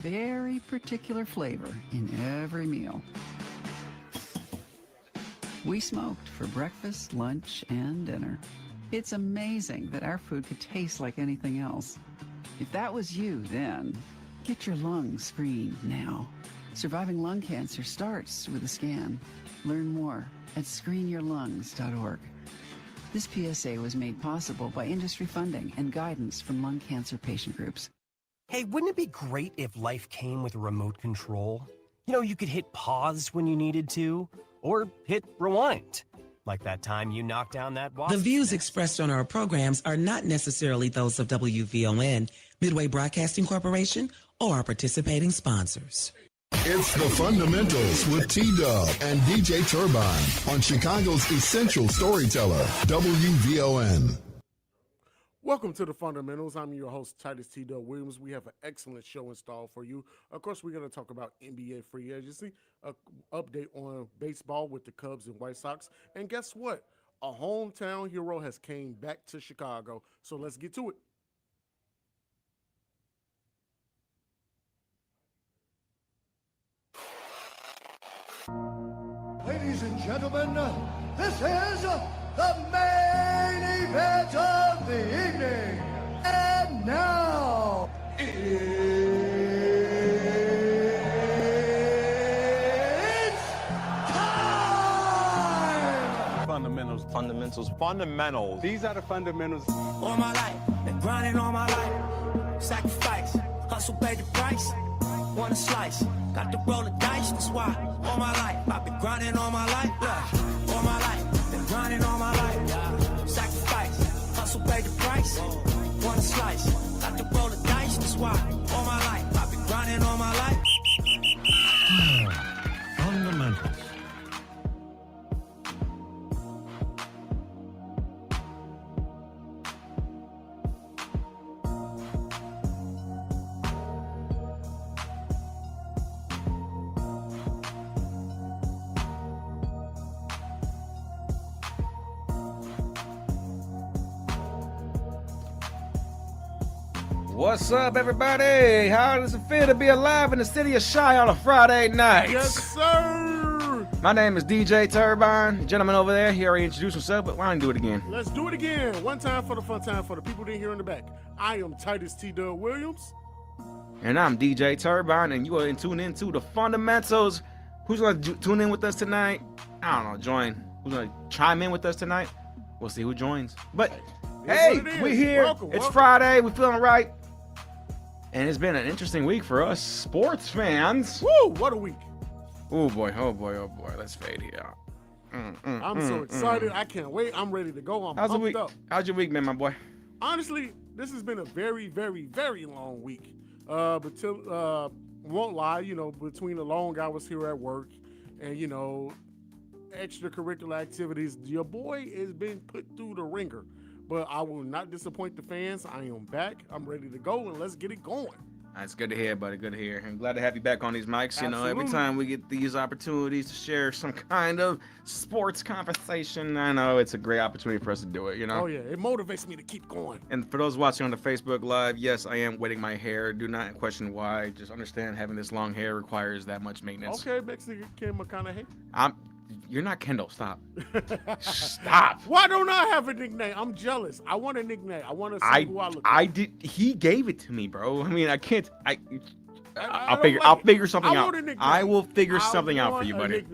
very particular flavor in every meal. We smoked for breakfast, lunch, and dinner. It's amazing that our food could taste like anything else. If that was you then, get your lungs screened now. Surviving lung cancer starts with a scan. Learn more at screenyourlungs.org. This PSA was made possible by industry funding and guidance from lung cancer patient groups. Hey, wouldn't it be great if life came with a remote control? You know, you could hit pause when you needed to, or hit rewind. Like that time you knocked down that wasp. The views expressed on our programs are not necessarily those of WVON, Midway Broadcasting Corporation, or our participating sponsors. It's The Fundamentals with T-Dub and DJ Turbine on Chicago's Essential Storyteller, WVON. Welcome to The Fundamentals. I'm your host, Titus T-Dub Williams. We have an excellent show installed for you. Of course, we're going to talk about NBA free agency, an update on baseball with the Cubs and White Sox, and guess what? A hometown hero has came back to Chicago, so let's get to it. Ladies and gentlemen, this is the main event of the evening. And now, it's time! Fundamentals. These are the fundamentals. All my life, been grinding all my life. Sacrifice, hustle, pay the price. Want a slice, got to roll the dice, that's why. All my life, I've been grinding all my life. Yeah. All my life, been grinding all my life. Yeah. Sacrifice, hustle, pay the price. Want a slice, got to roll the dice, that's why. All my life, I've been grinding all my life. Fundamentals. What's up, everybody? How does it feel to be alive in the city of Chi on a Friday night? Yes, sir! My name is DJ Turbine. The gentleman over there, he already introduced himself, but why don't you do it again? Let's do it again. One time for the fun time for the people that hear in the back. I am Titus T-Dub Williams. And I'm DJ Turbine, and you are tuned into The Fundamentals. Who's going to tune in with us tonight? I don't know, join. Who's going to chime in with us tonight? We'll see who joins. But, hey, we're here. It's Friday. We're feeling right. And it's been an interesting week for us sports fans. Woo, what a week. Oh boy, oh boy, oh boy. Let's fade here. I'm so excited. I can't wait. I'm ready to go. I'm How's the pumped week? up. How's your week been, my boy? Honestly, this has been a very, very, very long week. Won't lie, between the long hours here at work and, extracurricular activities, your boy has been put through the ringer. But I will not disappoint the fans. I am back. I'm ready to go, and let's get it going. That's good to hear, buddy. Good to hear. I'm glad to have you back on these mics. Absolutely. Every time we get these opportunities to share some kind of sports conversation, I know it's a great opportunity for us to do it, Oh, yeah. It motivates me to keep going. And for those watching on the Facebook Live, yes, I am wetting my hair. Do not question why. Just understand having this long hair requires that much maintenance. Okay, Mexican McConaughey. You're not Kendall. Stop. Stop. Why don't I have a nickname? I'm jealous. I want a nickname. I want to see who I look like. He gave it to me, bro. I mean, I can't. I'll figure something out. I will figure something out for you, buddy.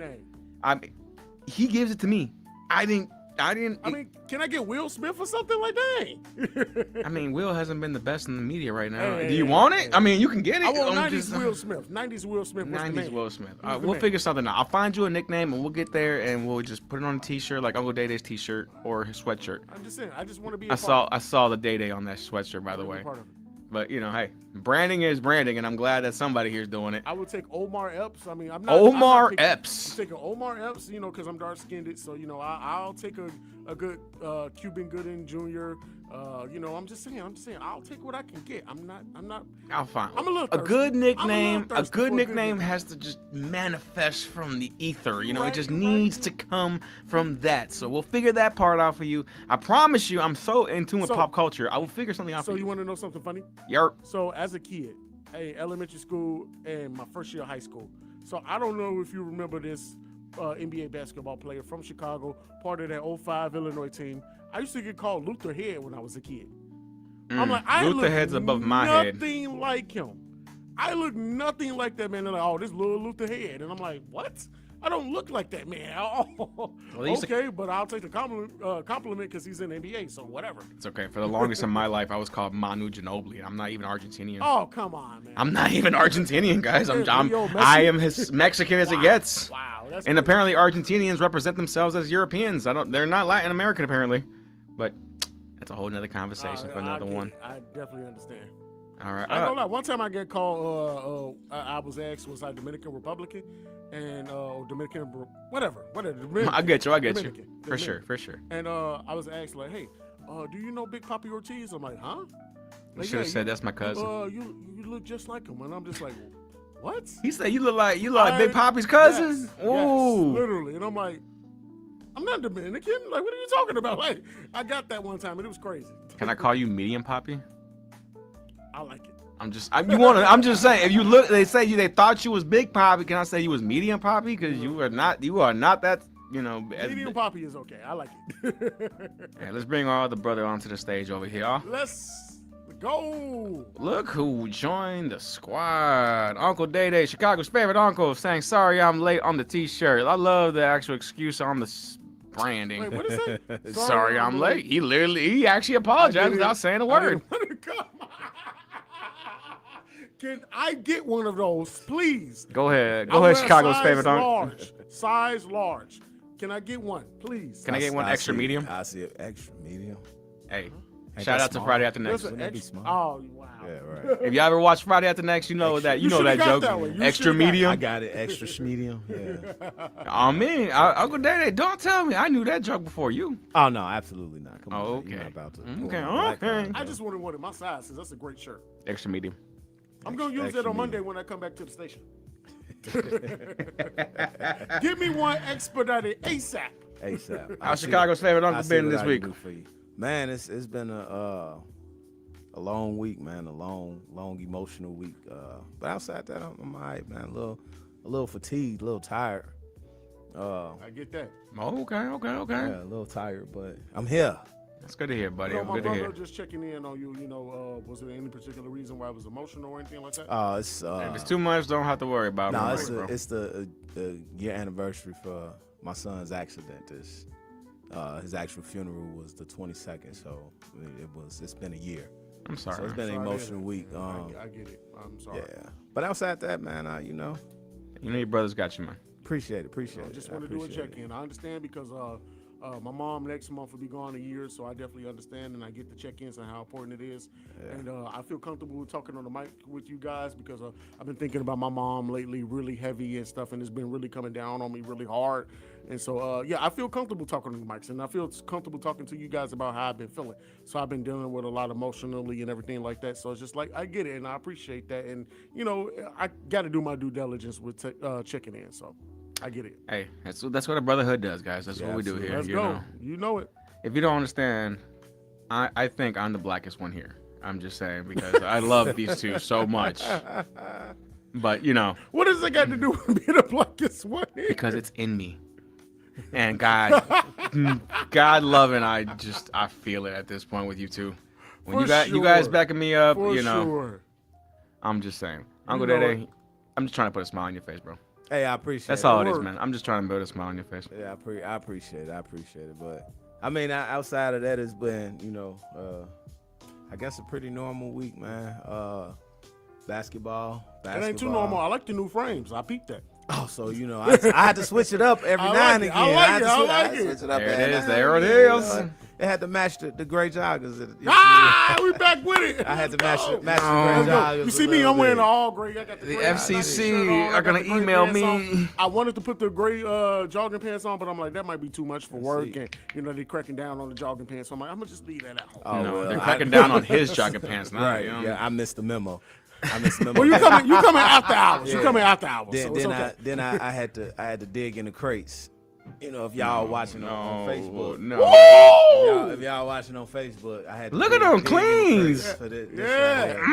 He gives it to me. I didn't. I mean, can I get Will Smith or something like that? I mean, Will hasn't been the best in the media right now. Do you want it? I mean, you can get it. I want 90s Will Smith. 90s Will Smith. 90s Will Smith. We'll figure something out. I'll find you a nickname and we'll get there and we'll just put it on a t-shirt like Uncle Day Day's t-shirt or his sweatshirt. I'm just saying. I just want to be. I saw the Day Day on that sweatshirt, by the way. But hey, branding is branding, and I'm glad that somebody here's doing it. I would take Omar Epps. I mean, I'm not. Epps. I'm taking Omar Epps, because I'm dark skinned. So I'll take a good Cuban Gooding Jr. I'm just saying. I'll take what I can get. I'm not. I'll find. I'm a little thirsty. A good nickname. A good nickname has to just manifest from the ether. It just needs to come from that. So we'll figure that part out for you. I promise you, I'm so in tune with pop culture. I will figure something out for you. So you want to know something funny? Yerp. So as a kid, elementary school and my first year of high school. So I don't know if you remember this NBA basketball player from Chicago, part of that 05 Illinois team. I used to get called Luther Head when I was a kid. I'm like, I Luther look Head's above my head. nothing like him. I look nothing like that man. They're like, oh, this little Luther Head. And I'm like, what? I don't look like that man. Oh, okay, but I'll take the compliment because he's in the NBA, so whatever. It's okay. For the longest of my life, I was called Manu Ginobili. I'm not even Argentinian. Oh, come on, man. I'm not even Argentinian, guys. Leo Messi. I am as Mexican as it gets. Wow. That's And crazy. apparently Argentinians represent themselves as Europeans. They're not Latin American apparently. But that's a whole nother conversation for another one. I definitely understand. All right. I don't know. One time I get called, I was asked, was I Dominican Republican? And, Dominican, whatever. Dominican, I get you. Dominican. For sure. And I was asked, like, hey, do you know Big Papi Ortiz? I'm like, huh? You Like, should have said that's my cousin. You look just like him. And I'm just like, what? He said you look like Big Papi's cousin. Yes, Ooh. literally. And I'm like, I'm not Dominican. Like, what are you talking about? Like, I got that one time and it was crazy. Can I call you Medium Papi? I like it. I'm just saying. If you look, they thought you was Big Papi. Can I say you was Medium Papi? Because you are not that. Medium Papi is okay. I like it. Yeah, let's bring our other brother onto the stage over here. Let's go. Look who joined the squad. Uncle Day Day, Chicago's favorite uncle, saying sorry I'm late on the t-shirt. I love the actual excuse on the branding. Wait, what is it? Sorry I'm late. He actually apologized without saying a word. Can I get one of those, please? Go ahead. I Go wear ahead, Chicago's size favorite uncle. large. Size large. Can I get one, please? Can I get one extra medium? I see it extra medium. Hey, Ain't shout that out to small? Friday After Next. There's an Wouldn't that be extra- small? Oh, wow. Yeah, right. If you ever watch Friday After Next, you know that You that should've got joke. that one. You Extra should've got it. medium. I got it extra medium. Yeah. Oh man, Uncle Day Day, don't tell me. I knew that joke before you. Oh no, absolutely not. Come on. Oh, man. You're okay. not about to Okay, pull on black okay. card, I bro. just wanted one in my size because that's a great shirt. Extra medium. I'm going to use Extra it on Monday medium. when I come back to the station. Give me one expedited ASAP. ASAP. How's Chicago's favorite uncle been this week? Man, it's been a long week, man. A long emotional week. But outside that, I'm all right, man. A little fatigued, a little tired. I get that. Oh, okay. Yeah, a little tired, but I'm here. That's good to hear, buddy. You know, my Good to brother hear. just checking in on you. You know, was there any particular reason why I was emotional or anything like that? It's If it's too much, don't have to worry about it. no, Don't worry, bro. it's the year anniversary for my son's accident. His actual funeral was the 22nd, so it's been a year. I'm sorry. So it's been an Sorry to emotional hear week. I get it. I'm sorry. Yeah, but outside that, man, You know your brother's got you, man. appreciate it. I just want to do a check-in. I understand because my mom next month will be gone a year, so I definitely understand and I get the check-ins and how important it is. Yeah. And I feel comfortable talking on the mic with you guys because I've been thinking about my mom lately, really heavy and stuff, and it's been really coming down on me really hard. And so, yeah, I feel comfortable talking on the mics, and I feel comfortable talking to you guys about how I've been feeling. So I've been dealing with a lot emotionally and everything like that. So it's just like, I get it, and I appreciate that. And, you know, I got to do my due diligence with checking in, so I get it. Hey, that's what a brotherhood does, guys. That's Yeah, what we do absolutely. here. Let's you go. know. You know it. If you don't understand, I think I'm the blackest one here. I'm just saying because I love these two so much. But you know, What does it got to do with being the blackest one? because it's in me. And God loving, I feel it at this point with you two. When For you guys sure. backing me up, For you know, sure. I'm just saying. Uncle know Day Day, I'm just trying to put a smile on your face, bro. Hey, I appreciate That's it. all it is, Word. man. I'm just trying to build a smile on your face. Yeah, I appreciate it. But I mean, outside of that, it's been, I guess a pretty normal week, man. Basketball. It ain't too normal. I like the new frames. I peeped that. Oh, so I had to switch it up every I now like and it. again. I like had to it. I switch- like had to it. switch up There it every is. now There and it again, is. It had to match the gray joggers. We back with it. I had to Let's match go. the Let's gray go. joggers. You see a me? little I'm wearing bit. the all gray. I got the The gray FCC shirt on. I are got gonna the gray email pants on. me. I wanted to put the gray jogging pants on, but I'm like, that might be too much for work, see. and they're cracking down on the jogging pants. So I'm like, I'm gonna just leave that at home. Oh, No, well, they're I- cracking down on his jogging pants now. Right. you know? Yeah, I missed the memo. Well, You coming after hours. You Yeah. coming after hours. Then, so it's then okay. I had to dig in the crates You know, if y'all watching on Facebook, No. if y'all watching on Facebook, I had to Look at dig- them dig in the cleans. crates for this Yeah. right here.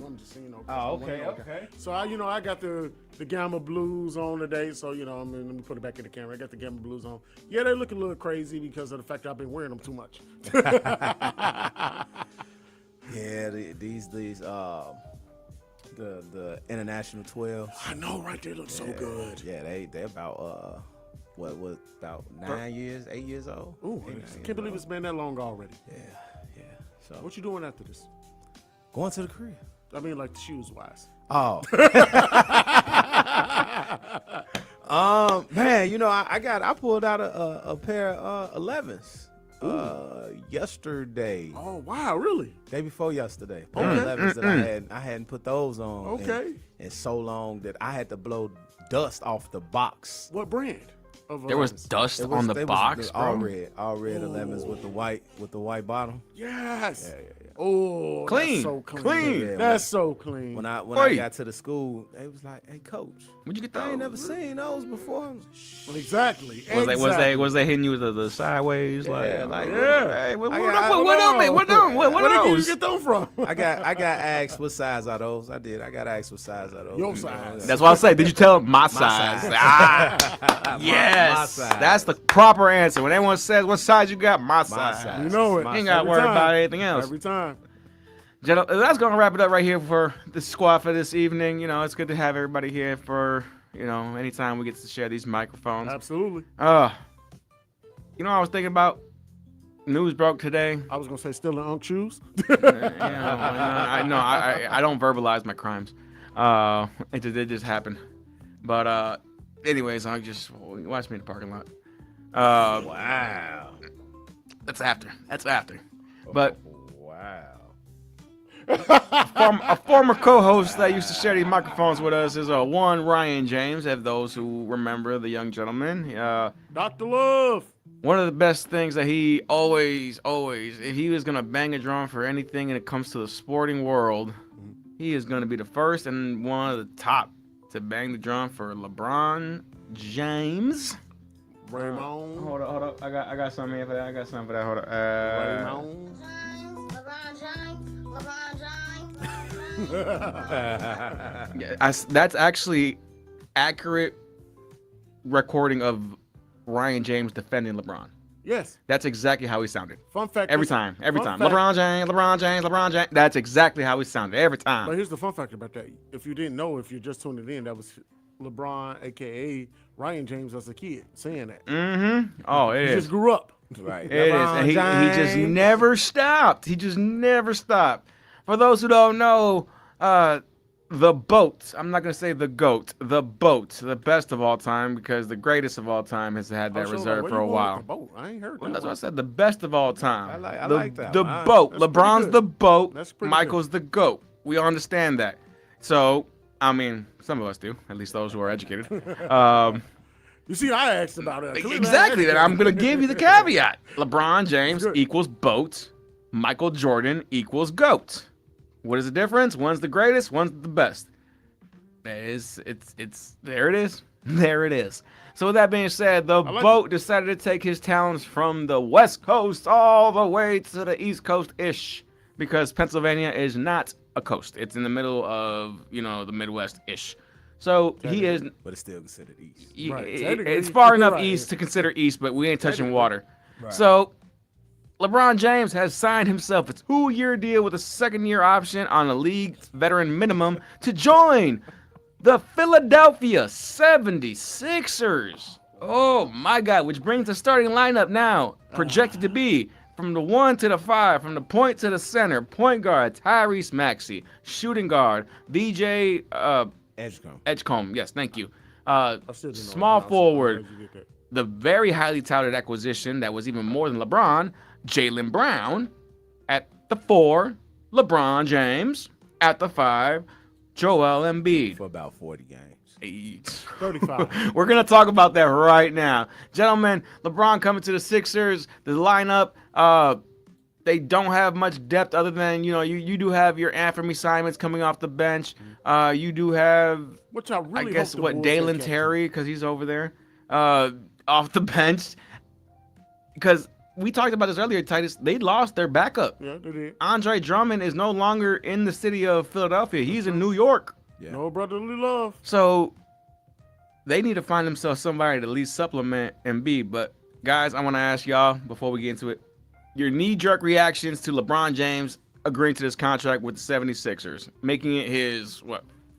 I'm just saying, Oh, okay. So I got the Gamma Blues on today. So let me put it back in the camera. I got the Gamma Blues on. Yeah, they look a little crazy because of the fact that I've been wearing them too much. Yeah, these the international 12s. I know, right? They look so good. Yeah, they're about what about 8 years old. Ooh, I can't believe it's been that long already. Yeah. So What you doing after this? going to the crib. I mean, like shoes wise. Oh. Man, I pulled out a pair of 11s yesterday. Oh wow, really? Day before yesterday. Pair of 11s that I hadn't put those on Okay. in so long that I had to blow dust off the box. What brand? Of There was 11s? dust It was- on they the was box, all bro. red 11s with the white bottom. Yes. Yeah. Oh, Clean. That's so clean. Clean. Yeah, That's so clean. When I Wait. got to the school, they was like, "Hey, coach, Where'd you get I ain't never those? seen those before." I was like, "Shh." Exactly. Was they hitting you with the sideways? Yeah, Like, yeah. Hey, what I are got- those? What Where are did you those? get them from? I got asked what size are those. I did. I got asked what size are those. Your size. That's why I say, did you tell them my size? size. Ah, yes. my size. That's the proper answer. When anyone says what size you got, my My size. size. You know it. My You ain't got to Every worry time. about anything else. Every time. Gentlemen, that's going to wrap it up right here for the squad for this evening. It's good to have everybody here for, anytime we get to share these microphones. Absolutely. I was thinking about? News broke today. I was gonna say still in Unk shoes. I don't verbalize my crimes. It just happened. But anyways, I just watch me in the parking lot. Wow. That's after. But Wow. a former co-host that used to share these microphones with us is one Ryan James. If those who remember the young gentleman, Dr. Love. one of the best things that he always, if he was gonna bang a drum for anything when it comes to the sporting world, he is gonna be the first and one of the top to bang the drum for LeBron James. Raymond. Hold up. I got something here for that. Hold up. Raymond. That's actually accurate recording of Ryan James defending LeBron. Yes. That's exactly how he sounded. Fun fact. Every is- time. fun fact- LeBron James. That's exactly how he sounded every But time. here's the fun fact about that. If you didn't know, if you're just tuning in, that was LeBron, aka Ryan James, as a kid saying that. Mm-hmm. Oh, it He is. just grew up. Right. It is. And he just James. never stopped. He just never stopped. For those who don't know, the BOAT, I'm not going to say the GOAT, the BOAT, the best of all time, because the greatest of all time has had that Oh, so, reserved where for a you going while. with the boat? I ain't heard Well, that. that's what I one. said. The best of all time. I the, like that The one. BOAT. That's pretty LeBron's good. the BOAT. That's pretty Michael's the GOAT. We understand that. So, I mean, some of us do. At least those who are educated. You see, I asked about it. Clearly I Exactly. asked That I'm going to give you the caveat. LeBron James Good. equals BOAT. Michael Jordan equals GOAT. What is the difference? One's the greatest. One's the best. There it is. There it is. So with that being said, the like BOAT decided to take his talents from the West Coast all the way to the East Coast-ish, because Pennsylvania is not a coast. It's in the middle of, the Midwest-ish. So he is. But it's still considered east. Right, technically, It's far you're enough right. east to consider east, but we ain't touching Technically. water. Right. So LeBron James has signed himself a 2-year deal with a second-year option on a league veteran minimum to join the Philadelphia 76ers. Oh my God, which brings the starting lineup now projected to be from the 1 to the 5, from the point to the center, point guard Tyrese Maxey, shooting guard VJ Edgecombe. Edgecombe. Yes, thank you. I still didn't know Small how forward, you get that. the very highly touted acquisition that was even more than LeBron, Jaylen Brown. At the 4, LeBron James. At the 5, Joel Embiid. For about 40 games. 35. We're going to talk about that right now. Gentlemen, LeBron coming to the Sixers, the lineup, they don't have much depth other than, you do have your Anthony Simons coming off the bench. You do have, Which I really guess, hope the what, Bulls Dalen get Terry, because he's over there, off the bench. Because we talked about this earlier, Titus. They lost their backup. Yeah, they did. Andre Drummond is no longer in the city of Philadelphia. He's in New York. Yeah. No brotherly love. So they need to find themselves somebody to at least supplement Embiid. But, guys, I want to ask y'all, before we get into it, your knee-jerk reactions to LeBron James agreeing to this contract with the 76ers, making it his,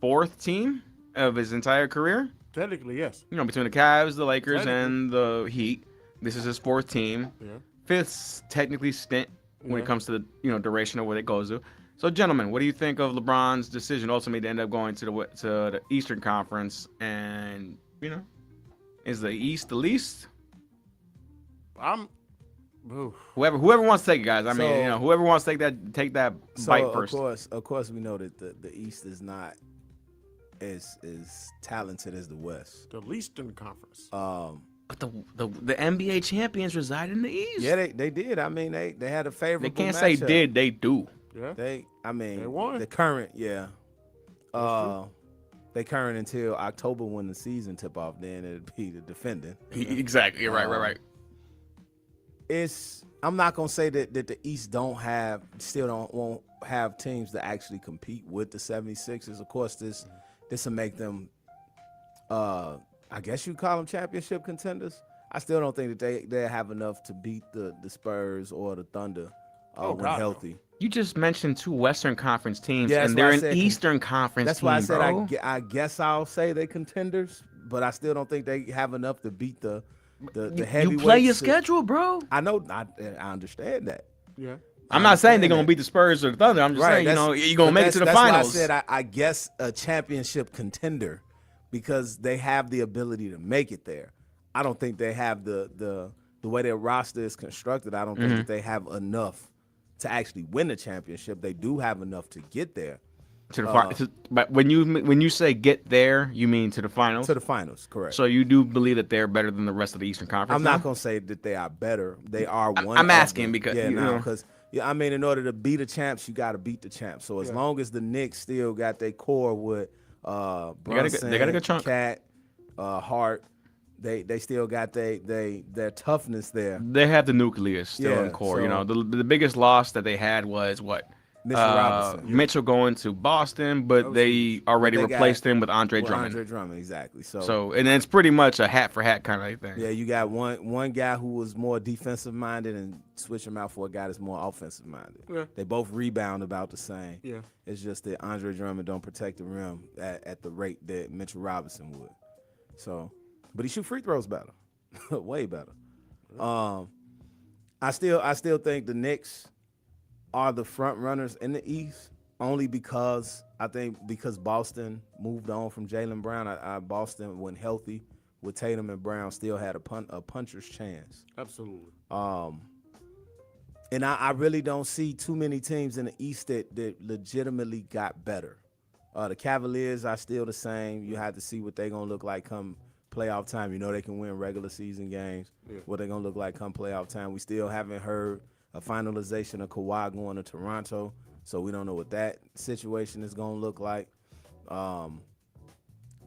fourth team of his entire career? Technically, yes. Between the Cavs, the Lakers, and the Heat. This is his fourth team. Yeah. Fifth, technically, stint when Yeah. it comes to the, duration of what it goes to. So, gentlemen, what do you think of LeBron's decision ultimately to end up going to the Eastern Conference? And, is the East the least? Whoever wants to take it, guys. I mean, whoever wants to take that bite first. Of course, we know that the East is not as talented as the West. The Eastern Conference. But the NBA champions reside in the East. Yeah, they did. I mean, they had a favorable. They can't say matchup. did. They do. Yeah. They won. the current, yeah. They current until October when the season tip off. Then it'd be the defending. Exactly. You're right. I'm not gonna say that the East won't have teams that actually compete with the 76ers. Of course, this will make them, I guess you call them championship contenders. I still don't think that they have enough to beat the Spurs or the Thunder when healthy. You just mentioned two Western Conference teams, Yeah, and they're an Eastern Conference That's team, why I said bro. I guess I'll say they contenders, but I still don't think they have enough to beat the heavyweights. You play your schedule, bro. I know. I understand that. Yeah. I'm not saying they're going to beat the Spurs or the Thunder. I'm just saying, you're going to make it to the finals. That's why I said I guess a championship contender because they have the ability to make it there. I don't think they have the way their roster is constructed. I don't think that they have enough to actually win the championship. They do have enough to get there. To the but when you say get there, you mean to the finals? To the finals, correct. So you do believe that they're better than the rest of the Eastern Conference? I'm not going to say that they are better. They are one. I'm asking because I mean, in order to beat the champs, you got to beat the champs. So as long as the Knicks still got their core with Brunson, they got a good chunk. Cat, Hart, they still got their toughness there. They have the nucleus still in core. So, the biggest loss that they had was what? Mitchell Robinson. Mitchell going to Boston, but they already replaced him with Andre Drummond. Andre Drummond, exactly. So and it's pretty much a hat for hat kind of thing. Yeah, you got one guy who was more defensive minded and switch him out for a guy that's more offensive minded. Yeah. They both rebound about the same. Yeah. It's just that Andre Drummond don't protect the rim at the rate that Mitchell Robinson would. So, but he shoot free throws better, way better. I still think the Knicks are the front runners in the East, only because because Boston moved on from Jaylen Brown. Boston, when healthy, with Tatum and Brown, still had a puncher's chance. Absolutely. And I really don't see too many teams in the East that legitimately got better. The Cavaliers are still the same. You have to see what they're going to look like come playoff time. You know they can win regular season games. Yeah. What they're going to look like come playoff time. We still haven't heard a finalization of Kawhi going to Toronto, so we don't know what that situation is going to look like.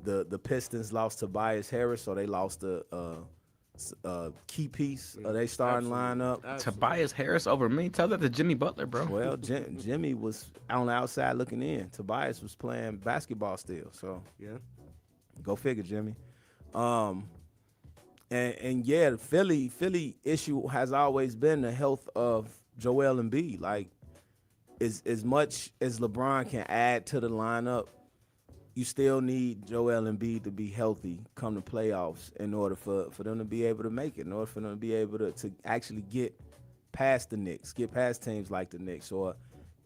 The Pistons lost Tobias Harris, so they lost a key piece of their starting lineup. Absolutely. Tobias Harris over me. Tell that to Jimmy Butler, bro. Well, Jimmy was on the outside looking in. Tobias was playing basketball still, so yeah, go figure, Jimmy. And yeah, the Philly issue has always been the health of Joel Embiid. Like, as much as LeBron can add to the lineup, you still need Joel Embiid to be healthy come the playoffs in order for them to be able to make it, in order for them to be able to actually get past the Knicks, get past teams like the Knicks, or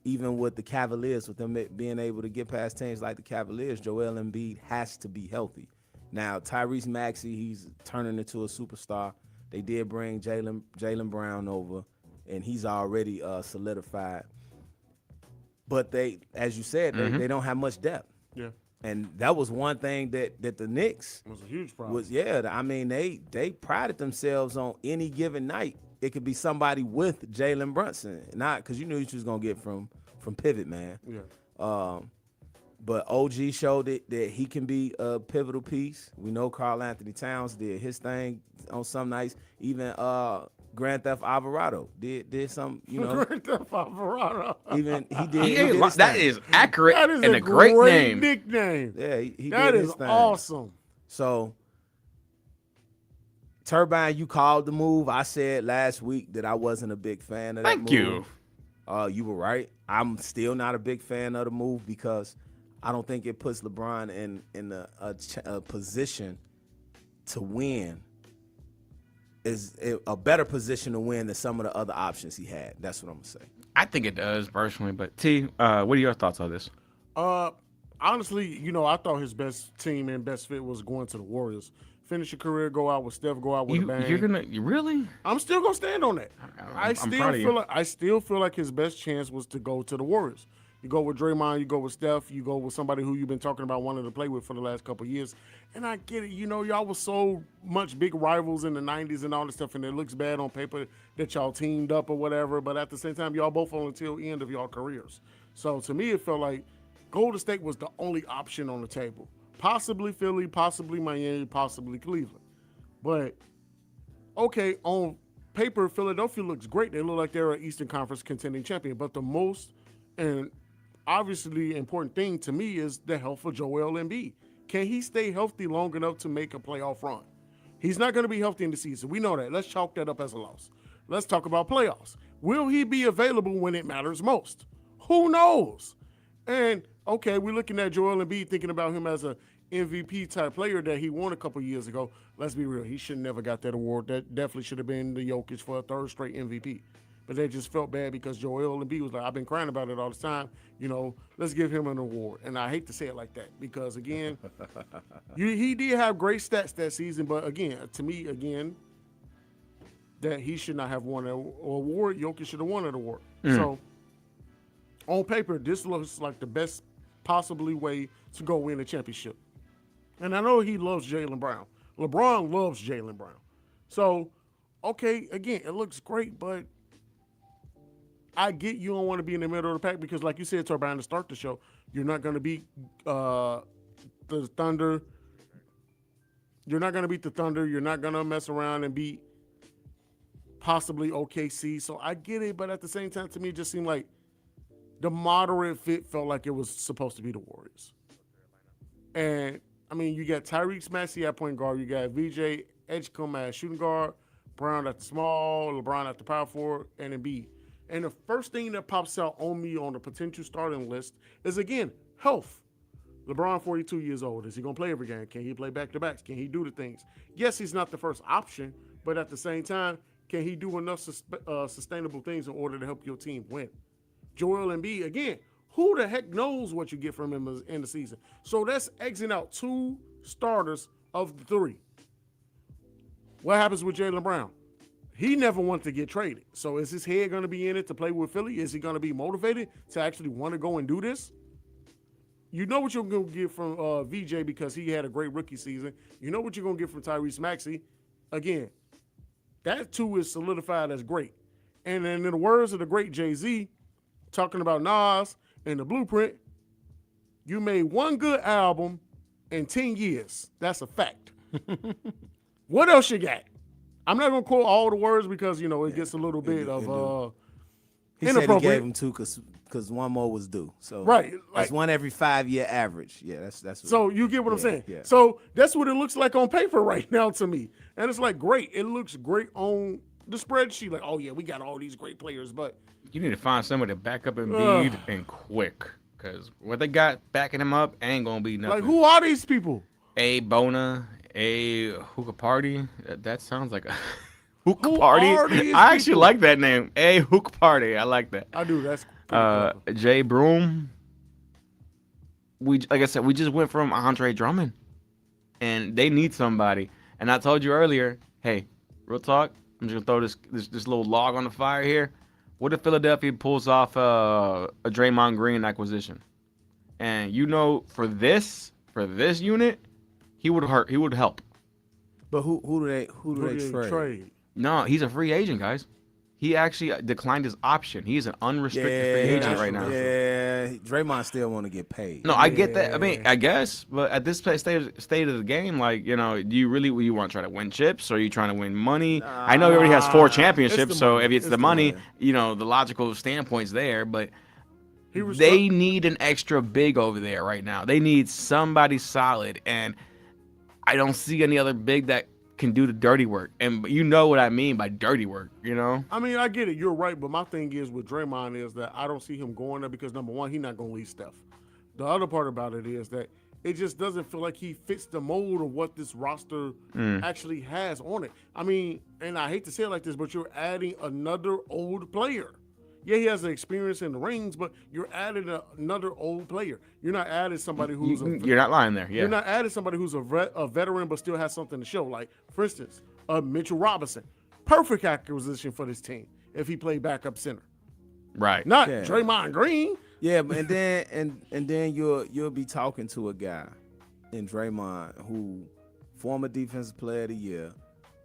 even with the Cavaliers, with them being able to get past teams like the Cavaliers, Joel Embiid has to be healthy. Now, Tyrese Maxey, he's turning into a superstar. They did bring Jaylen Brown over, and he's already solidified. But they, as you said, they don't have much depth. Yeah. And that was one thing that the Knicks was a huge problem. I mean, they prided themselves on any given night. it could be somebody with Jalen Brunson, not because you knew what you was gonna get from Pivot Man. Yeah. But OG showed it that he can be a pivotal piece. We know Karl Anthony Towns did his thing on some nights. Even Grand Theft Alvarado did some, you know. Grand Theft Alvarado. Even he did. He He did his that thing. is accurate That is and a great name. nickname. Yeah, he That did is his thing. awesome. So, Turbine, you called the move. I said last week that I wasn't a big fan of that Thank move. you. You were right. I'm still not a big fan of the move because I don't think it puts LeBron in a position to win. Is a better position to win than some of the other options he had. That's what I'm gonna say. I think it does personally, but T, what are your thoughts on this? Honestly, you know, I thought his best team and best fit was going to the Warriors. Finish your career, go out with Steph, go out with a bang. You really? I'm still gonna stand on that. I'm proud of you. I still feel like his best chance was to go to the Warriors. You go with Draymond, you go with Steph, you go with somebody who you've been talking about wanting to play with for the last couple of years. And I get it, you know, y'all was so much big rivals in the 90s and all this stuff, and it looks bad on paper that y'all teamed up or whatever, but at the same time, y'all both on the tail end of y'all careers. So to me, it felt like Golden State was the only option on the table. Possibly Philly, possibly Miami, possibly Cleveland. But, okay, on paper, Philadelphia looks great. They look like they're an Eastern Conference contending champion. But the most and obviously important thing to me is the health of Joel Embiid. Can he stay healthy long enough to make a playoff run? He's not going to be healthy in the season. We know that. Let's chalk that up as a loss. Let's talk about playoffs. Will he be available when it matters most? Who knows? And, okay, we're looking at Joel Embiid, thinking about him as a MVP type player that he won a couple years ago. Let's be real. He should never got that award. That definitely should have been the Jokic for a third straight MVP. But they just felt bad because Joel Embiid was like, I've been crying about it all the time. You know, let's give him an award. And I hate to say it like that because, again, he did have great stats that season. But, again, to me, again, that he should not have won an award. Jokic should have won an award. So, on paper, this looks like the best possibly way to go win a championship. And I know he loves Jaylen Brown. LeBron loves Jaylen Brown. So, okay, again, it looks great, but I get you don't want to be in the middle of the pack because, like you said, Turbine, to start the show, you're not going to beat the Thunder. You're not going to beat the Thunder. You're not going to mess around and beat possibly OKC. So I get it, but at the same time, to me, it just seemed like the moderate fit felt like it was supposed to be the Warriors. And, I mean, you got Tyrese Maxey at point guard. You got VJ Edgecombe at shooting guard, Brown at the small, LeBron at the power forward, and Embiid. And the first thing that pops out on me on the potential starting list is, again, health. LeBron, 42 years old. Is he going to play every game? Can he play back-to-backs? Can he do the things? Yes, he's not the first option, but at the same time, can he do enough sustainable things in order to help your team win? Joel Embiid, again, who the heck knows what you get from him in the season? So that's exiting out two starters of the three. What happens with Jaylen Brown? He never wanted to get traded. So is his head going to be in it to play with Philly? Is he going to be motivated to actually want to go and do this? You know what you're going to get from VJ because he had a great rookie season. You know what you're going to get from Tyrese Maxey. Again, that too is solidified as great. And then in the words of the great Jay-Z, talking about Nas and the Blueprint, you made one good album in 10 years. That's a fact. What else you got? I'm not going to quote all the words because, you know, it gets a little bit of He said he inappropriate. gave him two because one more was due. So Right, that's one every 5-year average. Yeah, that's what So you get what I'm yeah, saying? yeah. So that's what it looks like on paper right now to me. And it's like, great. It looks great on the spreadsheet. Like, oh, yeah, we got all these great players. But You need to find somebody to back up Embiid and quick. Because what they got backing him up ain't going to be nothing. like, who are these people? A Bona, a Hookah Party. That sounds like a Hookah Who Party. are these I actually people? like that name. A Hookah Party. I like that. I do. That's pretty clever. Jay Broom. Like I said, we just went from Andre Drummond, and they need somebody. And I told you earlier, hey, real talk. I'm just gonna throw this little log on the fire here. What if Philadelphia pulls off a Draymond Green acquisition? And you know, for this unit, he would hurt. He would help. But who do they Who did they trade? No, he's a free agent, guys. He actually declined his option. He's an unrestricted free agent right now. Yeah, Draymond still want to get paid. No, I get that. I mean, I guess, but at this state of the game, like, you know, do you want to try to win chips, or are you trying to win money? I know he already has 4 championships, so if it's the money, you know, the logical standpoint's there, but they need an extra big over there right now. They need somebody solid, and I don't see any other big that can do the dirty work. And you know what I mean by dirty work, you know? I mean, I get it. You're right. But my thing is with Draymond is that I don't see him going there because, number one, he's not going to leave Steph. The other part about it is that it just doesn't feel like he fits the mold of what this roster actually has on it. I mean, and I hate to say it like this, but you're adding another old player. Yeah, he has an experience in the rings, but you're adding another old player. You're not adding somebody who's you're not lying there. Yeah, you're not adding somebody who's a veteran but still has something to show. Like, for instance, Mitchell Robinson, perfect acquisition for this team if he played backup center. Right. Not Draymond Green. Yeah, and then and then you'll be talking to a guy in Draymond who former defensive player of the year,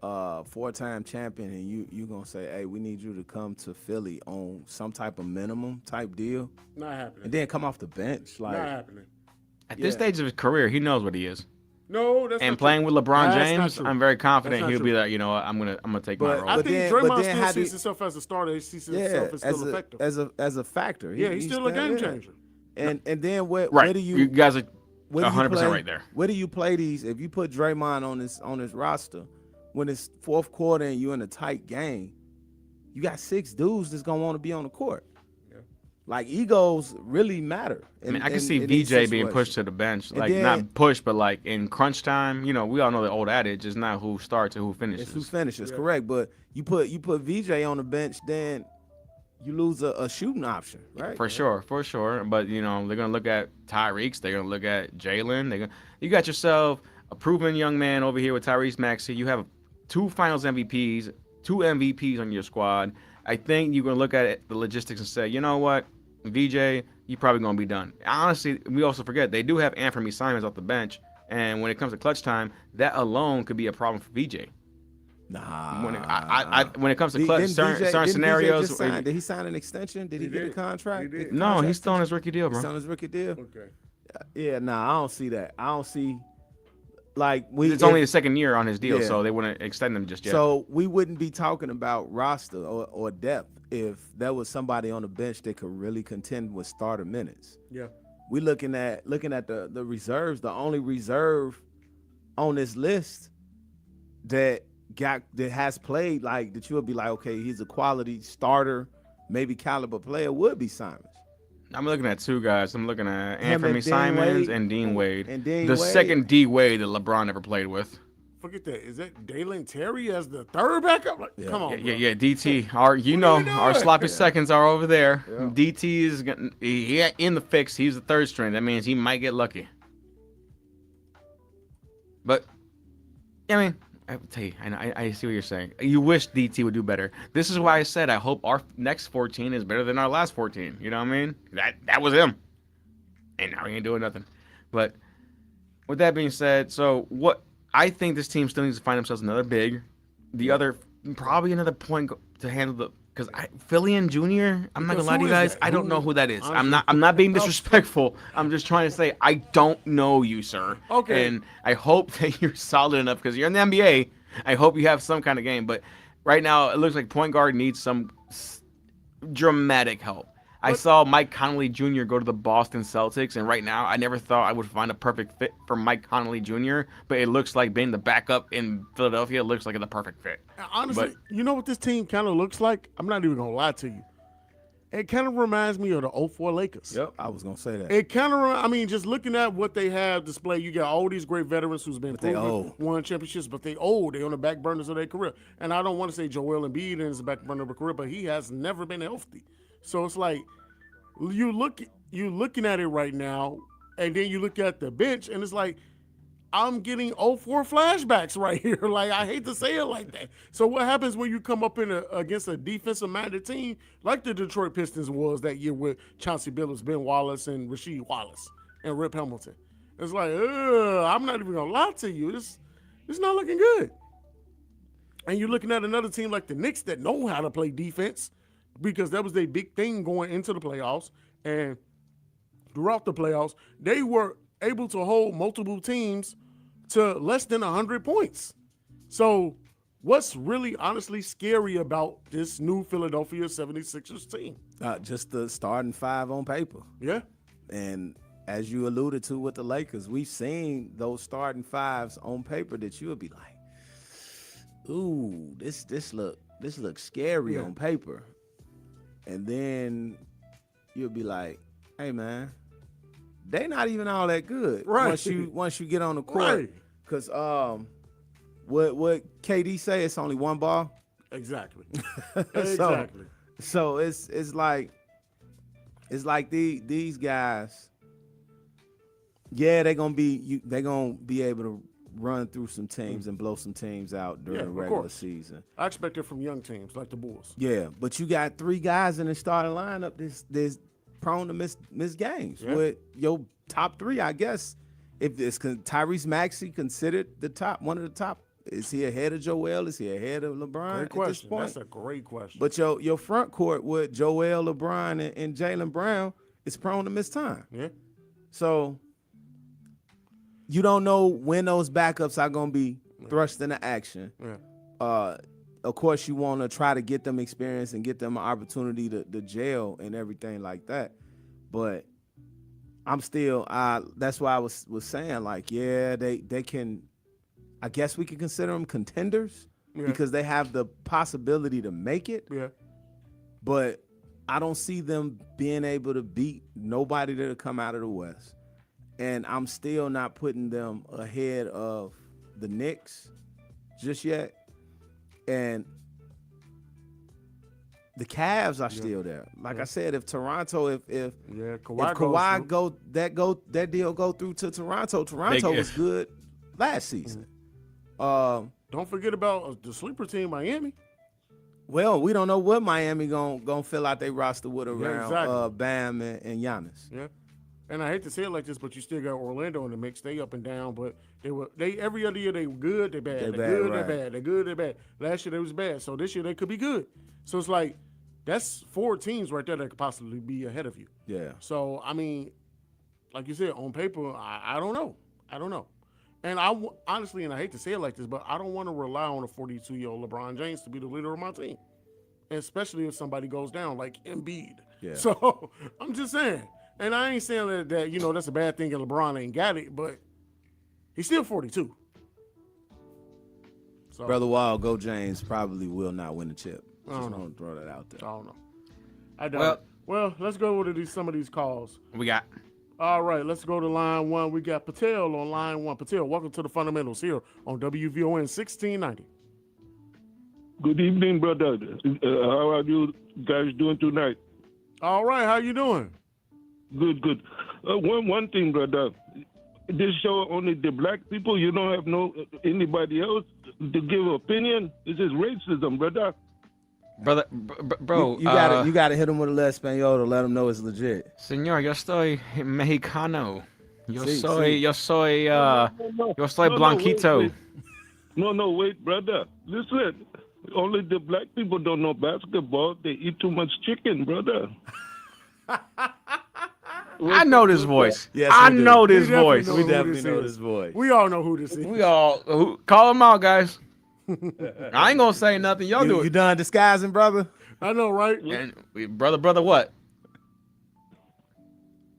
4-time champion, and you're gonna say, hey, we need you to come to Philly on some type of minimum type deal. Not happening. And then come off the bench. Like, not happening. At this stage of his career, he knows what he is. No, that's and not playing true. with LeBron That's James, not true. I'm very confident That's he'll not be true. like, you know what, I'm gonna take my role. I think then Draymond how still do sees himself as a starter. He sees himself as still effective. as a factor. Yeah, he's still a game changer. And then where do you guys are where do you 100% play- right there. Where do you play these? If you put Draymond on this roster, when it's fourth quarter and you're in a tight game, you got 6 dudes that's gonna want to be on the court. Yeah. Like, egos really matter. I mean, I can see VJ being pushed to the bench, like not pushed, but like in crunch time. You know, we all know the old adage is not who starts or who finishes. It's who finishes, correct? But you put VJ on the bench, then you lose a shooting option, right? For sure. But you know, they're gonna look at Tyrese. They're gonna look at Jalen. You got yourself a proven young man over here with Tyrese Maxey. You have 2 Finals MVPs, 2 MVPs on your squad. I think you're gonna look at it, the logistics, and say, you know what, VJ, you're probably gonna be done. Honestly, we also forget they do have Anthony Simons off the bench, and when it comes to clutch time, that alone could be a problem for VJ. Nah. When it comes to clutch, certain scenarios. Did he sign an extension? Did he get a contract? He did. No, he's still on his rookie deal, bro. He's on his rookie deal. Okay. Yeah, nah, I don't see that. I don't see, like, It's only the second year on his deal, so they wouldn't extend him just yet. So we wouldn't be talking about roster or depth if there was somebody on the bench that could really contend with starter minutes. Yeah. We looking at the reserves. The only reserve on this list that has played, like, that you would be like, okay, he's a quality starter, maybe caliber player, would be Simons. I'm looking at 2 guys. I'm looking at Him Anthony and Dean Simons Wade. and Dean Wade. And Dean the Wade. second D Wade that LeBron ever played with. Forget that. Is that Dalen Terry as the third backup? Like, come on, Yeah, bro. DT. Our sloppy doing? seconds are over there. Yeah. DT is in the fix. He's the third string. That means he might get lucky. But I mean, I tell you, I see what you're saying. You wish DT would do better. This is why I said I hope our next 14 is better than our last 14. You know what I mean? That was him, and now he ain't doing nothing. But with that being said, so what I think this team still needs to find themselves another big, probably another point to handle the. Because Phillian Jr., I'm not gonna lie to you guys, I don't know who that is. I'm not being disrespectful. I'm just trying to say I don't know you, sir. Okay. And I hope that you're solid enough because you're in the NBA. I hope you have some kind of game. But right now, it looks like point guard needs some dramatic help. I saw Mike Conley Jr. go to the Boston Celtics, and right now, I never thought I would find a perfect fit for Mike Conley Jr., but it looks like being the backup in Philadelphia looks like the perfect fit. Honestly, you know what this team kind of looks like? I'm not even going to lie to you. It kind of reminds me of the 04 Lakers. Yep, I was going to say that. It kind of, just looking at what they have displayed, you got all these great veterans who's been proven, won championships, but they old. They on the back burners of their career. And I don't want to say Joel Embiid is the back burner of a career, but he has never been healthy. So it's like, you looking at it right now, and then you look at the bench, and it's like, I'm getting 04 flashbacks right here. Like, I hate to say it like that. So what happens when you come up against a defensive-minded team like the Detroit Pistons was that year with Chauncey Billups, Ben Wallace, and Rasheed Wallace, and Rip Hamilton? It's like, I'm not even going to lie to you. It's not looking good. And you're looking at another team like the Knicks that know how to play defense because that was their big thing going into the playoffs. And throughout the playoffs, they were able to hold multiple teams to less than 100 points. So what's really honestly scary about this new Philadelphia 76ers team? Just the starting five on paper. Yeah. And as you alluded to with the Lakers, we've seen those starting fives on paper that you would be like, ooh, this looks scary on paper. And then you'll be like, hey man, they not even all that good. Right. Once you get on the court. Because what KD say, it's only one ball. Exactly. So it's like these guys, yeah, they're gonna be able to run through some teams and blow some teams out during the regular season. I expect it from young teams like the Bulls. Yeah, but you got three guys in the starting lineup that's prone to miss games with your top three, I guess. If it's Tyrese Maxey considered one of the top, is he ahead of Joel? Is he ahead of LeBron? Great question. At this point? That's a great question. But your front court with Joel, LeBron, and Jaylen Brown is prone to miss time. Yeah. So you don't know when those backups are going to be thrust into action. Yeah. Of course, you want to try to get them experience and get them an opportunity to gel and everything like that. But I'm still, that's why I was saying, like, yeah, they can, I guess we can consider them contenders because they have the possibility to make it. Yeah. But I don't see them being able to beat nobody that'll come out of the West. And I'm still not putting them ahead of the Knicks just yet. And the Cavs are still there. Like I said, if Toronto, if Kawhi that deal go through to Toronto. Toronto was good last season. Don't forget about the sleeper team, Miami. Well, we don't know what Miami gonna fill out their roster with around Bam and Giannis. Yeah. And I hate to say it like this, but you still got Orlando in the mix. They up and down, but they every other year they were good, they're bad. They're good, they're bad. They're good, they're bad. Last year they was bad. So this year they could be good. So it's like that's 4 teams right there that could possibly be ahead of you. Yeah. So I mean, like you said, on paper, I don't know. And honestly, and I hate to say it like this, but I don't want to rely on a 42-year-old LeBron James to be the leader of my team, and especially if somebody goes down like Embiid. Yeah. So I'm just saying. And I ain't saying that that's a bad thing and LeBron ain't got it, but he's still 42. So, Brother Wall, Go James probably will not win the chip. I don't know. Want to throw that out there. I don't know. I doubt it. Well, let's go to some of these calls. We got. All right, let's go to line 1. We got Patel on line 1. Patel, welcome to the Fundamentals here on WVON 1690. Good evening, brother. How are you guys doing tonight? All right, how you doing? Good. One thing, brother. This show only the black people. You don't have anybody else to give opinion. This is racism, brother. Bro, you gotta hit him with a little Espanol to let him know it's legit. Señor, yo estoy mexicano. Yo soy blanquito. Wait, brother. Listen, only the black people don't know basketball. They eat too much chicken, brother. I know this voice. Yes, I know this voice. We definitely know this voice. We all know who this is. Call him out, guys. I ain't gonna say nothing. Y'all do it. You done disguising, brother? I know, right? And brother, what?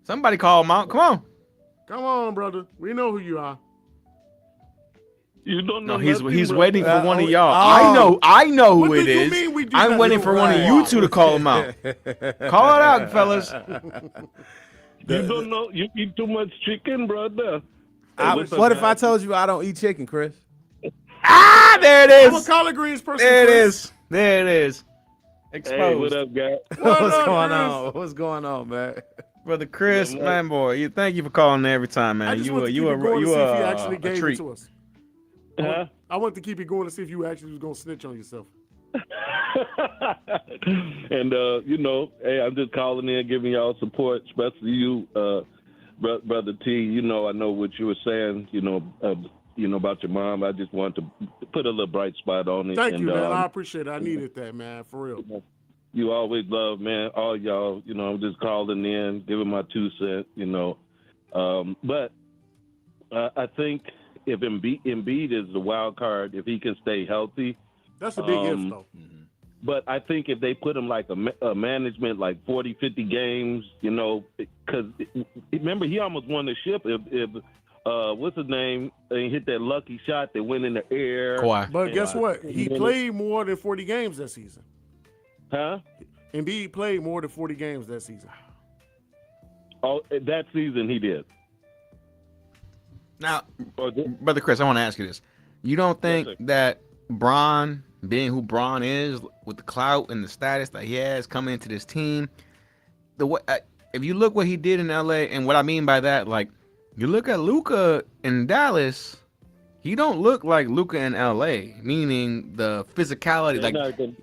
Somebody call him out. Come on, brother. We know who you are. You don't know. No, he's nothing, waiting for one of y'all. Oh. I know who What it do you is. mean we do I'm not waiting know for who one of you you are? two to call him out. Call it out, fellas. You don't know. You eat too much chicken, brother. What if I told you I don't eat chicken, Chris? There it I'm a is. collard greens person. There it Chris. is. There it is. Hey, Exposed. what up, guy? What's going on? What's going on, man? Brother Chris, man, boy, thank you for calling every time, I man. just You want to keep are it going to see if you actually a gave it treat. to us. Huh? I want to keep it going to see if you actually was going to snitch on yourself. And hey, I'm just calling in, giving y'all support, especially you, brother T. I know what you were saying. about your mom. I just wanted to put a little bright spot on it. Thank and, you, man. I appreciate it. I needed that, man, for real. You always love, man, all y'all. I'm just calling in, giving my 2 cents. But I think if Embiid is the wild card, if he can stay healthy, that's a big if, though. But I think if they put him like a management, like 40, 50 games, because remember, he almost won the ship if what's his name, he hit that lucky shot that went in the air. Kawhi. But guess what? He played more than 40 games that season. Huh? Embiid played more than 40 games that season. Oh, that season he did. Now, Brother Chris, I want to ask you this. You don't think that Bron, being who Bron is, with the clout and the status that he has coming into this team, if you look what he did in LA, and what I mean by that, like, you look at Luka in Dallas, he don't look like Luka in LA, meaning the physicality. Like,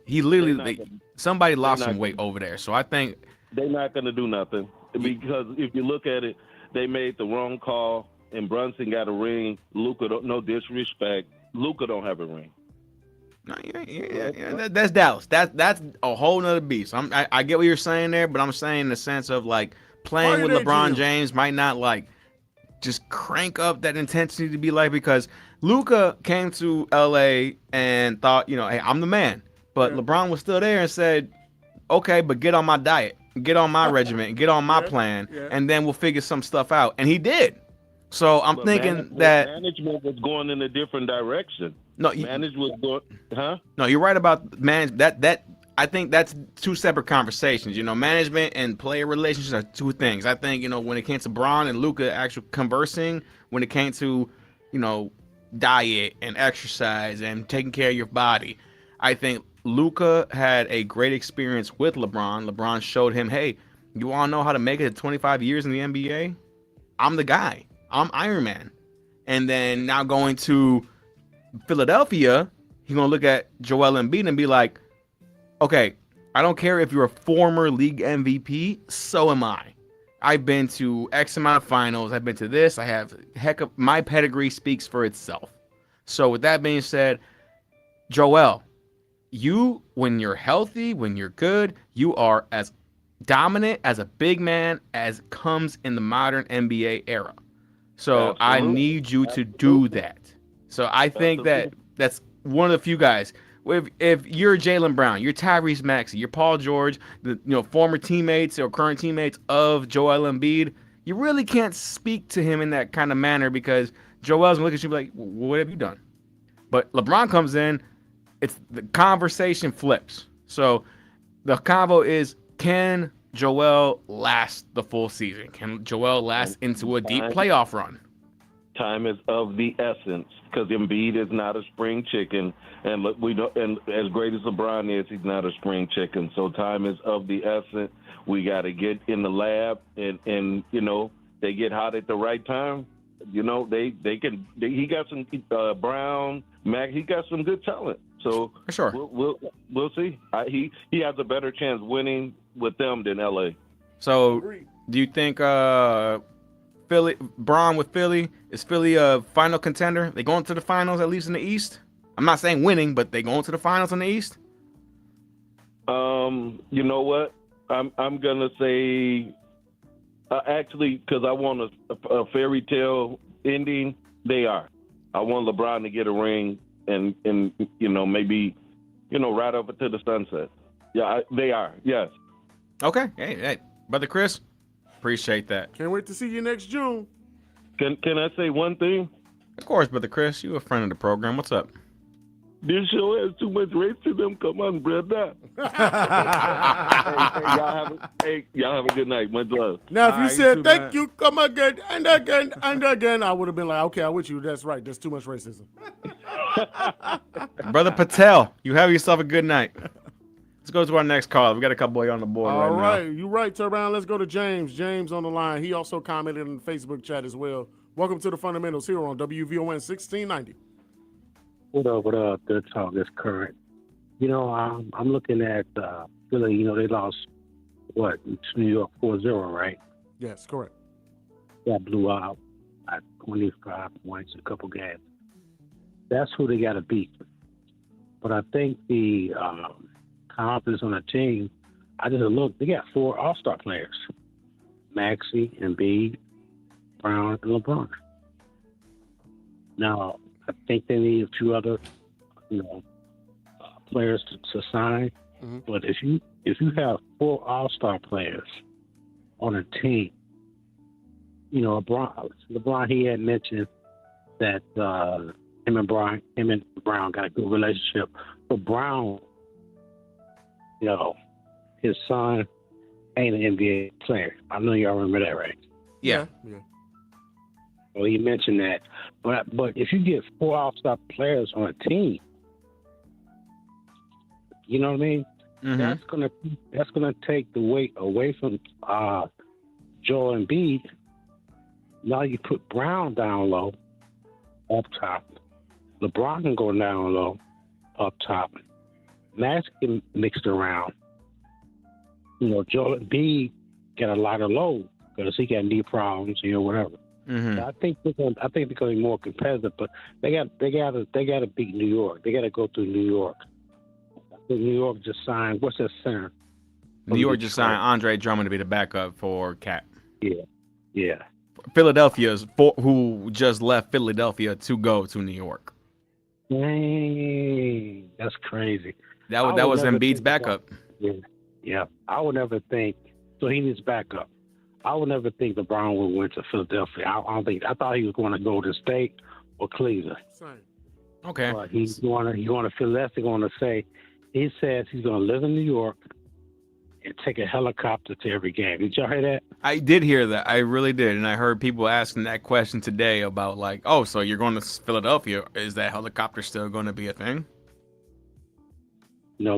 he literally, somebody lost some weight over there. So I think they're not going to do nothing, because if you look at it, they made the wrong call, and Brunson got a ring. Luka, no disrespect, Luka don't have a ring. No, yeah, that's Dallas. That's a whole nother beast. I get what you're saying there, but I'm saying in the sense of, like, playing with LeBron James might not, like, just crank up that intensity to be like, because Luka came to LA and thought, hey, I'm the man. But LeBron was still there and said, okay, but get on my diet, get on my regimen, get on my plan, and then we'll figure some stuff out. And he did. So I'm thinking that management was going in a different direction. No, management was going, huh? No, you're right about that. I think that's two separate conversations. Management and player relationships are two things. I think, when it came to Bron and Luka actually conversing, when it came to, diet and exercise and taking care of your body, I think Luka had a great experience with LeBron. LeBron showed him, hey, you want to know how to make it to 25 years in the NBA? I'm the guy. I'm Iron Man. And then now going to Philadelphia, he's going to look at Joel Embiid and be like, okay, I don't care if you're a former league MVP, so am I. I've been to X amount of finals. I've been to this. I have my pedigree speaks for itself. So with that being said, Joel, you, when you're healthy, when you're good, you are as dominant as a big man as comes in the modern NBA era. So I need you to do that. So I think that's one of the few guys. If you're Jaylen Brown, you're Tyrese Maxey, you're Paul George, the former teammates or current teammates of Joel Embiid, you really can't speak to him in that kind of manner, because Joel's gonna look at you like, what have you done? But LeBron comes in, it's the conversation flips. So the convo is, can Joel last the full season? Can Joel last into a deep playoff run? Time is of the essence, because Embiid is not a spring chicken, and we know, and as great as LeBron is, he's not a spring chicken. So time is of the essence. We got to get in the lab, and they get hot at the right time. They can. He got some Brown, Mac. He got some good talent. So for sure, we'll see. He has a better chance winning with them than LA. So do you think Philly, Bron with Philly, is Philly a final contender? They going to the finals, at least in the East? I'm not saying winning, but they going to the finals in the East? You know what? I'm gonna say actually, because I want a fairy tale ending. They are. I want LeBron to get a ring and maybe right over to the sunset. Yeah, they are. Yes. Okay. Hey, Brother Chris, appreciate that. Can't wait to see you next June. Can I say one thing? Of course, Brother Chris. You a friend of the program. What's up? This show has too much racism. Come on, brother. Y'all have a good night. Much love. Now, if you said thank you, come again and again and again, I would have been like, okay, I'm with you. That's right. There's too much racism. Brother Patel, you have yourself a good night. Let's go to our next call. We got a couple on the board All right. now. You're right, Turbine. Let's go to James. James on the line. He also commented in the Facebook chat as well. Welcome to the Fundamentals here on WVON 1690. What up? Good talk. It's current. I'm looking at Philly. They lost, to New York 4-0, right? Yes, correct. That blew out at 25 points a couple games. That's who they got to beat. But I think the confidence on the team, I just look, they got 4 All-Star players. Maxey, Embiid, Brown, and LeBron. Now, I think they need a few other, players to sign. Mhm. But if you have 4 All-Star players on a team, LeBron, he had mentioned that him and Brown got a good relationship. But Brown, his son ain't an NBA player. I know y'all remember that, right? Yeah. Well, he mentioned that. But if you get 4 All-Star players on a team, you know what I mean? Mhm. That's gonna take the weight away from Joel Embiid. Now you put Brown down low, up top. LeBron can go down low, up top. Max can mix it around. Joel Embiid got a lot of load because he got knee problems, whatever. Mhm. So I think they're gonna be more competitive, but they got to beat New York. They got to go through New York. I think New York just signed. What's that center? New York just signed Andre Drummond to be the backup for Cat. Yeah. Philadelphia's who just left Philadelphia to go to New York. Dang, that's crazy. That I would was never Embiid's think backup. Yeah. I would never think. So he needs backup. I would never think LeBron would went to Philadelphia. I thought he was going to Golden State or Cleveland. Same. Okay. But he's going to Philadelphia. Going to say he says he's going to live in New York and take a helicopter to every game. Did y'all hear that? I did hear that. I really did. And I heard people asking that question today about like, oh, so you're going to Philadelphia. Is that helicopter still going to be a thing?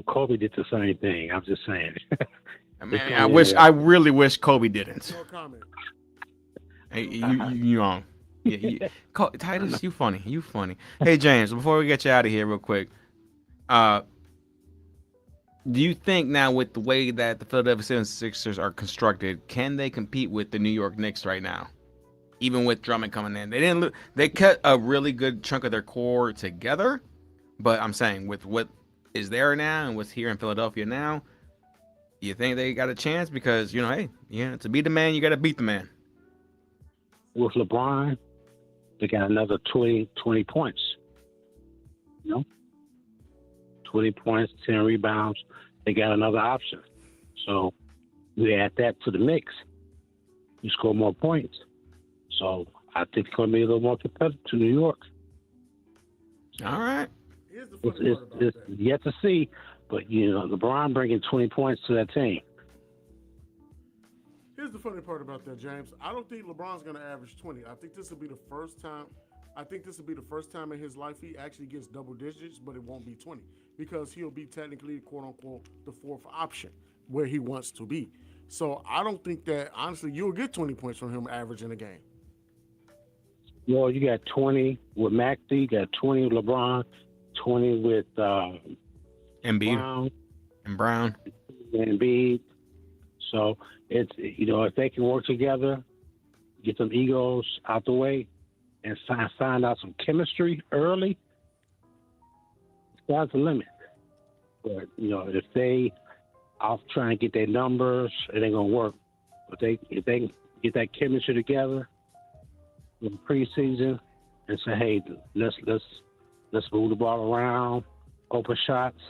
Kobe did the same thing. I'm just saying. I mean, I really wish Kobe didn't. No comment. Hey, you wrong. Yeah. Titus, you funny. You funny. Hey, James, before we get you out of here real quick, do you think now with the way that the Philadelphia 76ers are constructed, can they compete with the New York Knicks right now? Even with Drummond coming in. They cut a really good chunk of their core together, but I'm saying with what is there now and what's here in Philadelphia now, you think they got a chance? Because, to beat the man, you got to beat the man. With LeBron, they got another 20 points. 20 points, 10 rebounds. They got another option. So you add that to the mix, you score more points. So I think it's going to be a little more competitive to New York. All right. Here's the funny part about It's that. yet to see, but LeBron bringing 20 points to that team. Here's the funny part about that, James. I don't think LeBron's going to average 20. I think this will be the first time. In his life he actually gets double digits, but it won't be 20 because he'll be technically, quote unquote, the 4th option where he wants to be. So I don't think that, honestly, you'll get 20 points from him averaging a game. Well, you got 20 with Maxey, you got 20 with LeBron, 20 with Embiid and Brown. Embiid. So it's, if they can work together, get some egos out the way, and find out some chemistry early, sky's the limit. But, if they off trying to get their numbers, it ain't going to work. But if they get that chemistry together in preseason and say, hey, let's move the ball around, open shots,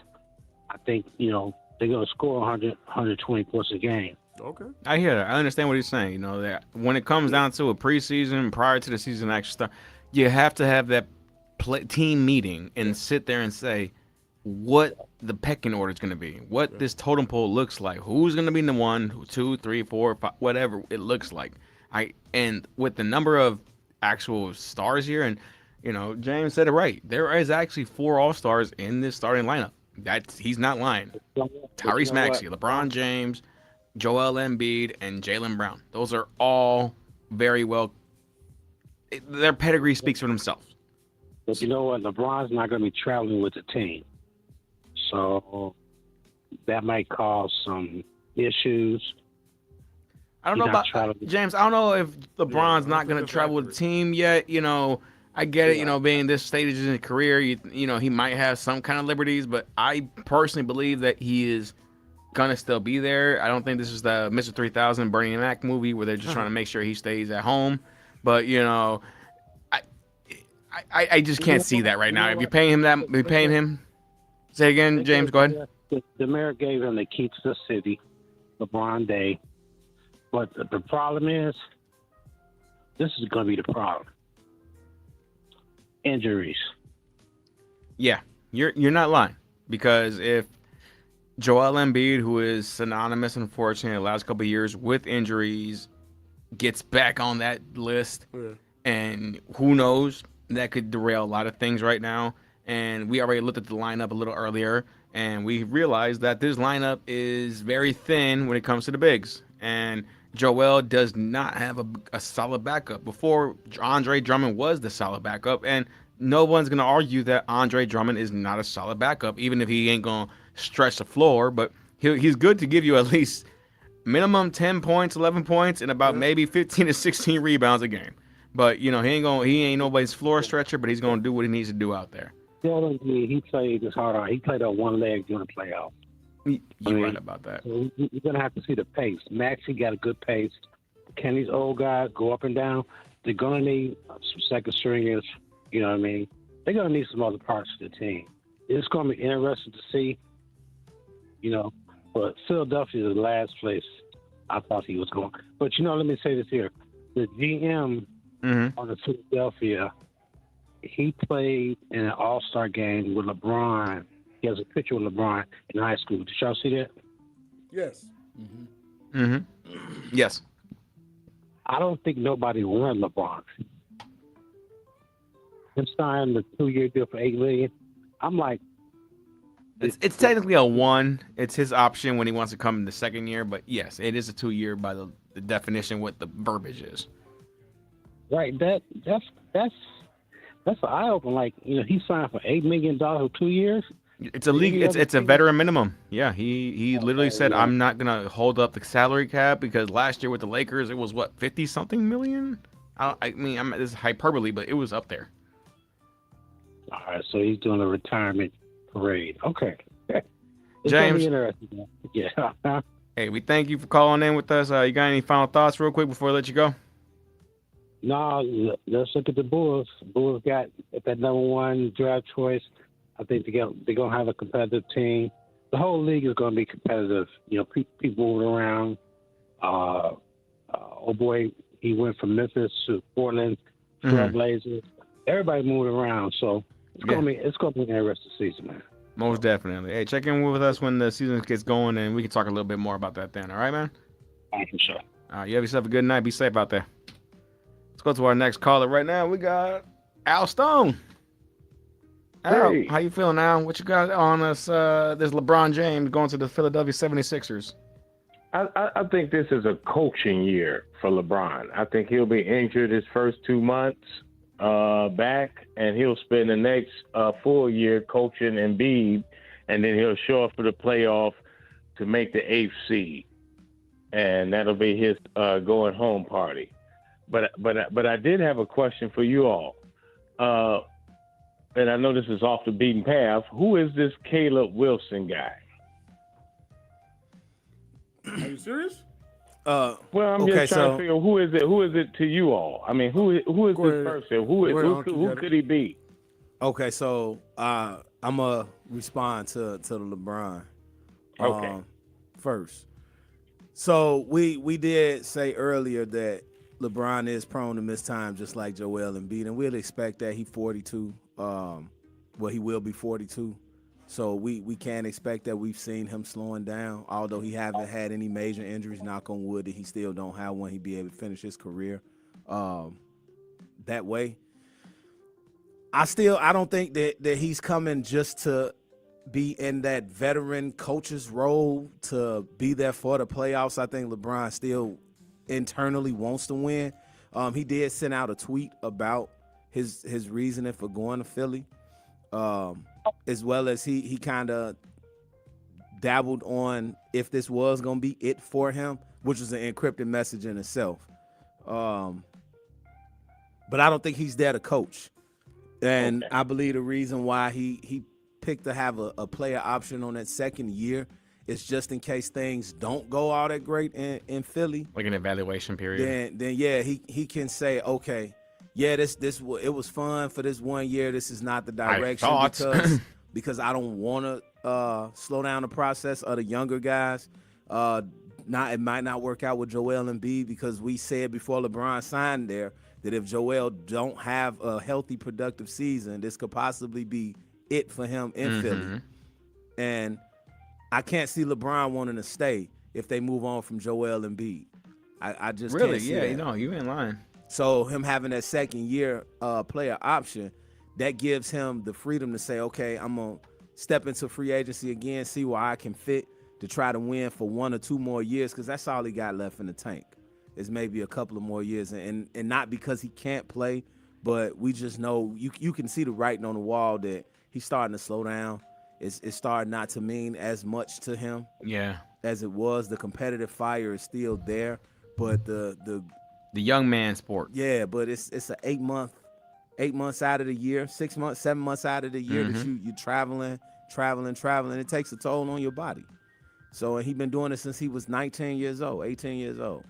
I think, they're going to score 100, 120 points a game. Okay. I hear that. I understand what he's saying. That when it comes down to a preseason, prior to the season actually start, you have to have that team meeting and sit there and say what the pecking order is going to be, what this totem pole looks like, who's going to be the 1, 2, 3, 4, 5, whatever it looks like. And with the number of actual stars here, and James said it right. There is actually 4 All-Stars in this starting lineup. He's not lying. Tyrese Maxey, LeBron James, Joel Embiid, and Jaylen Brown. Those are all very well. Their pedigree speaks for themselves. But you know what? LeBron's not going to be traveling with the team. So that might cause some issues. I don't know about James. I don't know if LeBron's not going to travel with the team yet. I get it, you know, being this stage in his career, you know, he might have some kind of liberties, but I personally believe that he is gonna still be there. I don't think this is the Mr. 3000 Bernie Mac movie where they're just trying to make sure he stays at home. But you know, I just can't see that right now. If you're paying him that, you're paying him. Say again, James. Go ahead. The mayor gave him the key to the city, LeBron Day. But the problem is, this is going to be the problem. Injuries. Yeah, you're not lying, because if Joel Embiid, who is synonymous, unfortunately, the last couple of years with injuries, gets back on that list, and who knows, that could derail a lot of things right now. And we already looked at the lineup a little earlier, and we realized that this lineup is very thin when it comes to the bigs. And Joel does not have a solid backup. Before, Andre Drummond was the solid backup, and no one's going to argue that Andre Drummond is not a solid backup, even if he ain't going to stretch the floor. But he's good to give you at least minimum 10 points, 11 points, and about maybe 15 to 16 rebounds a game. But, you know, he ain't nobody's floor stretcher, but he's going to do what he needs to do out there. Yeah, he played his heart out. He played on one leg during the playoffs. You're right about that. So you're going to have to see the pace. Maxey got a good pace. Can these old guys go up and down? They're going to need some second stringers. You know what I mean? They're going to need some other parts of the team. It's going to be interesting to see, you know. But Philadelphia is the last place I thought he was going. But, you know, let me say this here. The GM on the Philadelphia, he played in an all-star game with LeBron. He has a picture with LeBron in high school. Did y'all see that? Yes. Yes. I don't think nobody won LeBron. Him signing the 2-year deal for $8 million. I'm like, it's technically a 1. It's his option when he wants to come in the second year. But yes, it is a 2-year by the definition what the verbiage is. Right. That's an eye opener. Like, you know, he signed for $8 million for 2 years. It's a league. It's a veteran minimum. Yeah, he literally said, "I'm not gonna hold up the salary cap," because last year with the Lakers, it was what, 50-something million. I mean, this is hyperbole, but it was up there. All right, so he's doing a retirement parade. Okay, it's James. gonna be interesting. Yeah. Hey, we thank you for calling in with us. You got any final thoughts, real quick, before I let you go? No, let's look at the Bulls. Bulls got that number 1 draft choice. I think they're going to have a competitive team. The whole league is going to be competitive. You know, people moving around. Oh boy, he went from Memphis to Portland, Trailblazers. Everybody moving around, so it's going to be an interesting season, man. Most definitely. Hey, check in with us when the season gets going, and we can talk a little bit more about that then. All right, man? All right, for sure. All right, you have yourself a good night. Be safe out there. Let's go to our next caller right now. We got Al Stone. Al, Hey. how you feeling, Al? What you got on us? This LeBron James going to the Philadelphia 76ers. I think this is a coaching year for LeBron. I think he'll be injured his first 2 months back, and he'll spend the next full year coaching Embiid, and then he'll show up for the playoff to make the 8th seed, and that'll be his going home party. But I did have a question for you all. And I know this is off the beaten path. Who is this Caleb Wilson guy? Are you serious? Well, I'm just trying to figure who is it. Who is it to you all? I mean, who is this person? Who could he be? Okay, so I'm gonna respond to the LeBron. Okay. First, so we did say earlier that LeBron is prone to miss time, just like Joel Embiid, and we'd expect that. He's 42. He will be 42. So we can't expect that. We've seen him slowing down, although he haven't had any major injuries, knock on wood, that he still don't have one. He'd be able to finish his career that way. I don't think that he's coming just to be in that veteran coach's role, to be there for the playoffs. I think LeBron still internally wants to win. He did send out a tweet about his reasoning for going to Philly. As well as he kind of dabbled on if this was going to be it for him, which is an encrypted message in itself. But I don't think he's there to coach. And I believe the reason why he picked to have a player option on that second year is just in case things don't go all that great in Philly. Like an evaluation period. Then yeah, he can say, okay, yeah, it was fun for this 1 year. This is not the direction because I don't want to slow down the process of the younger guys. It might not work out with Joel Embiid because we said before LeBron signed there that if Joel don't have a healthy, productive season, this could possibly be it for him in Philly. And I can't see LeBron wanting to stay if they move on from Joel Embiid. I just can't see that. No, you ain't lying. So him having that second year player option, that gives him the freedom to say, okay, I'm going to step into free agency again, see where I can fit to try to win for 1 or 2 more years, because that's all he got left in the tank is maybe a couple of more years. And not because he can't play, but we just know you can see the writing on the wall that he's starting to slow down. It's starting not to mean as much to him as it was. The competitive fire is still there, but the young man sport. Yeah, but it's an 8 months out of the year, 6 months, 7 months out of the year that you're traveling. It takes a toll on your body. So he's been doing it since he was 18 years old.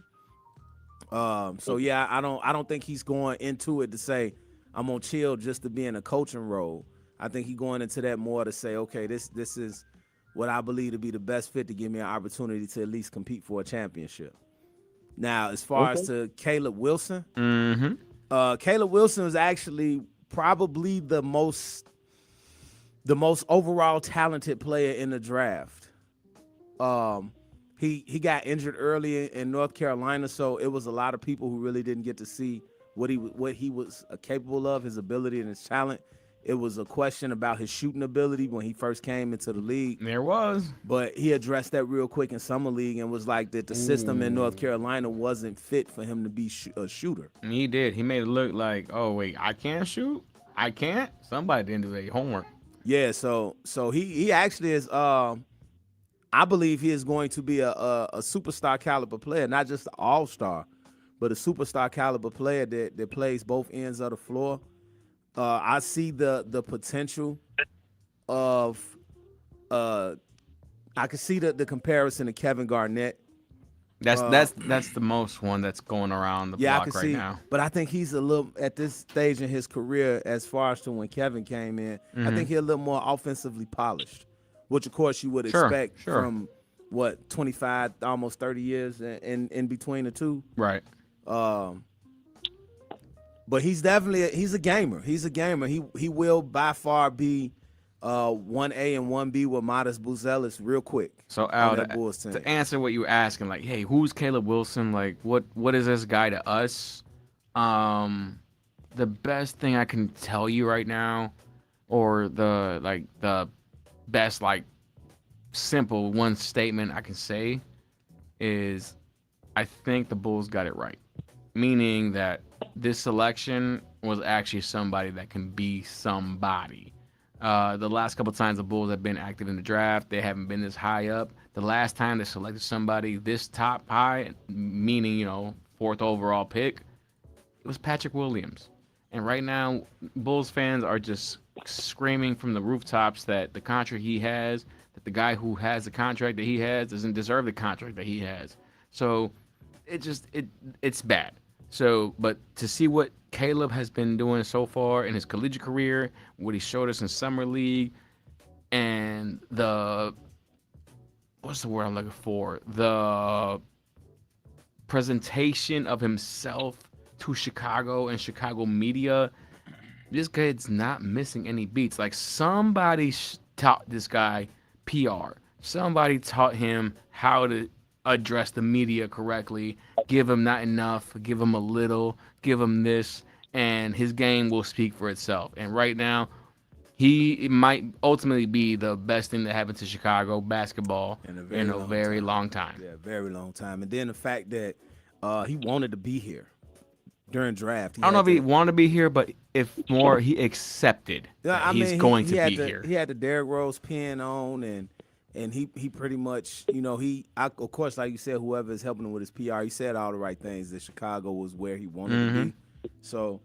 So yeah, I don't think he's going into it to say I'm gonna chill just to be in a coaching role. I think he's going into that more to say, okay, this is what I believe to be the best fit to give me an opportunity to at least compete for a championship. Now, as far as to Caleb Wilson, Caleb Wilson is actually probably the most overall talented player in the draft. He got injured early in North Carolina, so it was a lot of people who really didn't get to see what he was capable of, his ability and his talent. It was a question about his shooting ability when he first came into the league. There was. But he addressed that real quick in Summer League and was like that the system in North Carolina wasn't fit for him to be a shooter. And he did. He made it look like, oh, wait, I can't shoot? I can't? Somebody didn't do their homework. Yeah, so he actually is I believe he is going to be a superstar caliber player, not just an all-star, but a superstar caliber player that plays both ends of the floor. I see the potential of I can see the comparison to Kevin Garnett. That's the most one that's going around the block right now. But I think he's a little at this stage in his career, as far as to when Kevin came in. I think he's a little more offensively polished, which of course you would expect from 25, almost 30 years in between the two. Right. But he's definitely he's a gamer. He's a gamer. He will by far be 1A and 1B with Modest Buzelis real quick. So Al, to answer what you were asking, like, hey, who's Caleb Wilson? Like, what is this guy to us? The best thing I can tell you right now, or the best simple one statement I can say is, I think the Bulls got it right. Meaning that this selection was actually somebody that can be somebody. The last couple times the Bulls have been active in the draft, they haven't been this high up. The last time they selected somebody this top high, meaning, 4th overall pick, it was Patrick Williams. And right now, Bulls fans are just screaming from the rooftops that the contract he has, that the guy who has the contract that he has doesn't deserve the contract that he has. So it's bad. So, but to see what Caleb has been doing so far in his collegiate career, what he showed us in Summer League, and what's the word I'm looking for? The presentation of himself to Chicago and Chicago media, this kid's not missing any beats. Like, somebody taught this guy PR. Somebody taught him how to address the media correctly, give him not enough, give him a little, give him this, and his game will speak for itself. And right now, he might ultimately be the best thing that happened to Chicago basketball in a very long time. Yeah, very long time. And then the fact that he wanted to be here during draft. I don't know if he wanted to be here, but if more, he accepted he's going to be here. He had the Derrick Rose pin on, and he pretty much, of course, like you said, whoever is helping him with his PR, he said all the right things, that Chicago was where he wanted to be. So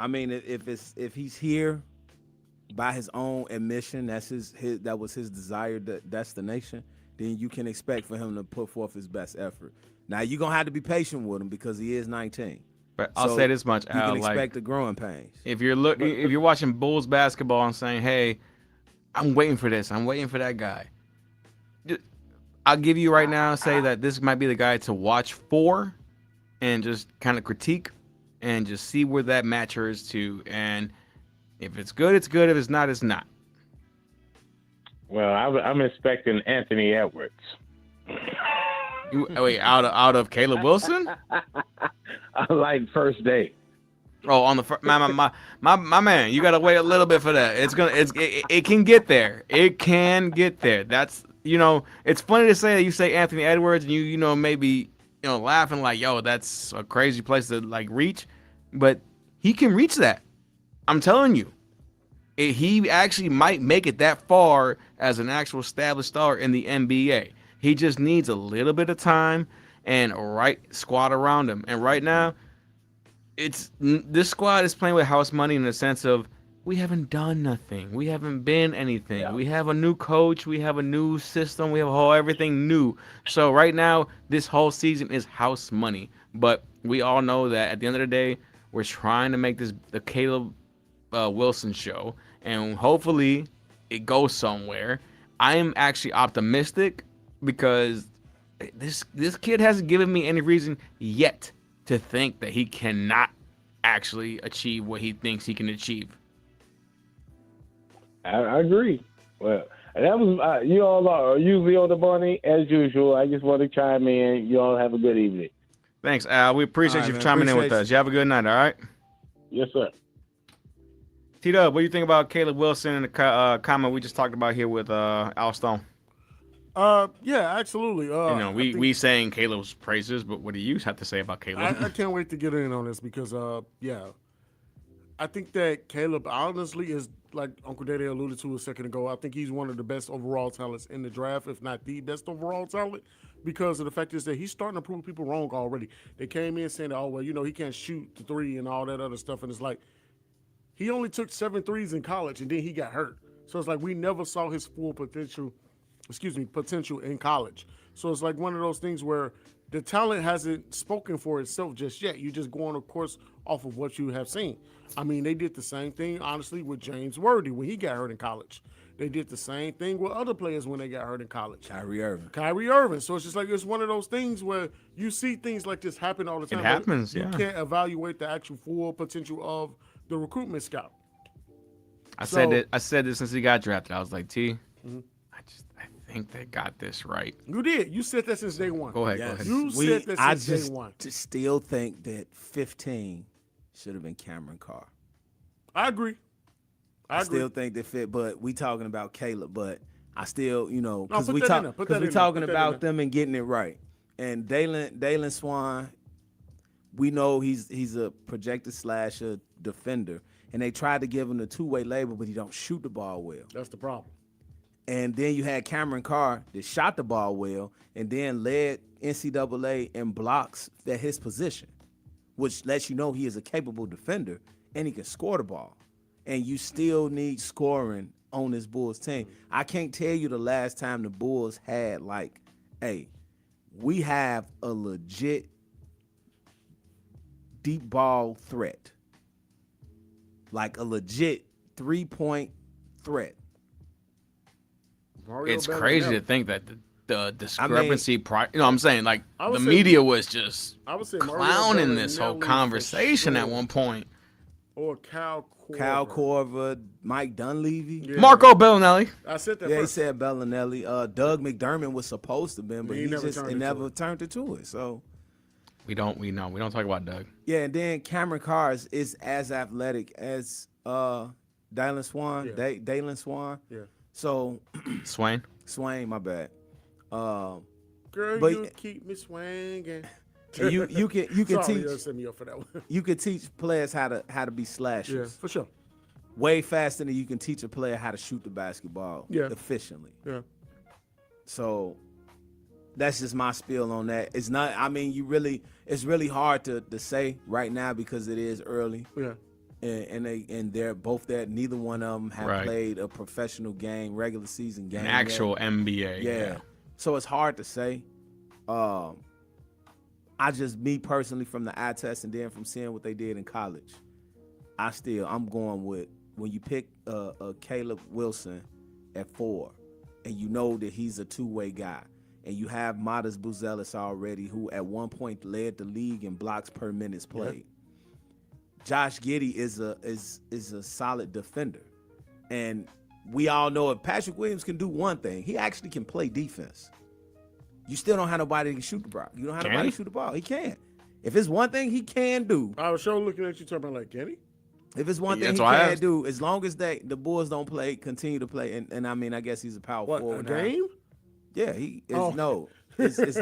I mean, if he's here by his own admission, that was his desired destination, then you can expect for him to put forth his best effort. Now you're gonna have to be patient with him because he is 19. But I'll say this much, you Al, can expect the growing pains. If you're watching Bulls basketball and saying, "Hey, I'm waiting for this. I'm waiting for that guy," I'll give you right now, say that this might be the guy to watch for, and just kind of critique, and just see where that matches to. And if it's good, it's good. If it's not, it's not. Well, I'm expecting Anthony Edwards. Wait, out of Caleb Wilson? I like first day. Oh, on the my man, you gotta wait a little bit for that. It can get there. It can get there. That's it's funny to say that you say Anthony Edwards and you maybe laughing like, yo, that's a crazy place to like reach, but he can reach that. I'm telling you, he actually might make it that far as an actual established star in the NBA. He just needs a little bit of time and a right squad around him. And right now, this squad is playing with house money in the sense of we haven't done nothing. We haven't been anything. Yeah. We have a new coach. We have a new system. We have everything new. So right now, this whole season is house money. But we all know that at the end of the day, we're trying to make this the Caleb Wilson show. And hopefully it goes somewhere. I am actually optimistic because this kid hasn't given me any reason yet to think that he cannot actually achieve what he thinks he can achieve. I agree. Well, that was you all are usually on the money as usual. I just want to chime in. You all have a good evening. Thanks, Al. We appreciate you for chiming in with us. You have a good night. All right. Yes, sir. T-Dub, what do you think about Caleb Wilson and the comment we just talked about here with Al Stone? Yeah, absolutely. We saying Caleb's praises, but what do you have to say about Caleb? I can't wait to get in on this because, I think that Caleb honestly is, like Uncle Dede alluded to a second ago, I think he's one of the best overall talents in the draft, if not the best overall talent, because of the fact is that he's starting to prove people wrong already. They came in saying, oh, well, he can't shoot the three and all that other stuff, and it's like, he only took 7 threes in college, and then he got hurt. So it's like we never saw his full potential in college. So it's like one of those things where the talent hasn't spoken for itself just yet. You just go on a course off of what you have seen. I mean, they did the same thing, honestly, with James Worthy when he got hurt in college. They did the same thing with other players when they got hurt in college. Kyrie Irving. So it's just like it's one of those things where you see things like this happen all the time. It happens, You can't evaluate the actual full potential of the recruitment scout. I said this since he got drafted. I was like, I think they got this right. You did. You said that since day one. Go ahead. You said that since day one. I still think that 15 should have been Cameron Carr. I agree. I still think they fit, but we talking about Caleb. But I still, because we talking about them and getting it right. And Dalen Swan, we know he's a projected slasher defender, and they tried to give him the two-way label, but he don't shoot the ball well. That's the problem. And then you had Cameron Carr that shot the ball well and then led NCAA in blocks at his position, which lets you know he is a capable defender and he can score the ball. And you still need scoring on this Bulls team. I can't tell you the last time the Bulls had we have a legit deep ball threat. Like a legit 3-point threat. It's crazy to think that the discrepancy, I'm saying, like, the media was just clowning this whole conversation at one point. Or Kyle Korver, Mike Dunleavy. Yeah. Marco Bellinelli. I said that first. He said Bellinelli. Doug McDermott was supposed to be, but he never turned it to it. So we don't talk about Doug. Yeah, and then Cameron Carr is as athletic as Dalen Swan. Yeah. Dalen Swan. Yeah. So Swain, my bad. Girl, you keep me swinging. You can Sorry, teach. set me up for that one. You can teach players how to be slashers. Yeah, for sure. Way faster than you can teach a player how to shoot the basketball efficiently. Yeah. So that's just my spiel on that. It's not. I mean, it's really hard to say right now because it is early. Yeah. and they're both there. Neither one of them have Right. played a professional game, regular season game. An yet. actual NBA. Yeah. So it's hard to say. Me personally, from the eye test and then from seeing what they did in college, I'm going with when you pick Caleb Wilson at 4, and you know that he's a two-way guy, and you have Modest Buzelis already, who at one point led the league in blocks per minutes played. Josh Giddey is a solid defender, and we all know if Patrick Williams can do one thing, he actually can play defense. You still don't have nobody that can shoot the ball. You don't have nobody to shoot the ball. He can. If it's one thing he can do. I was sure looking at you talking about like Kenny. If it's one thing he can do, as long as the Bulls don't continue to play, and I mean, I guess he's a power forward now. Game? Yeah, he is. No, as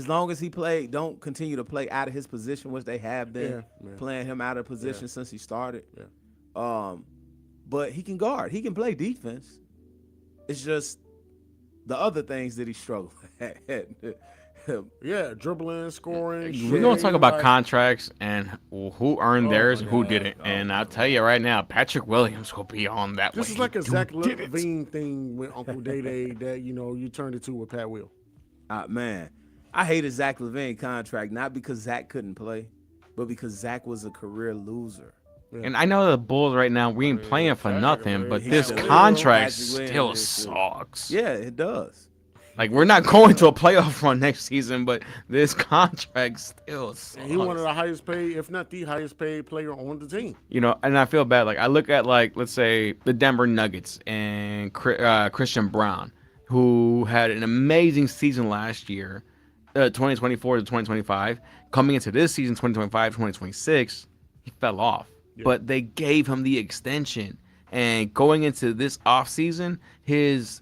long as he don't continue to play out of his position, which they have been playing him out of position since he started. Yeah. But he can guard. He can play defense. It's just the other things that he struggled at. Yeah, dribbling, scoring. We're going to talk about contracts and who earned theirs and who didn't. And I'll tell you right now, Patrick Williams will be on that This way. is like a Zach Levine thing with Uncle Day that, you turned it to with Pat Will. Man, I hated Zach LaVine contract, not because Zach couldn't play, but because Zach was a career loser. And I know the Bulls right now, we ain't playing for nothing, but this contract still sucks. Yeah, it does. Like, we're not going to a playoff run next season, but this contract still sucks. And he one of the highest paid, if not the highest paid player on the team. And I feel bad. Like, I look at, let's say, the Denver Nuggets and Christian Brown, who had an amazing season last year, 2024 to 2025. Coming into this season, 2025, 2026, he fell off. Yeah. But they gave him the extension. And going into this offseason, his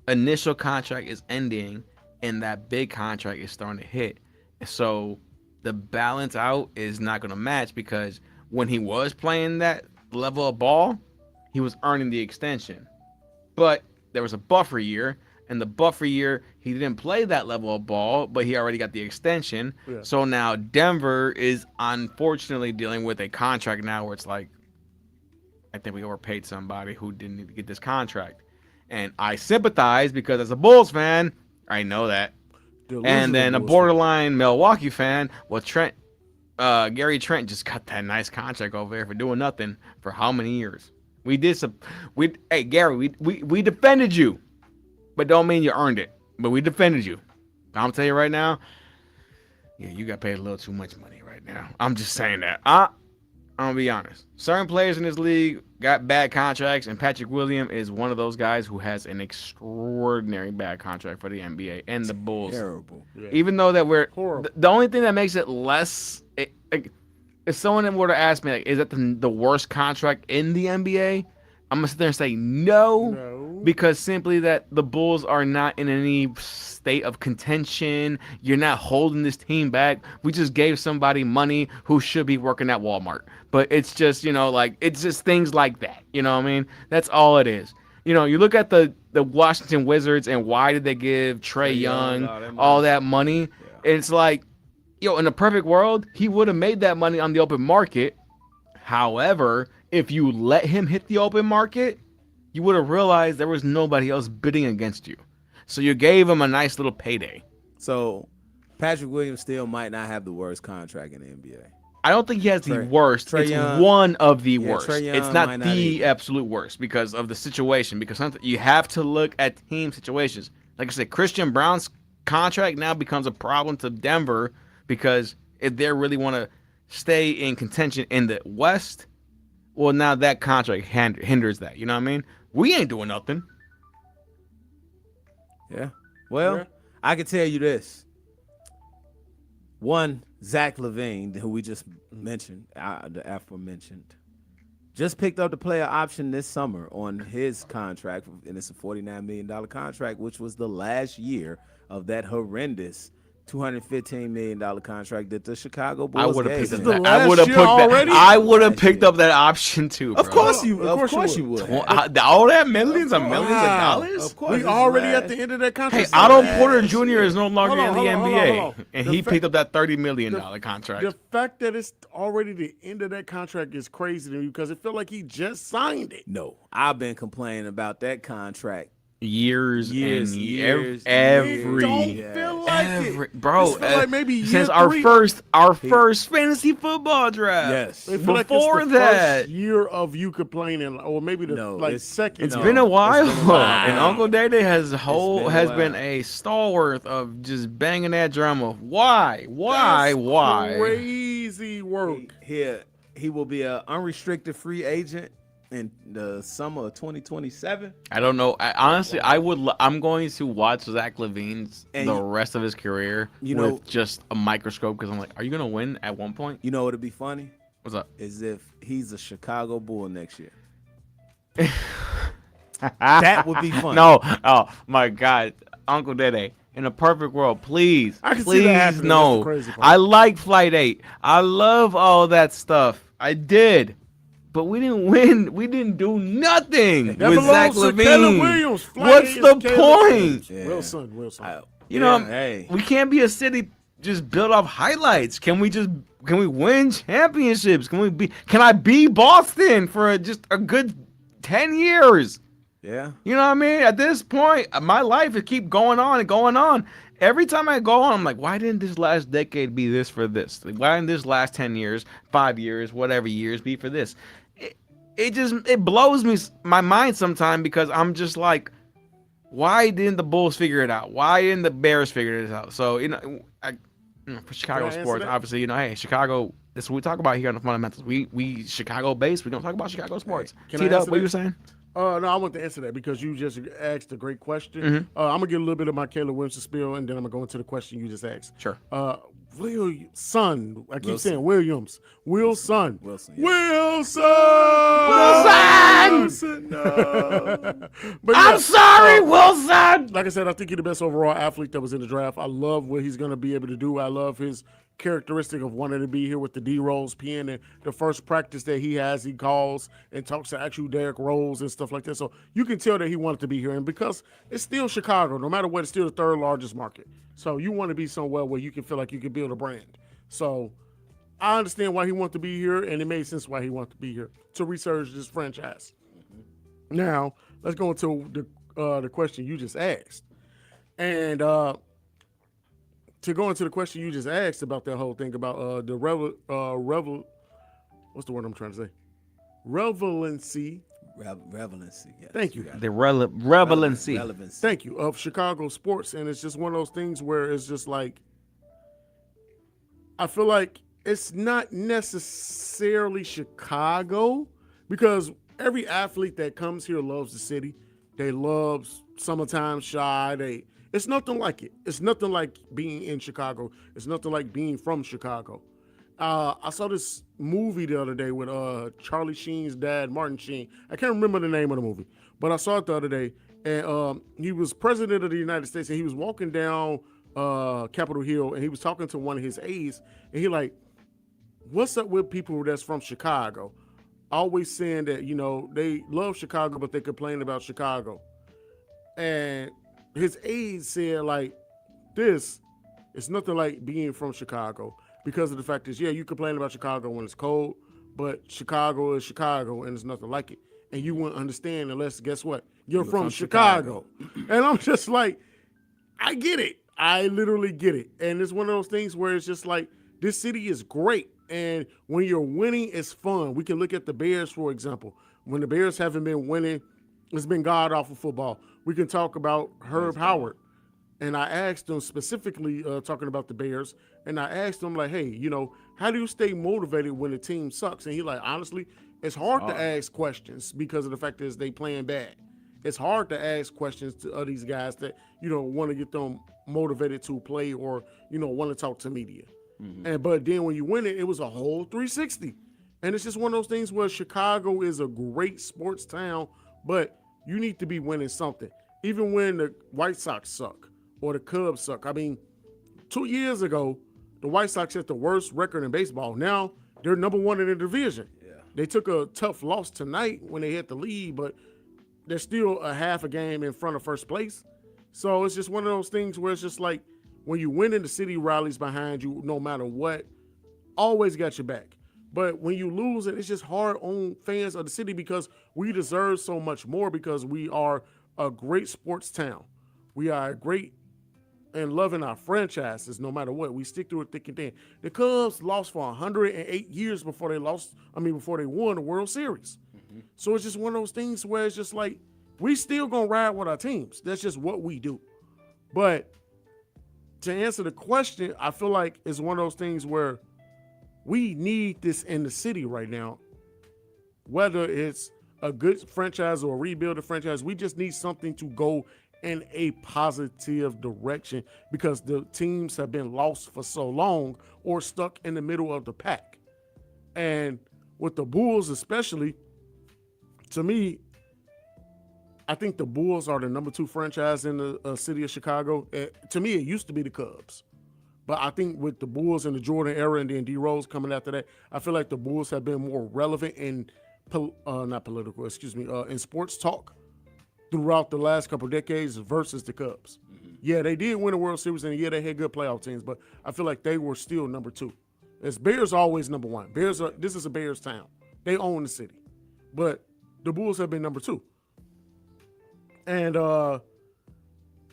initial contract is ending and that big contract is starting to hit. So the balance out is not going to match, because when he was playing that level of ball, he was earning the extension. But there was a buffer year, and the buffer year, he didn't play that level of ball, but he already got the extension. Yeah. So now Denver is unfortunately dealing with a contract now where it's like, I think we overpaid somebody who didn't need to get this contract. And I sympathize because as a Bulls fan, I know that. And then a borderline Milwaukee fan, well, Gary Trent just got that nice contract over there for doing nothing for how many years? Hey, Gary, we defended you, but don't mean you earned it. But we defended you. I'm telling you right now, yeah, you got paid a little too much money right now. I'm just saying that. I'm going to be honest. Certain players in this league got bad contracts, and Patrick Williams is one of those guys who has an extraordinary bad contract for the NBA and the Bulls. Terrible. Yeah. Even though that the only thing that makes it less, if someone were to ask me, like, is that the worst contract in the NBA? I'm going to sit there and say no, because simply that the Bulls are not in any state of contention. You're not holding this team back. We just gave somebody money who should be working at Walmart. But it's just, it's just things like that. You know what I mean? That's all it is. You look at the Washington Wizards and why did they give Trae Young all that money? Yeah. It's like, in a perfect world, he would have made that money on the open market. However, if you let him hit the open market, you would have realized there was nobody else bidding against you. So you gave him a nice little payday. So Patrick Williams still might not have the worst contract in the NBA. I don't think he has the worst. It's one of the worst. It's not the absolute worst because of the situation. Because you have to look at team situations. Like I said, Christian Brown's contract now becomes a problem to Denver because if they really want to stay in contention in the West, well, now that contract hinders that. You know what I mean? We ain't doing nothing. Yeah. Well, I can tell you this. One, Zach LaVine, who we just mentioned, the aforementioned, just picked up the player option this summer on his contract, and it's a $49 million contract, which was the last year of that horrendous $215 million contract that the Chicago Bulls I would have gave picked him. up that. I would have year put that. already? I would have Last picked year. up that option too. Of bro. course you. Of Of course course you you would. would. All that millions and millions Wow. of dollars. Of course. We This already last- at the end of that contract. Hey, is Otto last Porter Jr. year. is no longer Hold on, in the hold on, NBA, hold on. and The he fa- picked up that $30 million contract. The fact that it's already the end of that contract is crazy to me because it felt like he just signed it. No, I've been complaining about that contract. years Years, and years, every Don't Yeah. feel like every it. bro This feel like maybe year since our 3. first fantasy football draft. Yes. They feel like Before it's the that, first year of you complaining, or maybe the No, second. it's No, been a while, it's been a while. and Uncle Dede has been a been while. a stalwart of just banging that drum of why. Crazy work. He will be an unrestricted free agent in the summer of 2027. I don't know. Honestly, I'm going to watch Zach Levine's And the you- rest of his career you with know- just a microscope because I'm like, are you gonna win at one point? You know what'd be funny? What's up? Is if he's a Chicago Bull next year. That would be funny. No. Oh my God, Uncle Dede. In a perfect world, please, I can see please that happening. That's no. the crazy part. I like Flight 8. I love all that stuff. I did. But we didn't win. We didn't do nothing That with Zach belongs to Caleb Levine. Williams. Flight What's is the Caleb point? Williams. Yeah. Wilson. You know, hey. we can't be a city just built off highlights. Can we win championships? Can I be Boston for just a good 10 years? Yeah. You know what I mean? At this point, my life it keep going on and going on. Every time I go on, I'm like, why didn't this last decade be this for this? Like, why didn't this last 10 years, 5 years, whatever years be for this? It blows my mind sometimes because I'm just like, why didn't the Bulls figure it out? Why didn't the Bears figure this out? So, for Chicago Can I answer sports, that? obviously, hey, Chicago, this is what we talk about here on the fundamentals. We Chicago based. We don't talk about Chicago sports. Can I T-Dub, answer what you that? were saying? No, I want to answer that because you just asked a great question. Mhm. I'm gonna get a little bit of my Caleb Wilson spiel, and then I'm gonna go into the question you just asked. Sure. Wilson. I keep Wilson. saying Williams. Wilson. Wilson. Yeah. Wilson. No. But I'm yeah, sorry, Wilson. like I said, I think he's the best overall athlete that was in the draft. I love what he's going to be able to do. I love his characteristic of wanting to be here with the D Rose pen, and the first practice that he has, he calls and talks to actual Derrick Rose and stuff like that. So you can tell that he wanted to be here, and because it's still Chicago, no matter what, it's still the third largest market. So you want to be somewhere where you can feel like you can build a brand. So I understand why he wanted to be here, and it made sense why he wanted to be here to research this franchise. Now let's go into the question you just asked, and to go into the question you just asked about that whole thing about the what's the word I'm trying to say? Relevancy. Relevancy. Yes. Thank you. The relevancy. Relevancy. Thank you of Chicago sports, and it's just one of those things where it's just like I feel like it's not necessarily Chicago because every athlete that comes here loves the city. They love summertime Shy. It's nothing like it. It's nothing like being in Chicago. It's nothing like being from Chicago. I saw this movie the other day with Charlie Sheen's dad, Martin Sheen. I can't remember the name of the movie, but I saw it the other day. And he was president of the United States, and he was walking down Capitol Hill, and he was talking to one of his aides, and he like, what's up with people that's from Chicago? Always saying that, they love Chicago, but they complain about Chicago. And his aide said, like, this is nothing like being from Chicago because of the fact is, yeah, you complain about Chicago when it's cold, but Chicago is Chicago, and it's nothing like it. And you wouldn't understand unless, guess what? You're from Chicago. And I'm just like, I get it. I literally get it. And it's one of those things where it's just like, this city is great. And when you're winning, it's fun. We can look at the Bears, for example. When the Bears haven't been winning, it's been god-awful football. We can talk about Herb Howard. And I asked him specifically, talking about the Bears, and I asked him, like, hey, how do you stay motivated when the team sucks? And he like, honestly, it's hard to ask questions because of the fact is they playing bad. It's hard to ask questions to these guys that, want to get them motivated to play or, want to talk to media. But then when you win it, it was a whole 360. And it's just one of those things where Chicago is a great sports town, but you need to be winning something. Even when the White Sox suck or the Cubs suck. I mean, 2 years ago, the White Sox had the worst record in baseball. Now they're number one in the division. Yeah. They took a tough loss tonight when they hit the lead, but they're still a half a game in front of first place. So it's just one of those things where it's just like when you win and the city rallies behind you, no matter what, always got your back. But when you lose it, it's just hard on fans of the city because we deserve so much more because we are a great sports town. We are great and loving our franchises no matter what. We stick through it thick and thin. The Cubs lost for 108 years before they won the World Series. Mm-hmm. So it's just one of those things where it's just like, we still gonna ride with our teams. That's just what we do. But to answer the question, I feel like it's one of those things where we need this in the city right now. Whether it's a good franchise or a rebuild franchise, we just need something to go in a positive direction because the teams have been lost for so long or stuck in the middle of the pack. And with the Bulls especially, to me, I think the Bulls are the number 2 franchise in the city of Chicago. To me, it used to be the Cubs. But I think with the Bulls in the Jordan era and then D Rose coming after that, I feel like the Bulls have been more relevant in in sports talk throughout the last couple of decades versus the Cubs. Mm-hmm. Yeah, they did win a World Series, and yeah, they had good playoff teams, but I feel like they were still number 2. As Bears always number 1. This is a Bears town. They own the city. But the Bulls have been number 2. And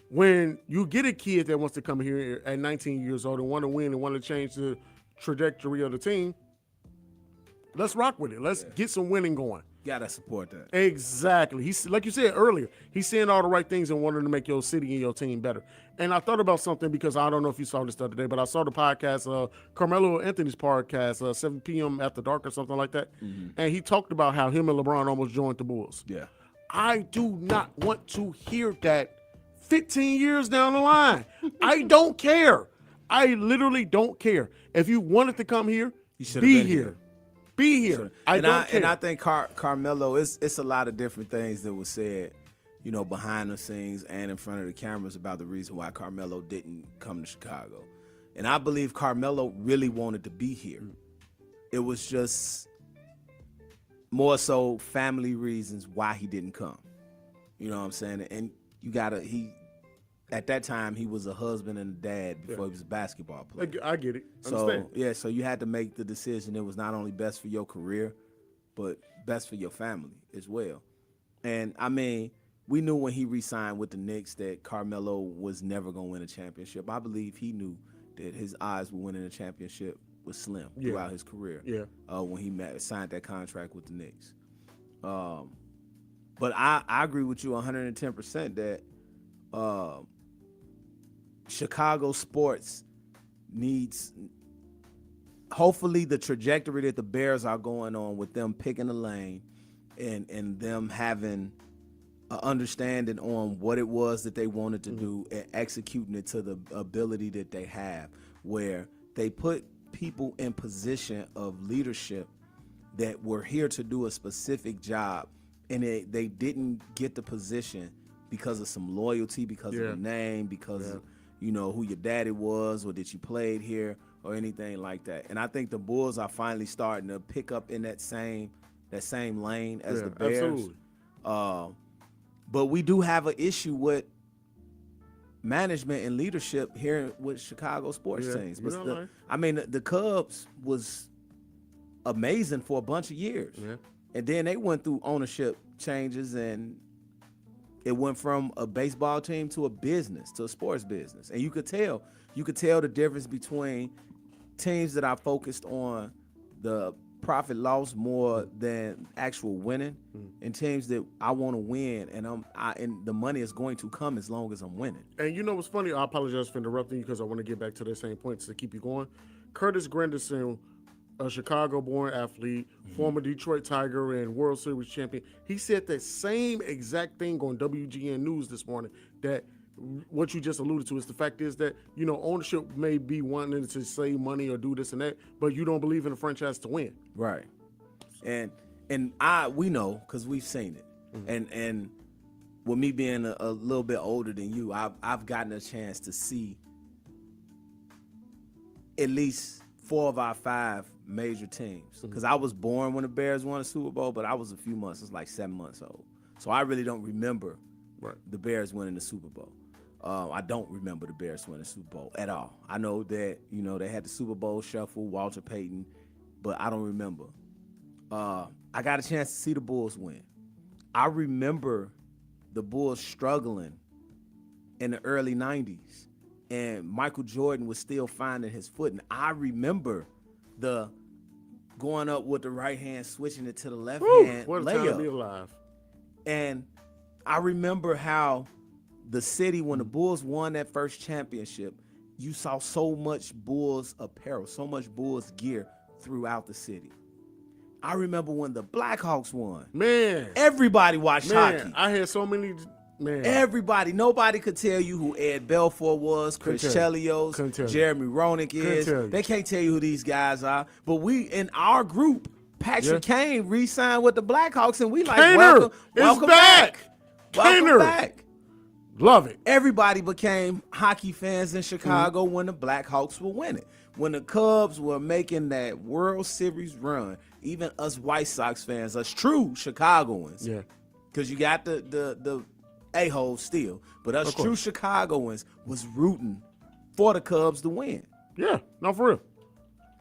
when you get a kid that wants to come here at 19 years old and want to win and want to change the trajectory of the team, let's rock with it. Let's get some winning going. Gotta support that. Exactly. He's like you said earlier, he's saying all the right things and wanting to make your city and your team better. And I thought about something because I don't know if you saw this the other day, but I saw the podcast, Carmelo Anthony's podcast, 7 p.m. After Dark or something like that. Mm-hmm. And he talked about how him and LeBron almost joined the Bulls. Yeah. I do not want to hear that 15 years down the line. I don't care. I literally don't care. If you wanted to come here, be here. Be here. I don't care. And I think Carmelo, it's a lot of different things that was said, behind the scenes and in front of the cameras about the reason why Carmelo didn't come to Chicago. And I believe Carmelo really wanted to be here. It was just more so family reasons why he didn't come. You know what I'm saying? And at that time, he was a husband and a dad before he was a basketball player. I get it. So you had to make the decision that was not only best for your career, but best for your family as well. And, I mean, we knew when he re-signed with the Knicks that Carmelo was never going to win a championship. I believe he knew that his odds of winning a championship was slim throughout his career when he signed that contract with the Knicks. But I agree with you 110% that Chicago sports needs, hopefully the trajectory that the Bears are going on with them picking a lane and them having an understanding on what it was that they wanted to do and executing it to the ability that they have, where they put people in position of leadership that were here to do a specific job, and they didn't get the position because of some loyalty, because of a name, because of who your daddy was or that you played here or anything like that. And I think the Bulls are finally starting to pick up in that same lane as the Bears. Absolutely. But we do have an issue with management and leadership here with Chicago sports teams. But the Cubs was amazing for a bunch of years. Yeah. And then they went through ownership changes, and it went from a baseball team to a sports business. And you could tell the difference between teams that are focused on the profit loss more than actual winning, and teams that I want to win, and the money is going to come as long as I'm winning. And you know what's funny? I apologize for interrupting you because I want to get back to the same points to keep you going. Curtis Granderson, a Chicago-born athlete, former Detroit Tiger and World Series champion, he said that same exact thing on WGN News this morning, that what you just alluded to is the fact is that, ownership may be wanting to save money or do this and that, but you don't believe in the franchise to win. Right. And we know because we've seen it. And with me being a little bit older than you, I've gotten a chance to see at least 4 of our 5 major teams. Because I was born when the Bears won a Super Bowl, but I was a few months. I was like 7 months old. So I really don't remember the Bears winning the Super Bowl. I don't remember the Bears winning the Super Bowl at all. I know that, they had the Super Bowl shuffle, Walter Payton, but I don't remember. I got a chance to see the Bulls win. I remember the Bulls struggling in the early 90s, and Michael Jordan was still finding his footing. I remember the going up with the right hand, switching it to the left hand What a time to be layup. alive. And I remember how the city, when the Bulls won that first championship, you saw so much Bulls apparel, so much Bulls gear throughout the city. I remember when the Blackhawks won. Man. Everybody watched hockey. I had so many, man. Everybody. Nobody could tell you who Ed Belfour was, Chris Chelios, Jeremy Roenick is. They can't tell you who these guys are. But we, in our group, Patrick Kane re-signed with the Blackhawks, and we like, Kaner welcome back. back. Welcome Kaner. back. Love it. Everybody became hockey fans in Chicago when the Blackhawks were winning. When the Cubs were making that World Series run, even us White Sox fans, us true Chicagoans, because you got the a-holes still, but us true Chicagoans was rooting for the Cubs to win. Yeah, no, for real.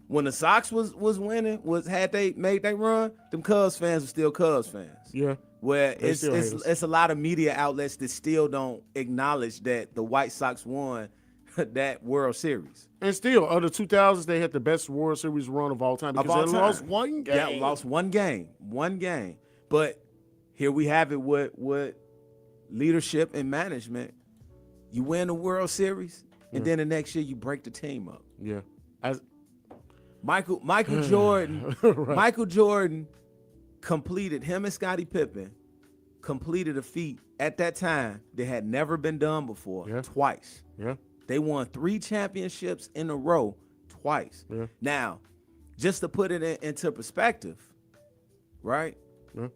When the Sox was winning, had they made their run, them Cubs fans were still Cubs fans. Yeah. Where They still hate us. it's a lot of media outlets that still don't acknowledge that the White Sox won that World Series. And still, of the 2000s, they had the best World Series run of all time because they lost one game. Yeah, lost one game. But here we have it with leadership and management. You win the World Series, and then the next year you break the team up. Yeah. Michael Jordan, Michael Jordan completed, him and Scottie Pippen completed a feat at that time that had never been done before twice. Yeah. They won 3 championships in a row twice. Yeah. Now, just to put it into perspective, right? Yeah.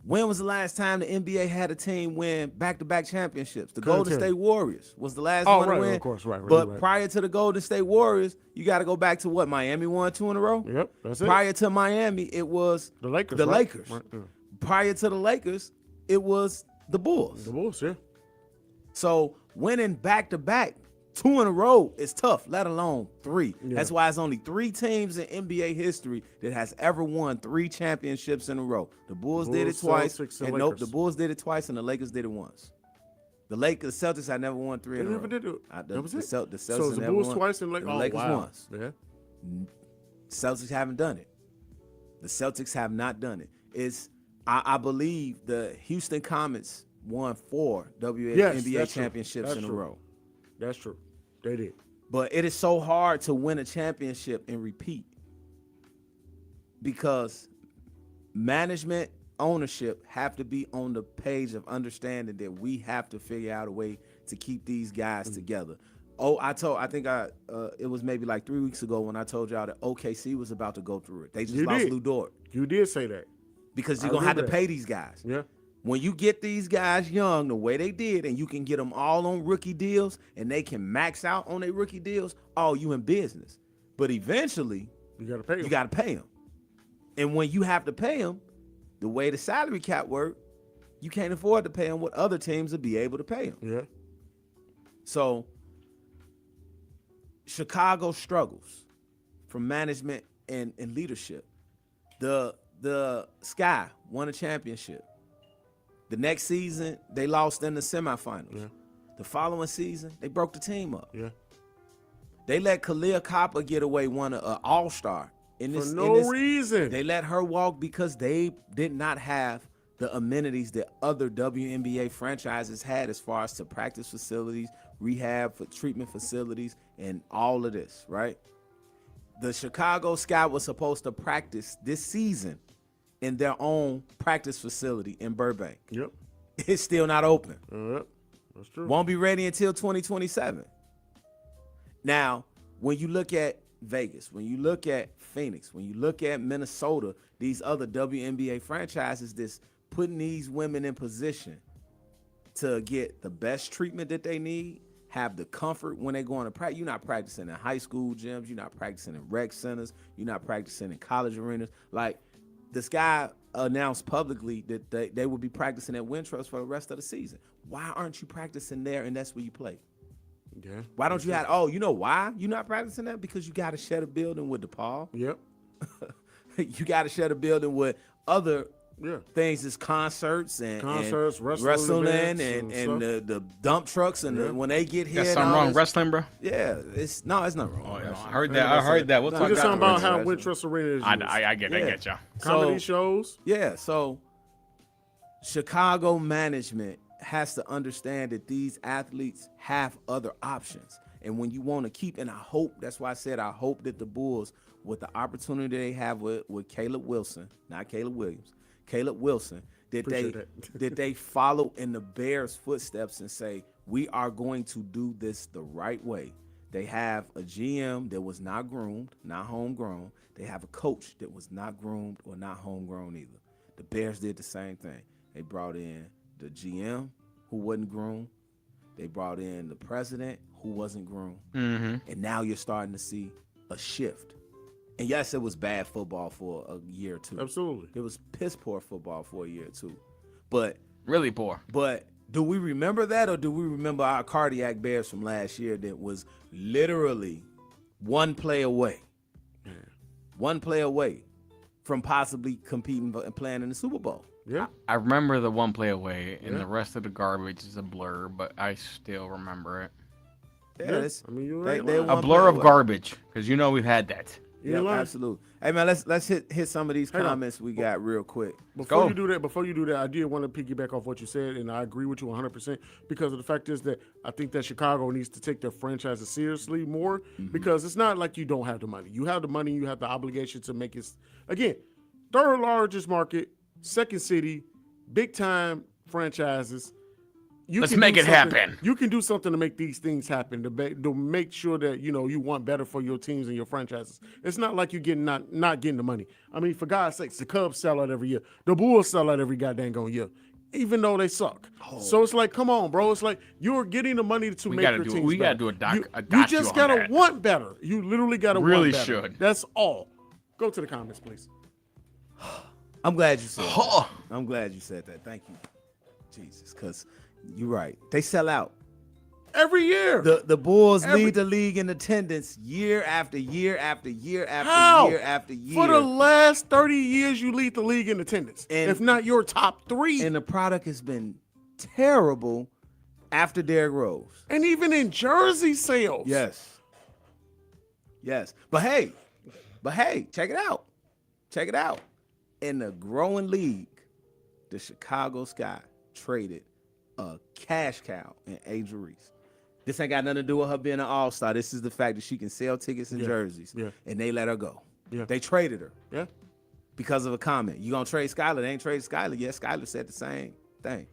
When was the last time the NBA had a team win back-to-back championships? The Couldn't Golden tell State you. Warriors was the last one to win. Of course, right. But prior to the Golden State Warriors, you got to go back to what? Miami won 2 in a row? Yep, that's it. Prior to Miami, it was The Lakers. the right? Lakers. Right, yeah. Prior to the Lakers, it was the Bulls. The Bulls, yeah. So winning back-to-back 2 in a row is tough, let alone 3. Yeah. That's why it's only 3 teams in NBA history that has ever won 3 championships in a row. The Bulls did it Bulls, twice, Celtics, and and nope, Lakers. the Bulls did it twice, and the Lakers did it once. The Celtics had never won 3 They in a row. never did it. That was it. The Celtics So it's the never Bulls won. twice and The the Lakers wow. once. Yeah. Celtics haven't done it. The Celtics have not done it. I believe the Houston Comets won 4 WNBA that's true. championships That's in a true. row. That's true. They did. But it is so hard to win a championship and repeat because management, ownership have to be on the page of understanding that we have to figure out a way to keep these guys together. Oh, it was maybe like 3 weeks ago when I told y'all that OKC was about to go through it. They just You lost did. Lou Dort You did say that. because I you're going to have to remember that. pay these guys. Yeah. When you get these guys young the way they did and you can get them all on rookie deals and they can max out on their rookie deals, you in business. But eventually, You got to pay them. you got to pay them. And when you have to pay them, the way the salary cap work, you can't afford to pay them what other teams would be able to pay them. Yeah. So Chicago struggles from management and leadership. The Sky won a championship. The next season, they lost in the semifinals. Yeah. The following season, they broke the team up. Yeah. They let Khalil Copper get away, won an all-star. For no reason. They let her walk because they did not have the amenities that other WNBA franchises had as far as to practice facilities, rehab for treatment facilities, and all of this, right? The Chicago Sky was supposed to practice this season in their own practice facility in Burbank. Yep. It's still not open. Yep. That's true. Won't be ready until 2027. Now, when you look at Vegas, when you look at Phoenix, when you look at Minnesota, these other WNBA franchises that's putting these women in position to get the best treatment that they need, have the comfort when they go on practice. You're not practicing in high school gyms. You're not practicing in rec centers. You're not practicing in college arenas. Like, this guy announced publicly that they will be practicing at Wintrust for the rest of the season. Why aren't you practicing there and that's where you play? Yeah. Why don't you have, you know why you're not practicing that? Because you got to share the building with DePaul. Yep. You got to share the building with other things, as concerts, wrestling and the dump trucks and when they get here. That's something wrong wrestling, bro? Yeah, it's not wrong. Oh, yeah, I heard that. We'll talk We're just talking about how Wintrust. Wintrust Arena is. I get y'all. Comedy shows. Yeah, so Chicago management has to understand that these athletes have other options. And when you want to keep, and I hope, that's why I said I hope that the Bulls, with the opportunity they have with Caleb Wilson, not Caleb Williams, Caleb Wilson, that they follow in the Bears' footsteps and say, we are going to do this the right way. They have a GM that was not groomed, not homegrown. They have a coach that was not groomed or not homegrown either. The Bears did the same thing. They brought in the GM who wasn't groomed. They brought in the president who wasn't groomed. Mm-hmm. And now you're starting to see a shift. And yes, it was bad football for a year or two. Absolutely. It was piss poor football for a year or two. But really poor. But do we remember that, or do we remember our cardiac Bears from last year that was literally one play away? Yeah. One play away from possibly competing and playing in the Super Bowl. Yeah. I remember the one play away, and the rest of the garbage is a blur, but I still remember it. Yeah, I mean, you're right. A blur of garbage, because we've had that. Yeah, absolutely. Hey man, let's hit some of these comments we got real quick. Before you do that, I did want to piggyback off what you said, and I agree with you 100% because of the fact is that I think that Chicago needs to take their franchises seriously more because it's not like you don't have the money. You have the money, you have the obligation to make it, again, third largest market, second city, big time franchises. Let's make it happen. You can do something to make these things happen, to make sure that, you want better for your teams and your franchises. It's not like you're not getting the money. I mean, for God's sakes, the Cubs sell out every year. The Bulls sell out every goddamn year, even though they suck. So it's like, come on, bro. It's like you're getting the money to make your teams better. We got to do a doc. You just got to want better. You literally got to want better. Really should. That's all. Go to the comments, please. I'm glad you said that. I'm glad you said that. Thank you, Jesus, because you're right. They sell out every year. The Bulls lead the league in attendance year after year after year after year after year. For the last 30 years, you lead the league in attendance, if not your top three. And the product has been terrible after Derrick Rose. And even in jersey sales. Yes. But hey, check it out. Check it out. In the growing league, the Chicago Sky traded a cash cow in Angel Reese. This ain't got nothing to do with her being an all-star. This is the fact that she can sell tickets and jerseys. Yeah. And they let her go. Yeah. They traded her. Yeah. Because of a comment. You gonna trade Skylar? They ain't trade Skylar. Yes, Skylar said the same thing.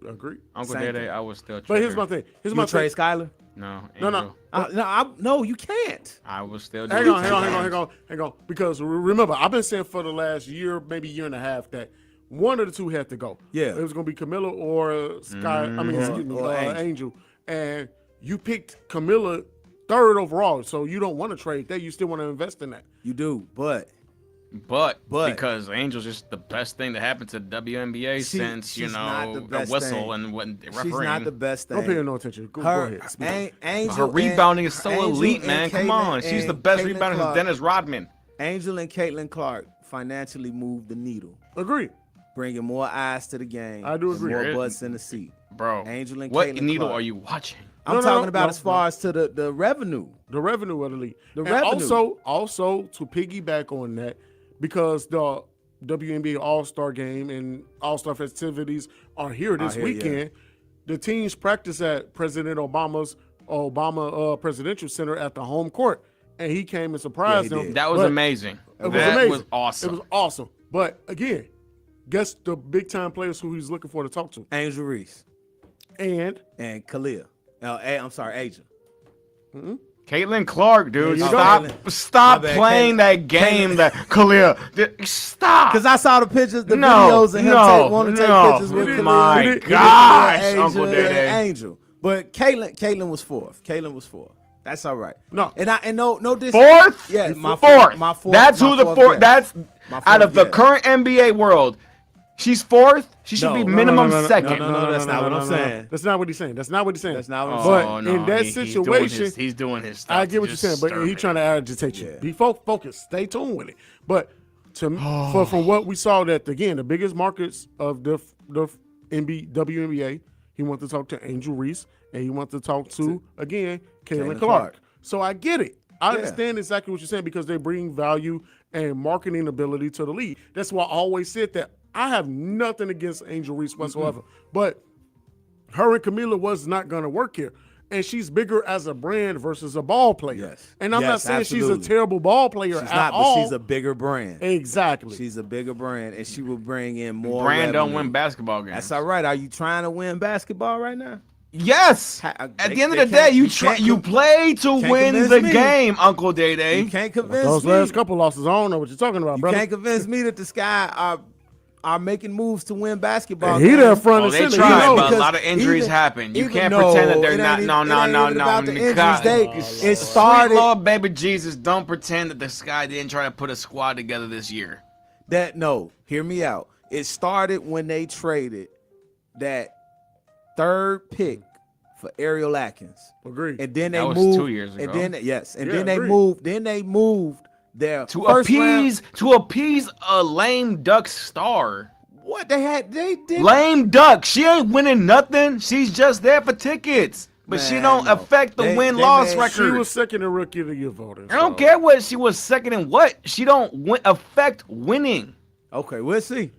Agree. Uncle Dede, I was still. But here's my thing. Trade Skylar? No. No, you can't. I was still. Hang on. Because remember, I've been saying for the last year, maybe year and a half, that one of the two had to go. Yeah. It was going to be Camilla or Angel. And you picked Camilla third overall, so you don't want to trade that. You still want to invest in that. You do, but because Angel's just the best thing that happened to the WNBA since a whistle and what refereeing. She's not the best thing. Don't pay her no attention. Go ahead. Angel, her rebounding is so elite, man. Come on, she's the best rebounder since Dennis Rodman. Angel and Caitlin Clark financially moved the needle. Agree. Bringing more eyes to the game. I do agree. More butts in the seat. Bro, Angel and what Caitlin needle Clark. are you watching? I'm talking about as far as to the revenue. The revenue of the league. The revenue. Also to piggyback on that, because the WNBA All-Star game and All-Star festivities are here this weekend, the teams practice at President Obama Presidential Center at the home court, and he came and surprised them. That was amazing. It was awesome. It was awesome. But again, guess the big-time players who he's looking for to talk to. Angel Reese. And Khalil. Asia. Mm-hmm. Caitlin Clark, dude. Stop playing that game that Khalil. Stop. Because I saw the pictures, videos, and him want to take pictures with Khalil. My gosh, Uncle Dede. Angel. But Caitlin was fourth. That's all right. No. And no this Fourth? Yeah, my fourth. My fourth. That's my who the fourth fourth. guess. That's My out of fourth the guess. current NBA world. She's fourth. She should No. be No, minimum no, second. No, that's not what I'm saying. That's not what he's saying. That's not what he's saying. That's not what I'm But saying. in that situation, he's doing his stuff. I get what you're saying, but he's trying to agitate you. Yeah. Be focused. Stay tuned with it. But from what we saw, that again, the biggest markets of the WNBA, he wanted to talk to Angel Reese, and he wanted to talk to again Caitlin Clark. So I get it. I understand exactly what you're saying because they bring value and marketing ability to the league. That's why I always said that I have nothing against Angel Reese whatsoever, but her and Camila was not going to work here. And she's bigger as a brand versus a ball player. Yes. And I'm not Yes, saying she's absolutely. a terrible ball player She's at not, all. but she's a bigger brand. Exactly. She's a bigger brand, and she will bring in more. Brand don't revenue. win basketball games. That's all right. Are you trying to win basketball right now? Yes. At the end of the day, you play to can't win convince the me. game, Uncle Day Day. You can't convince Those me. last couple losses, I don't know what you're talking about, You brother. can't convince me that the Sky are making moves to win basketball. He there front Oh, and they center. tried, You know, but a because lot of injuries even- happen. You even- can't no, pretend that they're it not. ain't No, even- no, it ain't no, even no. about the injuries. God. It Sweet started Lord, baby Jesus, don't pretend that the Sky didn't try to put a squad together this year. that. No, hear me out. It started when they traded that third pick for Ariel Atkins. Agreed. And then they That was moved 2 years ago. And then yes, and Yeah, then they agreed. moved. Then they moved their To first appease a lame duck star. What they did. Lame duck. She ain't winning nothing. She's just there for tickets. But she Man, don't no. affect the They win-loss made- record. She was second in rookie of the year voting. I don't care what she was second in what. She don't affect winning. Okay, we'll see.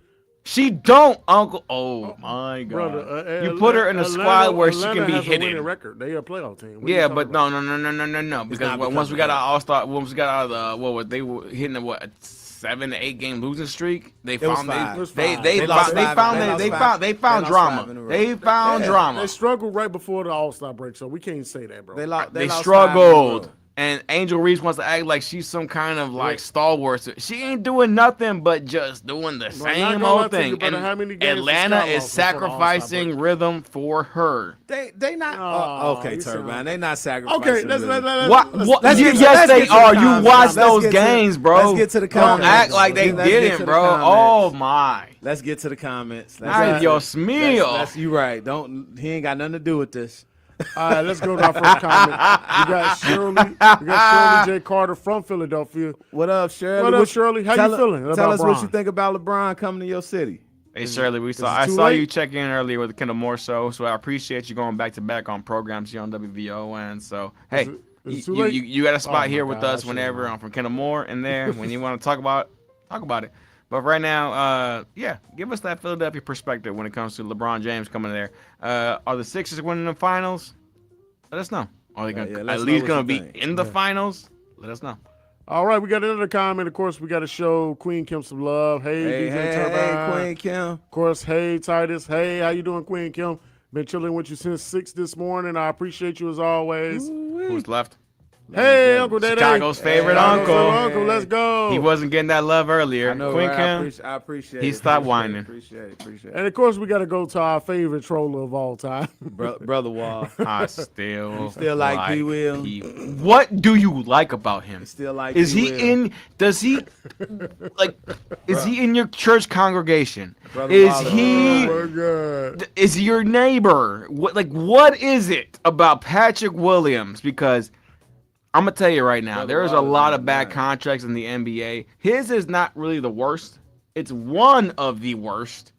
She don't, Uncle. Oh my God! Brother, You put her in a squad where she can be has a winning hidden. record. They a playoff team. What are you Yeah, talking but about? no. Because not once because we of got that. our All-Star, once we got out of the they were hitting a 7 to 8 game losing streak. They was found five. It was they five. they They lost found they five. found They they lost they five. found they They found lost drama. five in a row. They found They drama. struggled right before the All-Star break, so we can't say that, bro. They lost. They lost 5 in a row. struggled. And Angel Reese wants to act like she's some kind of like stalwart. She ain't doing nothing but just doing the not same gonna lie old to you, thing. brother, how And many games Atlanta the Sky is lost before the All-Star sacrificing rhythm for her. They not. Oh, okay, you sound- Turbine. They not sacrificing. Okay, let's rhythm. What? let's get to- Yes, let's they get to the are. You comments. watch Let's those get to- games, bro. let's get to the Don't comments. act like they Let's get didn't, to the bro. comments. Oh my. Let's get to the comments. Ay, Dios mío. That's you right. Don't. He ain't got nothing to do with this. All right, let's go to our first comment. We got Shirley J. Carter from Philadelphia. What up, Shirley? What up, Shirley? How you feeling Tell about us what Bron? you think about LeBron coming to your city. Hey Shirley, it I too saw late? you check in earlier with the Kendall Moore show, so I appreciate you going back to back on programs here on WVON. So hey, is it too late? you got a spot Oh, my here with God, I us should've whenever known. I'm from Kendall Moore in there. When you want to talk about it. But right now, yeah, give us that Philadelphia perspective when it comes to LeBron James coming there. Are the Sixers winning the finals? Let us know. Are they Yeah, at let's know least what going you to be think. in the finals? Let us know. All right, we got another comment. Of course, we got to show Queen Kim some love. Hey, DJ Turbine. Queen Kim. Of course, hey, Titus. Hey, how you doing, Queen Kim? Been chilling with you since 6 this morning. I appreciate you as always. Who's left? Hey, Uncle Daddy. Chicago's favorite Uncle. uncle. Let's go. He wasn't getting that love earlier. I know, Queen right? Kim. I appreciate He it. stopped Appreciate whining. it. Appreciate it. And of course, we got to go to our favorite troller of all time. Brother Wall. I still like P. Will? What do you like about him? Still like Is P. he Will. in? Does he like? Is he in your church congregation? Brother Is Waller. he? Oh, my God. Is he your neighbor? What is it about Patrick Williams? Because I'm gonna tell you right now, Brother there's a Waller's lot number of bad 9. contracts in the NBA. His is not really the worst. It's one of the worst.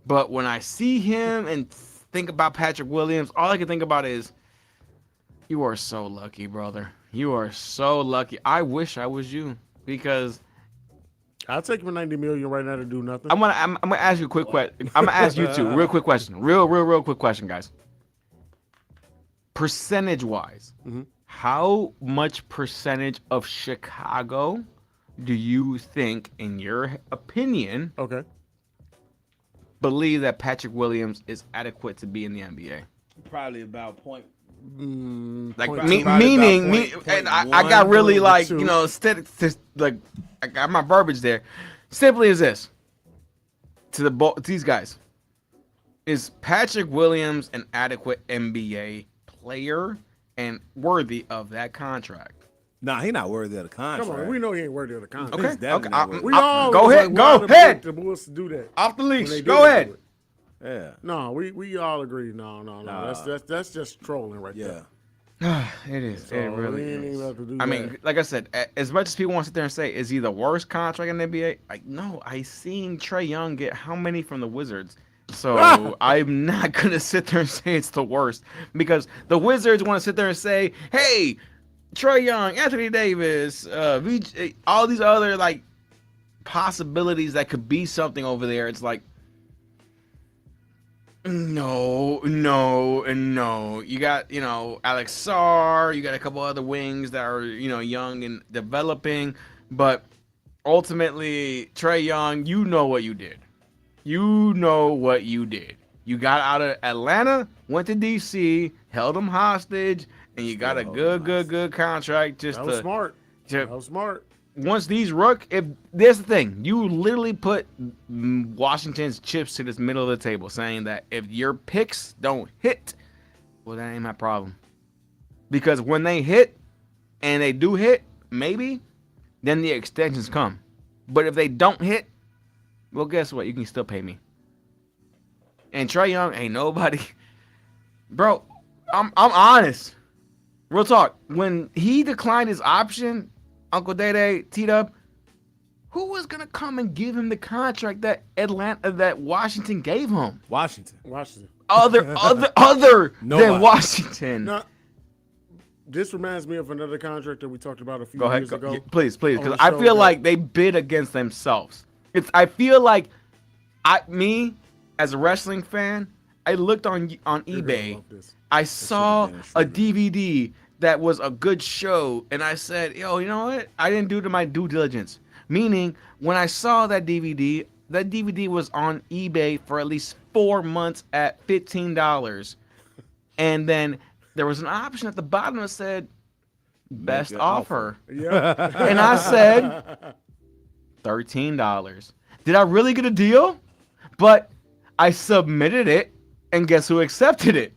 But when I see him and think about Patrick Williams, all I can think about is, you are so lucky, brother. You are so lucky. I wish I was you, because I'll take him for $90 million right now to do nothing. I'm gonna ask you a quick question. I'm gonna ask you two real quick question. Real quick question, guys. Percentage wise, how much percentage of Chicago do you think, in your opinion, Okay. believe that Patrick Williams is adequate to be in the NBA? Probably about point. Like Point me, two. Probably meaning about me, point and I one, got really point like two. like I got my verbiage there. Simply as this: to these guys, is Patrick Williams an adequate NBA player and worthy of that contract. Nah, he not worthy of the contract. Come on, we know he ain't worthy of the contract. Okay, He's definitely okay. not worthy. We all Go was ahead, like, go why ahead. The Bulls to do that Off the when leash. they Go didn't ahead. do it. Yeah. No, we all agree. No. Nah. That's just trolling right Yeah. there. It is. So It really we ain't is. even have to do I that. mean, like I said, as much as people want to sit there and say, is he the worst contract in the NBA? Like, no, I seen Trae Young get how many from the Wizards? So I'm not going to sit there and say it's the worst because the Wizards want to sit there and say, hey, Trae Young, Anthony Davis, all these other like possibilities that could be something over there. It's like, no. You got, Alex Sarr, you got a couple other wings that are, young and developing, but ultimately, Trae Young, you know what you did. You got out of Atlanta, went to DC, held them hostage, and you got a good contract. Just that was smart. to- That was smart. Once these if there's the thing, you literally put Washington's chips to this middle of the table, saying that if your picks don't hit, well, that ain't my problem. Because when they hit, and they do hit, maybe, then the extensions come. But if they don't hit, well, guess what? You can still pay me. And Trae Young ain't nobody, bro. I'm honest. Real talk. When he declined his option, Uncle Day, T-Dub, who was gonna come and give him the contract that Washington gave him? Washington. Other than Nobody. Washington. Now, this reminds me of another contract that we talked about a few Go ahead, years ago. please, on because the I show feel that- like they bid against themselves. I feel like me as a wrestling fan, I looked on You're gonna eBay. love this. I saw a DVD that was a good show, and I said, yo, you know what? I didn't do my due diligence. Meaning, when I saw that DVD was on eBay for at least 4 months at $15. And then there was an option at the bottom that said, best an offer. Yeah. And I said, $13. Did I really get a deal? But I submitted it, and guess who accepted it?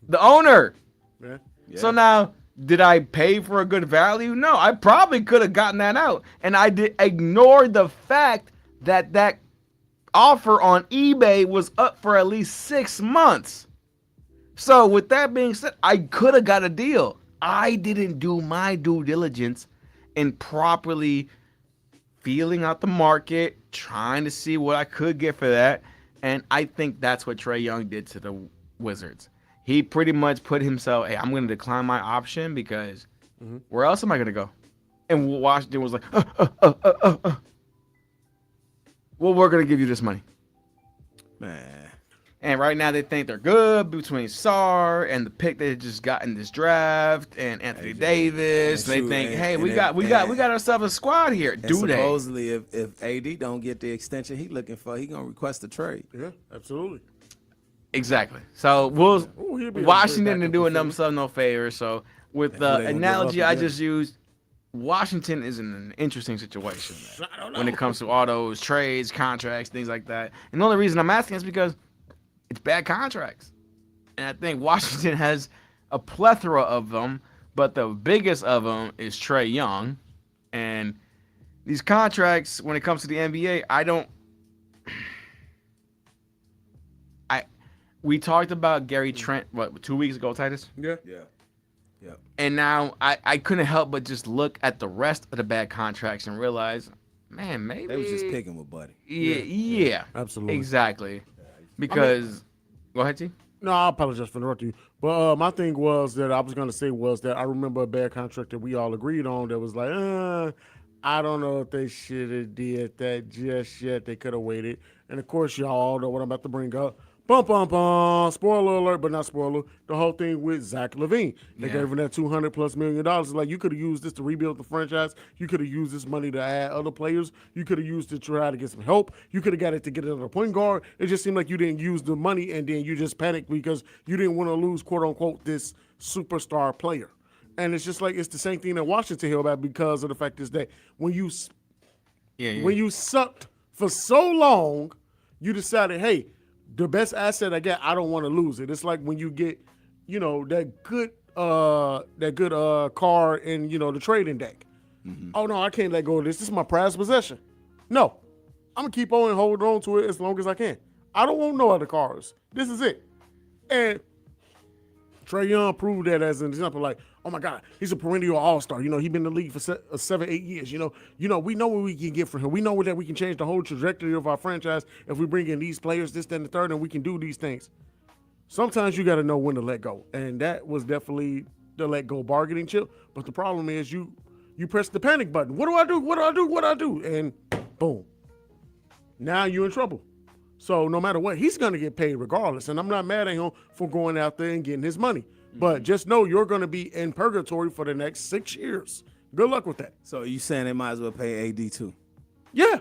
The owner. Yeah. So now, did I pay for a good value? No, I probably could have gotten that out. And I ignored the fact that offer on eBay was up for at least 6 months. So with that being said, I could have got a deal. I didn't do my due diligence in properly feeling out the market, trying to see what I could get for that. And I think that's what Trae Young did to the Wizards. He pretty much put himself, hey, I'm going to decline my option because where else am I going to go? And Washington was like, well, we're going to give you this money. Man. And right now they think they're good between Sarr and the pick they just got in this draft and Anthony Davis. They think, hey, we got ourselves a squad here. Do they? Supposedly, if AD don't get the extension he looking for, he gonna request a trade. Yeah, absolutely. Exactly. So he'll be Washington back are up doing to themselves no favor. So with Who the they gonna give analogy up I again? just used, Washington is in an interesting situation when it comes to all those trades, contracts, things like that. And the only reason I'm asking is because it's bad contracts. And I think Washington has a plethora of them, but the biggest of them is Trae Young. And these contracts, when it comes to the NBA, we talked about Gary Trent, 2 weeks ago, Titus? Yeah. And now I couldn't help but just look at the rest of the bad contracts and realize, man, maybe They was just picking with Buddy. Yeah, absolutely. Exactly. Because go ahead, T. No, I apologize for interrupting you. But my thing was that I was going to say was that I remember a bad contract that we all agreed on that was like, I don't know if they should have did that just yet. They could have waited. And, of course, y'all all know what I'm about to bring up. Bum, bum, bum. Spoiler alert, but not spoiler. The whole thing with Zach LaVine. They gave him that $200+ million. It's like, you could have used this to rebuild the franchise. You could have used this money to add other players. You could have used it to try to get some help. You could have got it to get another point guard. It just seemed like you didn't use the money, and then you just panicked because you didn't want to lose, quote unquote, this superstar player. And it's just like it's the same thing that Washington held about because of the fact is that when you sucked for so long, you decided, hey, the best asset I got, I don't want to lose it. It's like when you get that good car in the trading deck. Oh no, I can't let go of this. This is my prized possession. No, I'm gonna keep on and hold on to it as long as I can. I don't want no other cars. This is it. And Trae Young proved that as an example. Like, oh my God, he's a perennial all-star. He's been in the league for 7-8 years. We know what we can get from him. We know that we can change the whole trajectory of our franchise if we bring in these players, this, that, and the third, and we can do these things. Sometimes you got to know when to let go, and that was definitely the let go bargaining chip. But the problem is you press the panic button. What do I do? What do I do? What do I do? And boom, now you're in trouble. So no matter what, he's going to get paid regardless. And I'm not mad at him for going out there and getting his money. But just know you're going to be in purgatory for the next 6 years. Good luck with that. So you saying they might as well pay AD too? Yeah.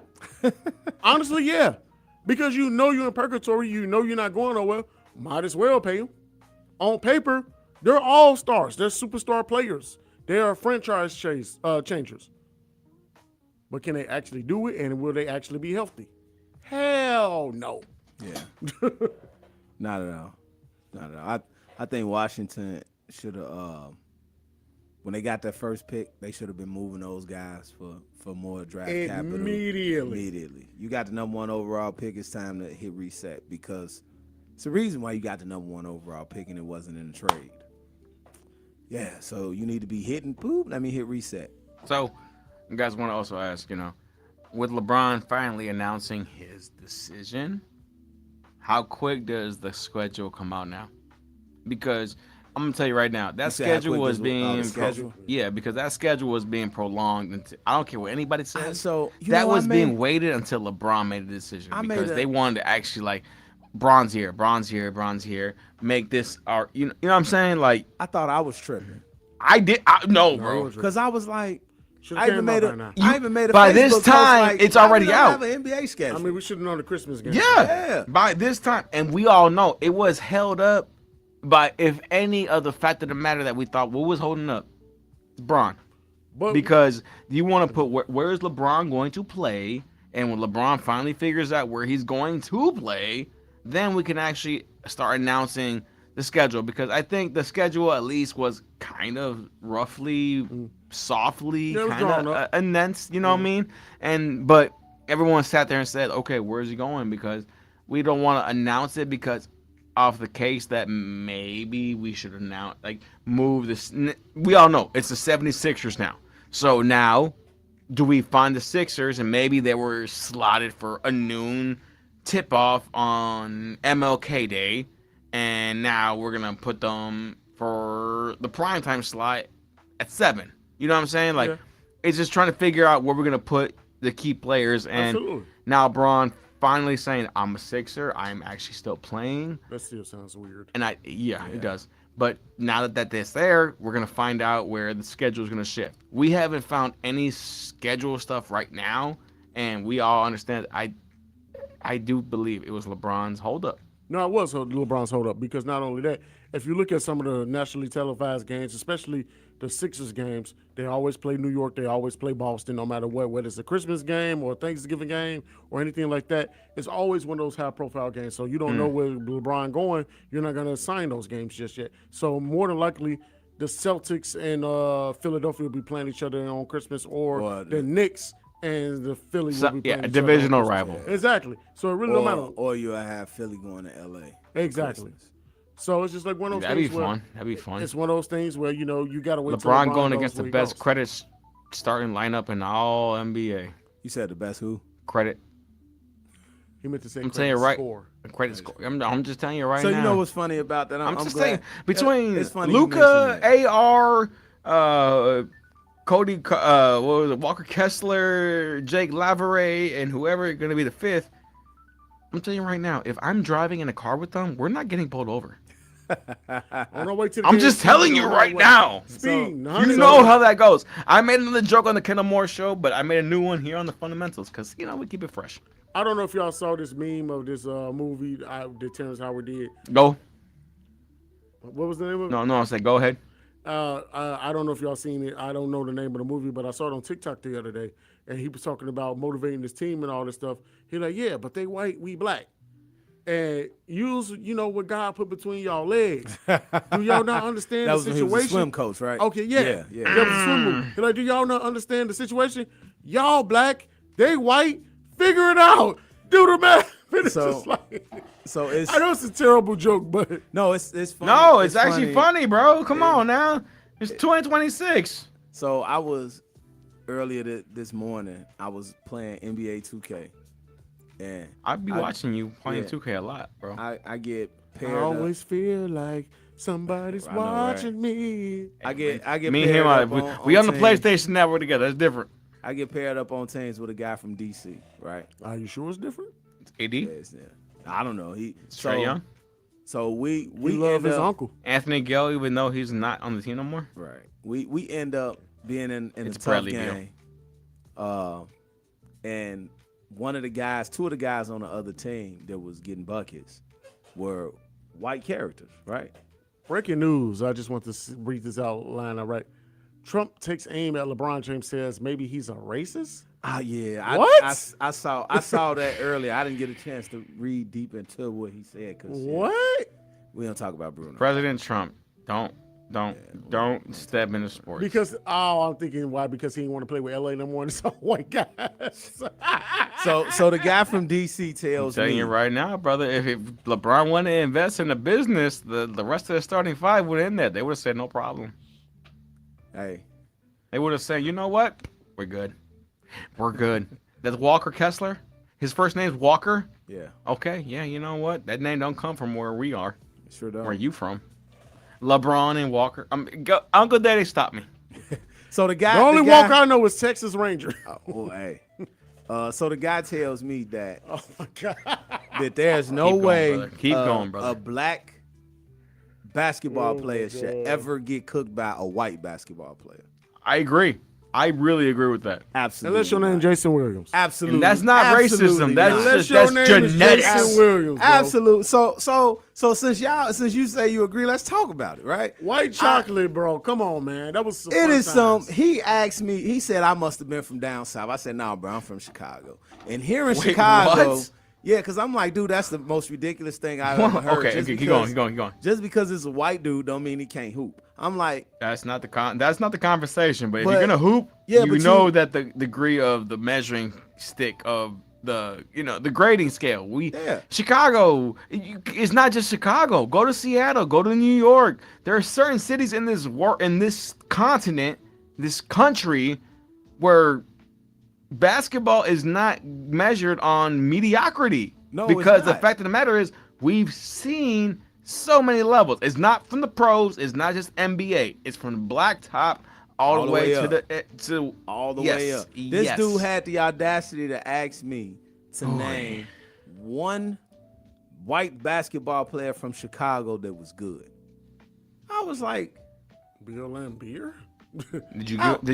Honestly, yeah. Because you're in purgatory, you're not going nowhere, might as well pay him. On paper, they're all stars. They're superstar players. They are franchise changers. But can they actually do it, and will they actually be healthy? Hell no. Yeah. Not at all. Not at all. I think Washington should have, when they got their first pick, they should have been moving those guys for more draft capital. Immediately. You got the number 1 overall pick. It's time to hit reset because it's the reason why you got the number 1 overall pick and it wasn't in the trade. Yeah, so you need to be hitting, boop, let me hit reset. So, you guys want to also ask, with LeBron finally announcing his decision, how quick does the schedule come out now? Because I'm gonna tell you right now, that schedule was being because that schedule was being prolonged. Until, I don't care what anybody says. That was being waited until LeBron made a decision because they wanted to actually like bronze here, make this our. You know what I'm saying? Like I thought I was tripping. No, bro. Because I was like. I even made a by Facebook this time like, it's already out. Have an NBA schedule. I mean, we should have known the Christmas game. Yeah. By this time, and we all know it was held up by if any other fact of the matter that we thought what was holding up, LeBron. Because you want to put where is LeBron going to play, and when LeBron finally figures out where he's going to play, then we can actually start announcing the schedule. Because I think the schedule at least was kind of roughly. Softly kind of announced, you know what I mean? But everyone sat there and said, okay, where's he going? Because we don't want to announce it because of the case that maybe we should announce, move this. We all know it's the 76ers now. So now, do we find the Sixers and maybe they were slotted for a noon tip-off on MLK Day, and now we're going to put them for the primetime slot at 7. You know what I'm saying? It's just trying to figure out where we're going to put the key players. And now Braun finally saying, I'm a Sixer. I'm actually still playing. That still sounds weird. And it does. But now that that's there, we're going to find out where the schedule is going to shift. We haven't found any schedule stuff right now. And we all understand. I do believe it was LeBron's holdup. No, it was LeBron's holdup because not only that, if you look at some of the nationally televised games, especially the Sixers games, they always play New York, they always play Boston, no matter what, whether it's a Christmas game or a Thanksgiving game or anything like that. It's always one of those high-profile games. So you don't know where LeBron going. You're not going to assign those games just yet. So more than likely, the Celtics and Philadelphia will be playing each other on Christmas, or the Knicks and the Philly will be playing each a divisional other rival. Exactly. So it really don't matter. Or you'll have Philly going to L.A. Exactly. Christmas. So it's just like one of those That'd things. That'd be fun. It's one of those things where, you got to wait till LeBron going against the best credit starting lineup in all NBA. You said the best who? Credit. He meant to say I'm saying it right. Score. Credit score. I'm just telling you right now. now. So you know what's funny about that? I'm just saying, between funny Luka, AR, Cody, what was it, Walker Kessler, Jake Laveray, and whoever going to be the fifth, I'm telling you right now, if I'm driving in a car with them, we're not getting pulled over. I'm just telling you right now. You know how that goes. I made another joke on the Kendall Moore show, but I made a new one here on the Fundamentals because, we keep it fresh. I don't know if y'all saw this meme of this movie that Terrence Howard did. Go. What was the name of it? No, I said go ahead. I don't know if y'all seen it. I don't know the name of the movie, but I saw it on TikTok the other day, and he was talking about motivating his team and all this stuff. He's like, yeah, but they white, we black. and use, what God put between y'all legs. Do y'all not understand That the was when he situation? was a swim coach, right? Okay, yeah. Yeah. That was a swim move. Like, do y'all not understand the situation? Y'all black, they white, figure it out. Do the math. It's just like, So it's I know it's a terrible joke, but no, it's funny. No, it's actually funny, bro. Come on now. It's 2026. So I was earlier this morning. I was playing NBA 2K, and I'd be watching you playing yeah. 2K a lot, bro. I get I paired up. always feel like somebody's I know, right? watching me. I get Me and him, paired we up on the teams. PlayStation Network together. That's different. I get paired up on teams with a guy from DC, right? Are you sure it's different? It's AD. Yes, yeah. I don't know. Trae Young. So we We love end his up, uncle. Anthony Gill, even though he's not on the team no more. Right. We end up being in It's a tough Bradley Beal. game. And two of the guys on the other team that was getting buckets were white characters, right? Breaking news. I just want to read this outline. All right. Trump takes aim at LeBron James, says maybe he's a racist. Yeah. What? I saw that earlier. I didn't get a chance to read deep into what he said. What? We don't talk about Bruno. President Trump, don't step into sports. Because I'm thinking why? Because he didn't want to play with LA no more. And it's all white guys. So the guy from DC tells I'm telling me you right now, brother, if LeBron wanted to invest in the business, the rest of the starting five would in there. They would have said no problem. Hey. They would have said, you know what? We're good. We're good. That's Walker Kessler. His first name's Walker. Yeah. Okay. Yeah. You know what? That name don't come from where we are. Sure don't. Where you from? LeBron and Walker. Uncle Daddy, stop me. So the guy. The only guy, Walker I know is Texas Ranger. Hey. So the guy tells me that Oh my God. that there's no Keep going, way brother. Keep going, brother. a black basketball player should God. ever get cooked by a white basketball player. I agree. I really agree with that. Absolutely. Unless your name not. Jason Williams. Absolutely. And that's not Absolutely racism. That's not. Unless just your that's name is genetics. Jason Williams, bro. Absolute. So since you say you agree, let's talk about it, right? White chocolate, bro. Come on, man. That was some It fun is times. He asked me, he said I must have been from down south. I said, no, bro, I'm from Chicago. And here in Wait, Chicago, what? yeah, because I'm like, dude, that's the most ridiculous thing I've ever heard. Okay, Just keep because- going. Just because it's a white dude don't mean he can't hoop. I'm like, That's not the conversation. But if But- you're gonna hoop, yeah, you but know you- that the degree of the measuring stick of the grading scale. Chicago. It's not just Chicago. Go to Seattle. Go to New York. There are certain cities in this continent, this country, where basketball is not measured on mediocrity. No, it's because the not. fact of the matter is, we've seen so many levels. It's not from the pros. It's not just NBA. It's from the black top all the way to up. the all the yes, way up. This yes. dude had the audacity to ask me to name one white basketball player from Chicago that was good. I was like, Bill Laimbeer? Did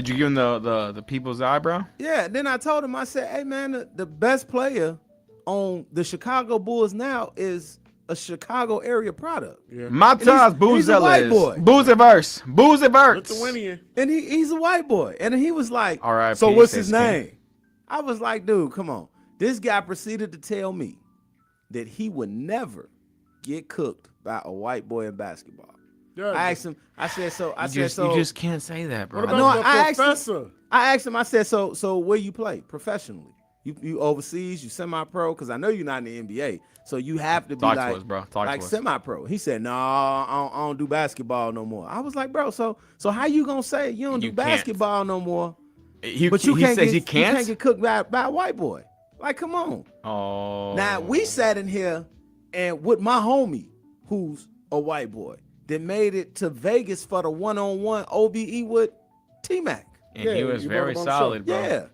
you give him the people's eyebrow? yeah. Then I told him, I said, hey man, the best player on the Chicago Bulls now is a Chicago area product. Yeah. Matas he's a white boy. Boozyverse. Lithuanian. And he's a white boy. And he was like, R.I.P. so what's Face his King. name? I was like, dude, come on. This guy proceeded to tell me that he would never get cooked by a white boy in basketball. Yeah, I asked him, I said, so, You just can't say that, bro. What about No, the I asked him- professor? I asked him, I said, so where you play professionally? You overseas, you semi-pro? Because I know you're not in the NBA. So you have to be Talk to like, us, bro. Talk like to us. semi-pro. He said, no, I don't do basketball no more. I was like, bro, so how you gonna say you don't You do can't. basketball no more? He But you he can't says get, he you can't. can't get cooked by a white boy. Like, come on. Oh. Now we sat in here and with my homie, who's a white boy, that made it to Vegas for the one-on-one OBE with T-Mac. And he was you very brought him on the solid, bro. Yeah.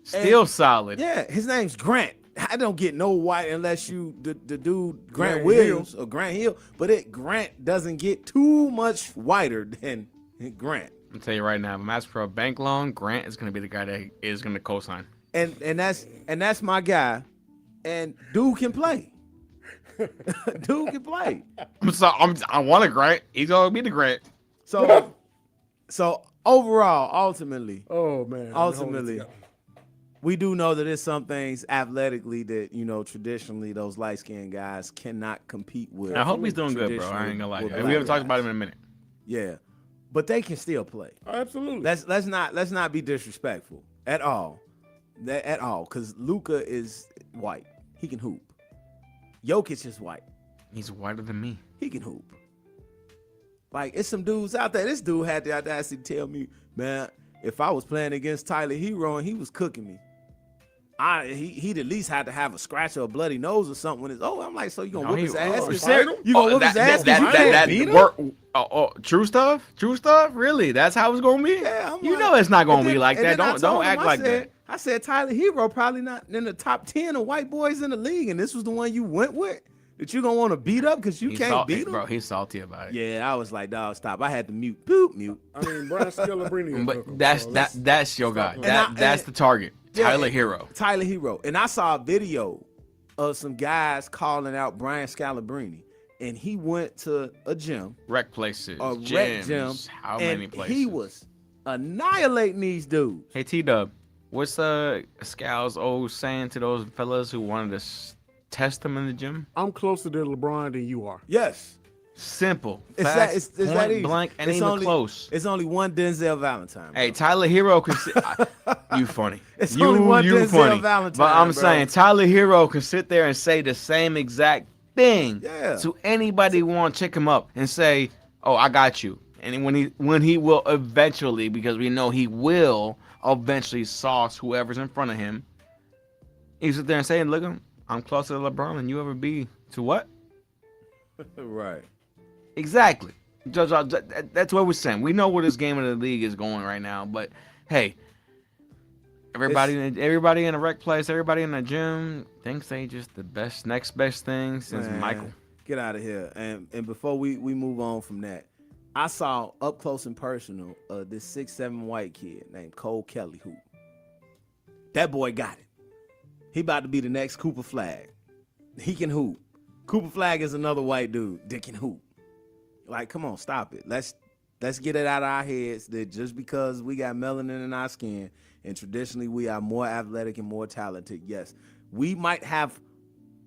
Still solid. Yeah, his name's Grant. I don't get no white unless you the dude Grant Grant Williams or Grant Hill, but Grant doesn't get too much whiter than Grant. I'm tell you right now, if I'm asking for a bank loan, Grant is gonna be the guy that is gonna co-sign. And that's my guy. And dude can play. Dude can play. I want a Grant. He's gonna be the Grant. So overall, ultimately, Oh man. ultimately, we do know that there's some things athletically that, you know, traditionally those light-skinned guys cannot compete with. I hope he's doing good, bro. I ain't gonna lie. with We black haven't talked guys. about him in a minute. Yeah, but they can still play. Absolutely. Let's not be disrespectful at all. At all, because Luka is white. He can hoop. Jokic is white. He's whiter than me. He can hoop. Like, it's some dudes out there. This dude had the audacity to tell me, man, if I was playing against Tyler Hero and he was cooking me, he'd at least had to have a scratch or a bloody nose or something when it's I'm like, so you gonna whip his ass? You gonna whip his ass? True stuff? True stuff? Really? That's how it's gonna be? Yeah, I'm you like- know it's not gonna be like and that. then I Don't told him, act I like said- that. I said Tyler Hero probably not in the top 10 of white boys in the league, and this was the one you went with that you gonna want to beat up because you can't beat him? Bro, he's salty about it. Yeah, I was like, dog, stop. I had to mute. Mute. I mean, Brian Scalabrine. But that's your guy. That's the target. Yeah, Tyler Hero. Tyler Hero. And I saw a video of some guys calling out Brian Scalabrine, and he went to a gym, Rec places, a gyms, rec gym, how and many places? he was annihilating these dudes. Hey T-Dub, what's Scal's old saying to those fellas who wanted to test him in the gym? I'm closer to LeBron than you are. Yes. Simple. It's Fast, that, it's point that easy. blank, and it's even only, close. It's only one Denzel Valentine. Bro. Hey, Tyler Hero can sit. You funny. It's you, only one you Denzel funny. Valentine, But I'm bro. saying Tyler Hero can sit there and say the same exact thing Yeah. to anybody who want to check him up and say, "Oh, I got you." And when he will eventually, because we know he will eventually sauce whoever's in front of him, he sit there and say, "Look, I'm closer to LeBron than you ever be to what?" Right. Exactly. That's what we're saying. We know where this game of the league is going right now, but hey, everybody in a rec place, everybody in the gym thinks they just the next best thing since Man, Michael. Get out of here. And before we move on from that, I saw up close and personal this 6'7" white kid named Cole Kelly hoop. That boy got it. He about to be the next Cooper Flag. He can hoop. Cooper Flag is another white dude that can hoop. Like, come on, stop it. Let's get it out of our heads that just because we got melanin in our skin and traditionally we are more athletic and more talented, yes, we might have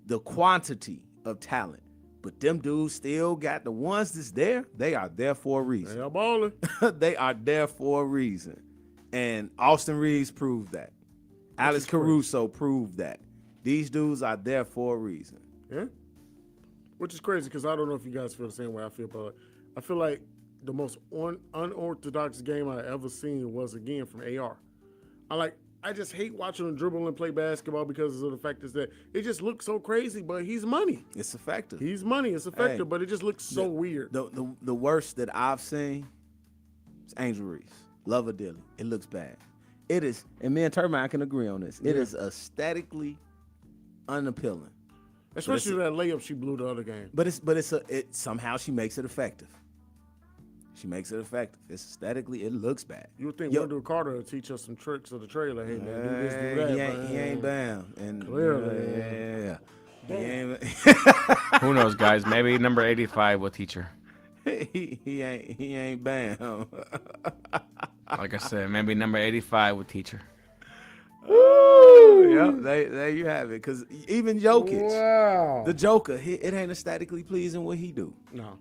the quantity of talent, but them dudes still got the ones that's there. They are there for a reason. They are balling. They are there for a reason. And Austin Reeves proved that. Alex Caruso proved that. These dudes are there for a reason. Yeah. Which is crazy because I don't know if you guys feel the same way I feel, but I feel like the most unorthodox game I ever seen was again from AR. I just hate watching him dribble and play basketball because of the fact is that it just looks so crazy, but he's money. It's effective. He's money. It's effective, Hey, but it just looks so weird. The worst that I've seen is Angel Reese. Love or dearly. It looks bad. It is, and me and Turbine can agree on this. It is aesthetically unappealing. Especially that layup she blew the other game. But somehow she makes it effective. She makes it effective. It's aesthetically, it looks bad. You would think Wendell Carter would teach us some tricks of the trailer. Hey man, do this, do that. He ain't bound. And Clearly. He ain't. Who knows, guys? Maybe number 85 will teach her. he ain't bound. Like I said, maybe number 85 will teach her. Ooh, yep, there you have it. Because even Jokic, Wow. the Joker, it ain't aesthetically pleasing what he do. No.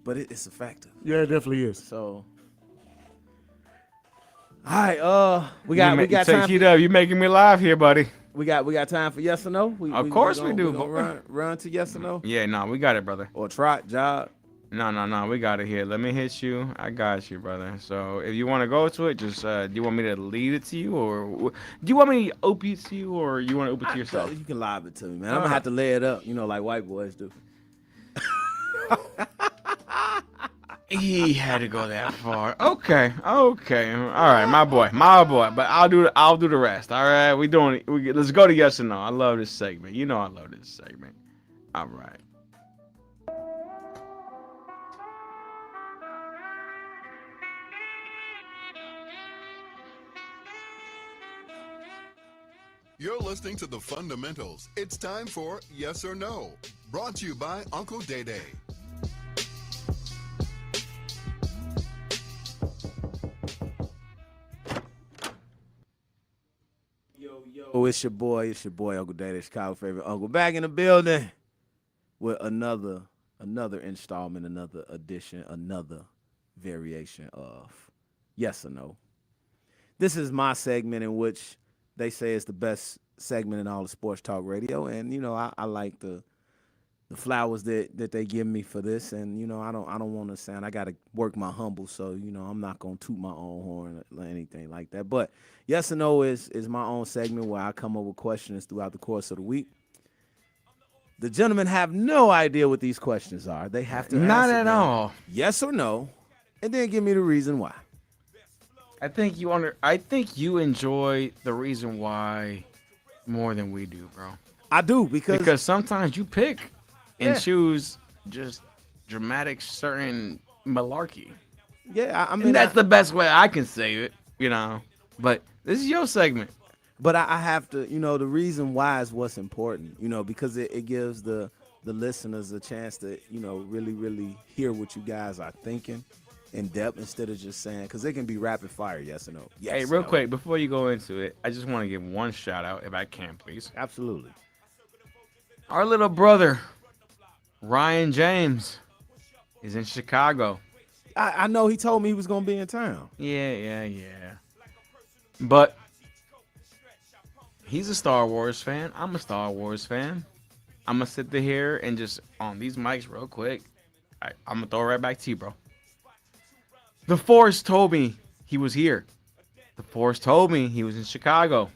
But it's effective. Yeah, it definitely is. So, all right, we got time. You making me laugh here, buddy. We got time for yes or no. Of course we do. We gonna run to yes or no. Yeah, no, we got it, brother. Or trot job. No, we got it here. Let me hit you. I got you, brother. So if you want to go to it, just do you want me to lead it to you, or do you want me to open it to you, or you want to open it to yourself? You can live it to me, man. I'm gonna have to lay it up, like white boys do. He had to go that far. Okay. All right, my boy. But I'll do the rest. All right, let's go to yes or no. I love this segment. You know I love this segment. All right. You're listening to The Fundamentals. It's time for Yes or No. Brought to you by Uncle Day Day. Oh, it's your boy, Uncle Daddy, Chicago favorite uncle, back in the building with another installment, another edition, another variation of Yes or No. This is my segment in which they say it's the best segment in all of sports talk radio, and I like the flowers that they give me for this, and I don't want to sound, I got to work my humble, so I'm not gonna toot my own horn or anything like that. But Yes or No is my own segment where I come up with questions throughout the course of the week. The gentlemen have no idea what these questions are. They have to Not answer at them all. yes or no, and then give me the reason why. I think you enjoy the reason why more than we do, bro. I do because sometimes you pick and Yeah. choose just dramatic certain malarkey. yeah, I mean And that's the best way I can say it, But this is your segment. But I have to, the reason why is what's important, because it gives the listeners a chance to, really, really hear what you guys are thinking in depth instead of just saying, because it can be rapid fire, yes or no. Yes, Hey, real no. quick, before you go into it, I just want to give one shout out, if I can, please. Absolutely. Our little brother, Ryan James, is in Chicago. I know he told me he was going to be in town. Yeah. But he's a Star Wars fan. I'm a Star Wars fan. I'm going to sit there here and just on these mics real quick. I'm going to throw it right back to you, bro. The Force told me he was here. The Force told me he was in Chicago.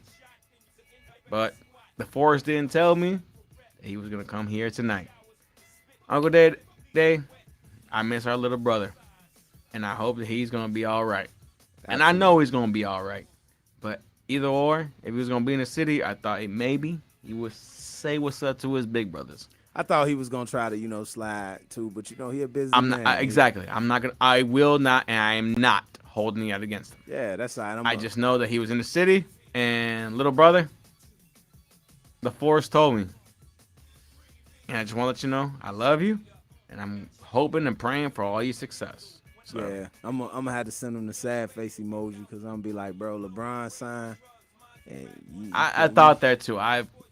But the Force didn't tell me that he was going to come here tonight. Uncle Day, I miss our little brother. And I hope that he's going to be all right. And I know he's going to be all right. But either or, if he was going to be in the city, I thought maybe he would say what's up to his big brothers. I thought he was going to try to, slide too, but, he a busy I'm man. not exactly. I will not, and I am not holding it against him. Yeah, that's all right. I just know that he was in the city, and little brother, the Force told me. And I just want to let you know, I love you, and I'm hoping and praying for all your success. So. Yeah, I'm gonna have to send him the sad face emoji because I'm gonna be like, bro, LeBron signed. And I thought that too.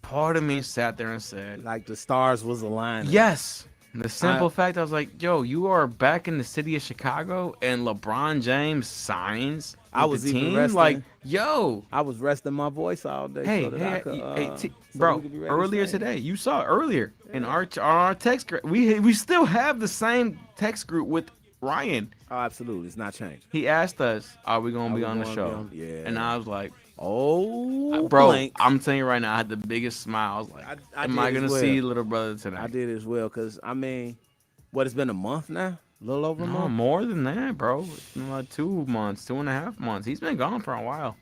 Part of me sat there and said, like the stars was aligning. Yes. The simple fact, I was like, yo, you are back in the city of Chicago and LeBron James signs. I was the even team? resting. Like, yo. I was resting my voice all day. so that I could, bro, we could be ready to earlier sing. today, you saw earlier in our text group, we still have the same text group with Ryan. Oh, absolutely. It's not changed. He asked us, are we going to be on the gonna show? be on- yeah. And I was like, oh, bro, blank. I'm telling you right now, I had the biggest smile. I was like, I am did I as going to well. see little brother tonight? I did as well because, it's been a month now? A little over a No, month? more than that, bro. It's been like 2 months, 2.5 months. He's been gone for a while.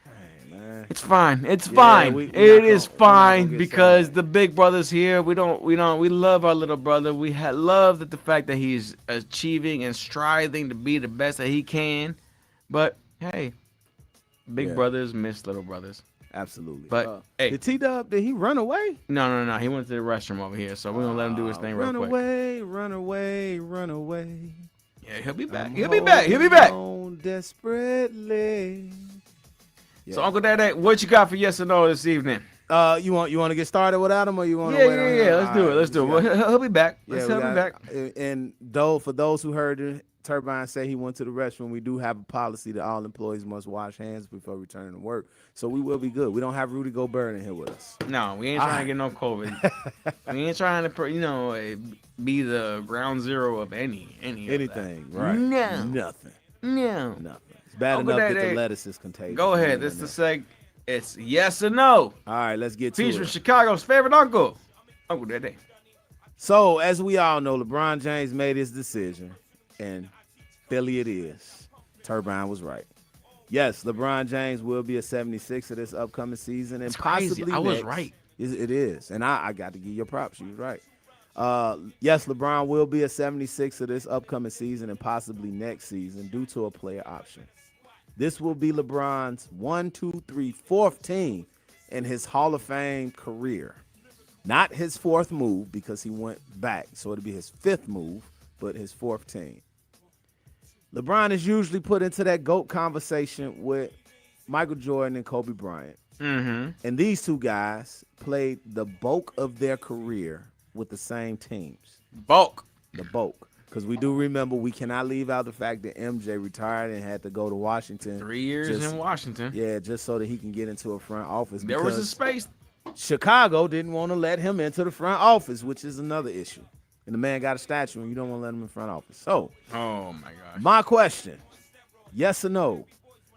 Hey, man. It's fine. It's Yeah, fine. we It not is gonna- we're not fine gonna get because sad. the big brother's here. We love our little brother. We love the fact that he's achieving and striving to be the best that he can. But hey, big Yeah. brothers miss little brothers. Absolutely. But hey, Did T-Dub, did he run away? no. He went to the restroom over here, so we're gonna let him do his thing real Run quick. away, run away, run away. Yeah, he'll be back. I'm He'll be back. He'll be back. holding on desperately. Yeah. So Uncle Daddy, what you got for yes or no this evening? You want to get started without him, or you want to Yeah, wait on him? yeah. Let's do it. Let's do it. Well, he'll be back. Let's have him back. And though for those who heard it, Turbine say he went to the restroom, we do have a policy that all employees must wash hands before returning to work. So we will be good. We don't have Rudy Gobert in here with us. No, we ain't trying to get no COVID. We ain't trying to, be the ground zero of anything. Right? No. Nothing. No. Nothing. It's bad Uncle enough that Daddy, the lettuce is contagious. Go ahead. This is the It's yes or no. All right, let's get to Featuring it. Chicago's favorite uncle, Uncle Daddy. So, as we all know, LeBron James made his decision, and Philly it is. Turbine was right. Yes, LeBron James will be a 76er this upcoming season, and It's crazy. possibly I was next. right. It is, and I got to give you props. You was right. Yes, LeBron will be a 76er this upcoming season and possibly next season due to a player option. This will be LeBron's 4th team in his Hall of Fame career. Not his 4th move because he went back, so it'll be his 5th move, but his 4th team. LeBron is usually put into that GOAT conversation with Michael Jordan and Kobe Bryant. And these two guys played the bulk of their career with the same teams. The bulk. Because we do remember, we cannot leave out the fact that MJ retired and had to go to Washington. 3 years in Washington. Yeah, just so that he can get into a front office. There was a space. Chicago didn't want to let him into the front office, which is another issue. And the man got a statue, and you don't want to let him in front office. So, oh my gosh. My question, yes or no,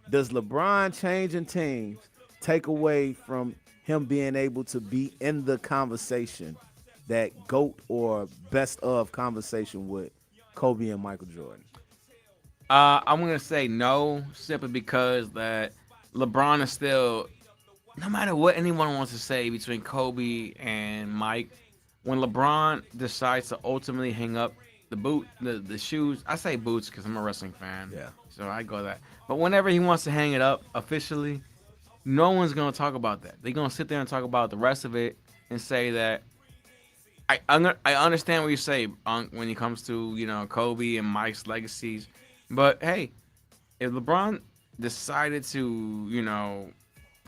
does LeBron changing teams take away from him being able to be in the conversation, that GOAT or best of conversation with Kobe and Michael Jordan? I'm gonna say no, simply because that LeBron is still, no matter what anyone wants to say between Kobe and Mike, when LeBron decides to ultimately hang up the shoes, I say boots because I'm a wrestling fan. Yeah. So I go that. But whenever he wants to hang it up officially, no one's gonna talk about that. They're gonna sit there and talk about the rest of it and say that I understand what you say, when it comes to, Kobe and Mike's legacies. But hey, if LeBron decided to,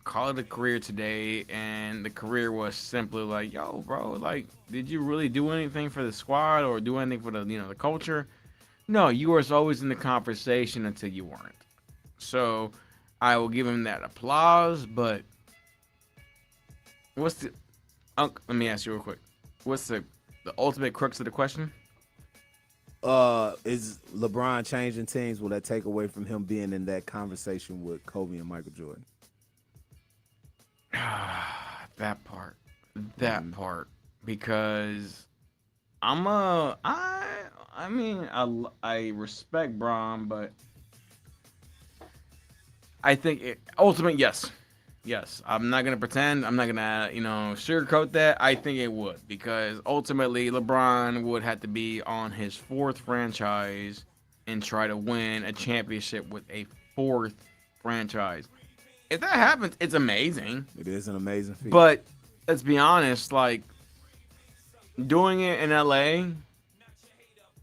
call it a career today, and the career was simply like, yo, bro, like, did you really do anything for the squad or do anything for the culture? No, you were always in the conversation until you weren't. So I will give him that applause, but let me ask you real quick. What's the ultimate crux of the question? Is LeBron changing teams? Will that take away from him being in that conversation with Kobe and Michael Jordan? That part. Because I respect Bron, but I think ultimate, yes. Yes, I'm not going to pretend. I'm not going to, sugarcoat that. I think it would, because ultimately LeBron would have to be on his fourth franchise and try to win a championship with a fourth franchise. If that happens, it's amazing. It is an amazing feat. But let's be honest, like, doing it in LA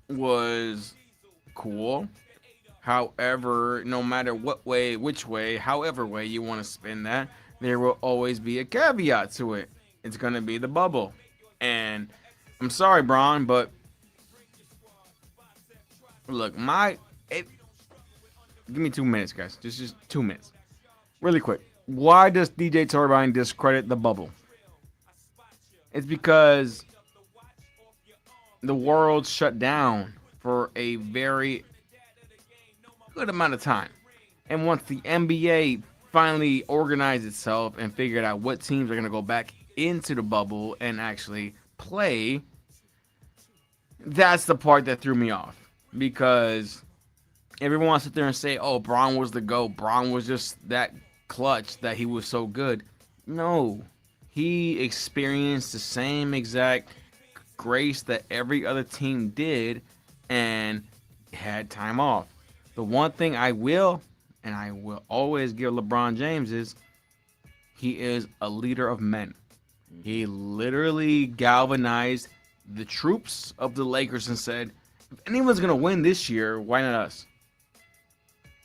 was cool. However, no matter which way, however way you want to spin that, there will always be a caveat to it. It's going to be the bubble. And I'm sorry, Bron, but look, give me 2 minutes, guys. Just 2 minutes. Really quick. Why does DJ Turbine discredit the bubble? It's because the world shut down for a very good amount of time. And once the NBA finally organized itself and figured out what teams are going to go back into the bubble and actually play, that's the part that threw me off. Because everyone wants to sit there and say, oh, Bron was the GOAT. Bron was just that clutch, that he was so good. No. He experienced the same exact grace that every other team did and had time off. The one thing I will always give LeBron James is he is a leader of men. He literally galvanized the troops of the Lakers and said, if anyone's going to win this year, why not us?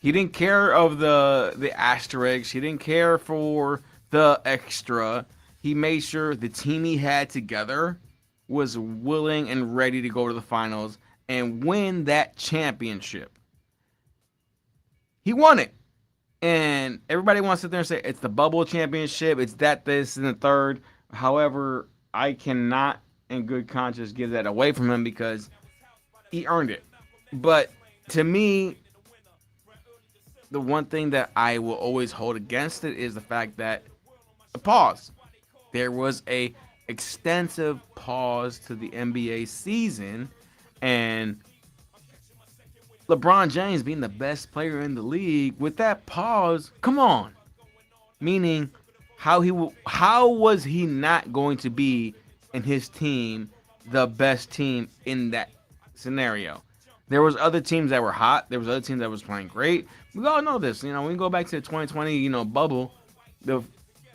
He didn't care of the asterisks. He didn't care for the extra. He made sure the team he had together was willing and ready to go to the finals and win that championship. He won it. And everybody wants to sit there and say, it's the bubble championship, it's that, this, and the third. However, I cannot in good conscience give that away from him because he earned it. But to me, the one thing that I will always hold against it is the fact that a pause. There was a extensive pause to the NBA season, and LeBron James being the best player in the league with that pause, come on. Meaning, how was he not going to be in his team the best team in that scenario? There was other teams that were hot. There was other teams that was playing great. We all know this. When we go back to the 2020, bubble, the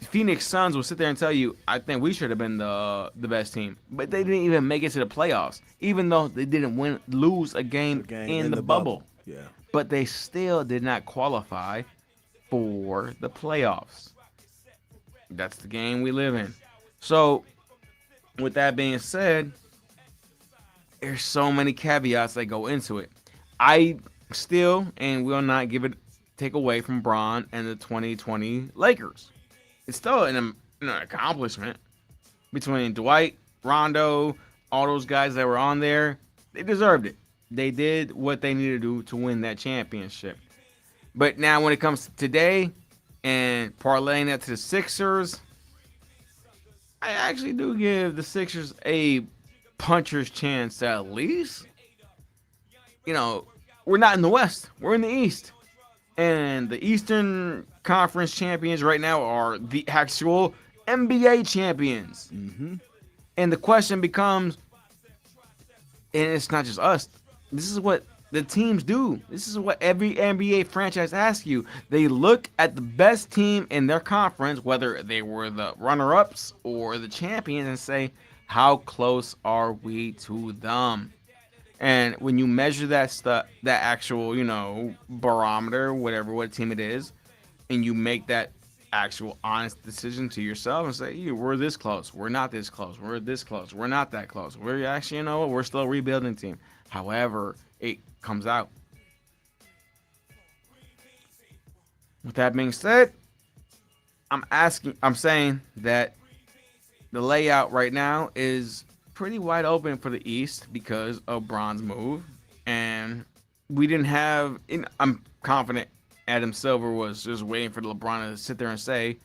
Phoenix Suns will sit there and tell you, I think we should have been the best team. But they didn't even make it to the playoffs, even though they didn't lose a game in the bubble. Yeah. But they still did not qualify for the playoffs. That's the game we live in. So, with that being said, there's so many caveats that go into it. I still and will not take away from Bron and the 2020 Lakers. It's still an accomplishment between Dwight, Rondo, all those guys that were on there. They deserved it. They did what they needed to do to win that championship. But now when it comes to today and parlaying that to the Sixers, I actually do give the Sixers a puncher's chance to at least, we're not in the West. We're in the East. And the Eastern Conference champions right now are the actual NBA champions. Mm-hmm. And the question becomes, and it's not just us, this is what the teams do. This is what every NBA franchise asks you. They look at the best team in their conference, whether they were the runner-ups or the champions, and say, how close are we to them? And when you measure that actual, barometer, what team it is, and you make that actual honest decision to yourself and say, we're this close, we're not this close, we're this close, we're not that close, we're actually, we're still a rebuilding team. However it comes out. With that being said, I'm saying that the layout right now is pretty wide open for the East because of Bron's move. And we didn't have, I'm confident Adam Silver was just waiting for LeBron to sit there and say,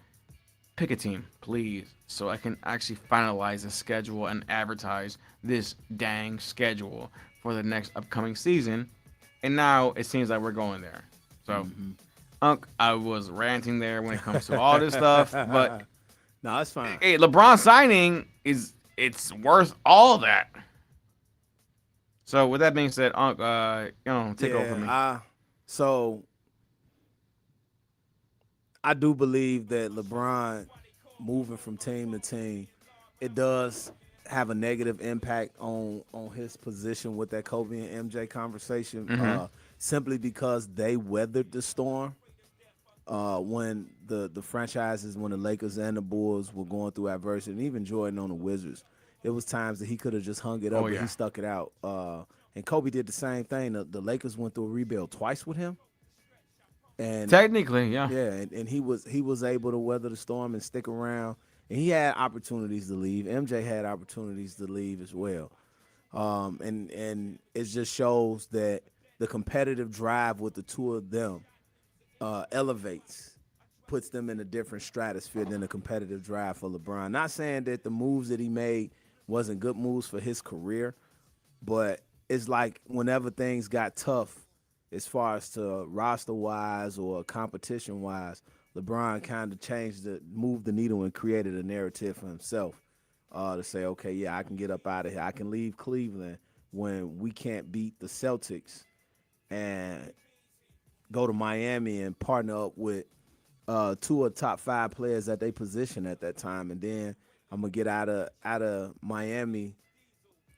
pick a team, please, so I can actually finalize the schedule and advertise this dang schedule for the next upcoming season. And now it seems like we're going there. So, Unc, I was ranting there when it comes to all this stuff, but no, it's fine. Hey, LeBron signing it's worth all of that. So with that being said, Unc, take over me. So I do believe that LeBron moving from team to team, it does have a negative impact on his position with that Kobe and MJ conversation, simply because they weathered the storm when the franchises, when the Lakers and the Bulls were going through adversity, and even Jordan on the Wizards. It was times that he could have just hung it up, but he stuck it out. And Kobe did the same thing. The Lakers went through a rebuild twice with him. And technically, yeah. Yeah, and he was able to weather the storm and stick around. And he had opportunities to leave. MJ had opportunities to leave as well. And it just shows that the competitive drive with the two of them elevates, puts them in a different stratosphere than the competitive drive for LeBron. Not saying that the moves that he made wasn't good moves for his career, but it's like whenever things got tough as far as to roster-wise or competition-wise, LeBron kind of moved the needle and created a narrative for himself to say, okay, yeah, I can get up out of here. I can leave Cleveland when we can't beat the Celtics and go to Miami and partner up with two of the top 5 players at their position at that time. And then I'm going to get out of Miami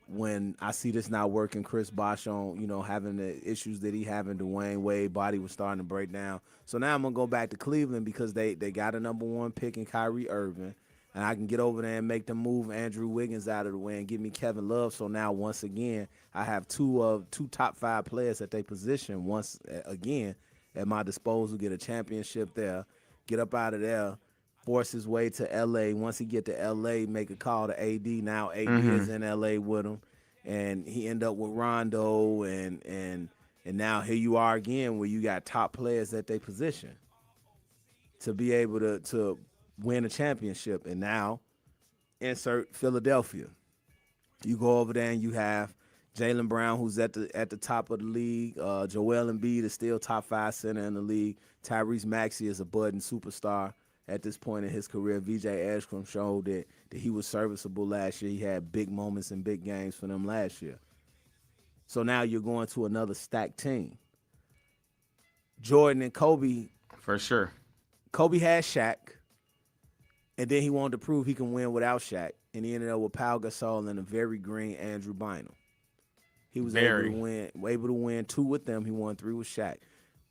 when I see this not working. Chris Bosh on, having the issues that he having, Dwayne Wade body was starting to break down. So now I'm going to go back to Cleveland because they got a number 1 pick in Kyrie Irving, and I can get over there and make them move Andrew Wiggins out of the way and give me Kevin Love. So now once again, I have two top 5 players at their position once again at my disposal, get a championship there, get up out of there, force his way to L.A. Once he get to L.A., make a call to A.D. Now A.D. is in L.A. with him, and he end up with Rondo, and now here you are again where you got top players at their position to be able to win a championship. And now insert Philadelphia. You go over there and you have Jaylen Brown, who's at the top of the league. Joel Embiid is still top 5 center in the league. Tyrese Maxey is a budding superstar at this point in his career. Vijay Ashram showed that he was serviceable last year. He had big moments and big games for them last year. So now you're going to another stacked team. Jordan and Kobe. For sure. Kobe had Shaq, and then he wanted to prove he can win without Shaq, and he ended up with Pau Gasol and a very green Andrew Bynum. He was able to win 2 with them. He won 3 with Shaq.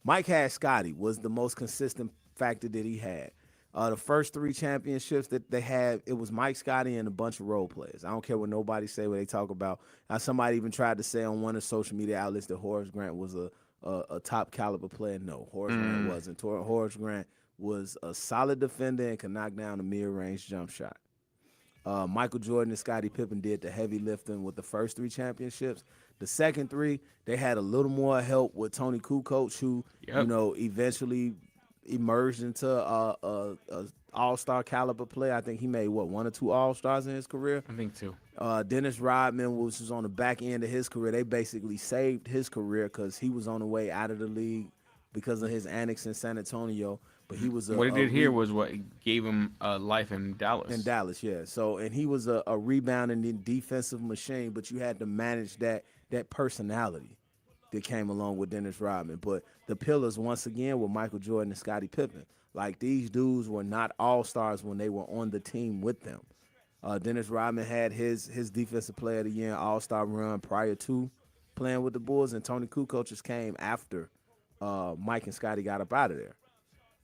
Mike had Scotty, was the most consistent factor that he had. The first 3 championships that they had, it was Mike Scotty and a bunch of role players. I don't care what nobody say, what they talk about. Somebody even tried to say on one of the social media outlets that Horace Grant was a top caliber player. No, Horace Grant wasn't. Horace Grant was a solid defender and could knock down a mid-range jump shot. Michael Jordan and Scottie Pippen did the heavy lifting with the first 3 championships. The second 3, they had a little more help with Tony Kukoc, who eventually emerged into a all-star caliber player. I think he made 1 or 2 all-stars in his career. I think 2. Dennis Rodman was on the back end of his career. They basically saved his career because he was on the way out of the league because of his annex in San Antonio. But he was what he did here was what gave him life in Dallas. In Dallas, yeah. So and he was a rebounding defensive machine, but you had to manage that personality that came along with Dennis Rodman. But the pillars, once again, were Michael Jordan and Scottie Pippen. Like, these dudes were not all-stars when they were on the team with them. Dennis Rodman had his Defensive Player of the Year and All-Star run prior to playing with the Bulls, and Tony Kukoc just came after Mike and Scottie got up out of there.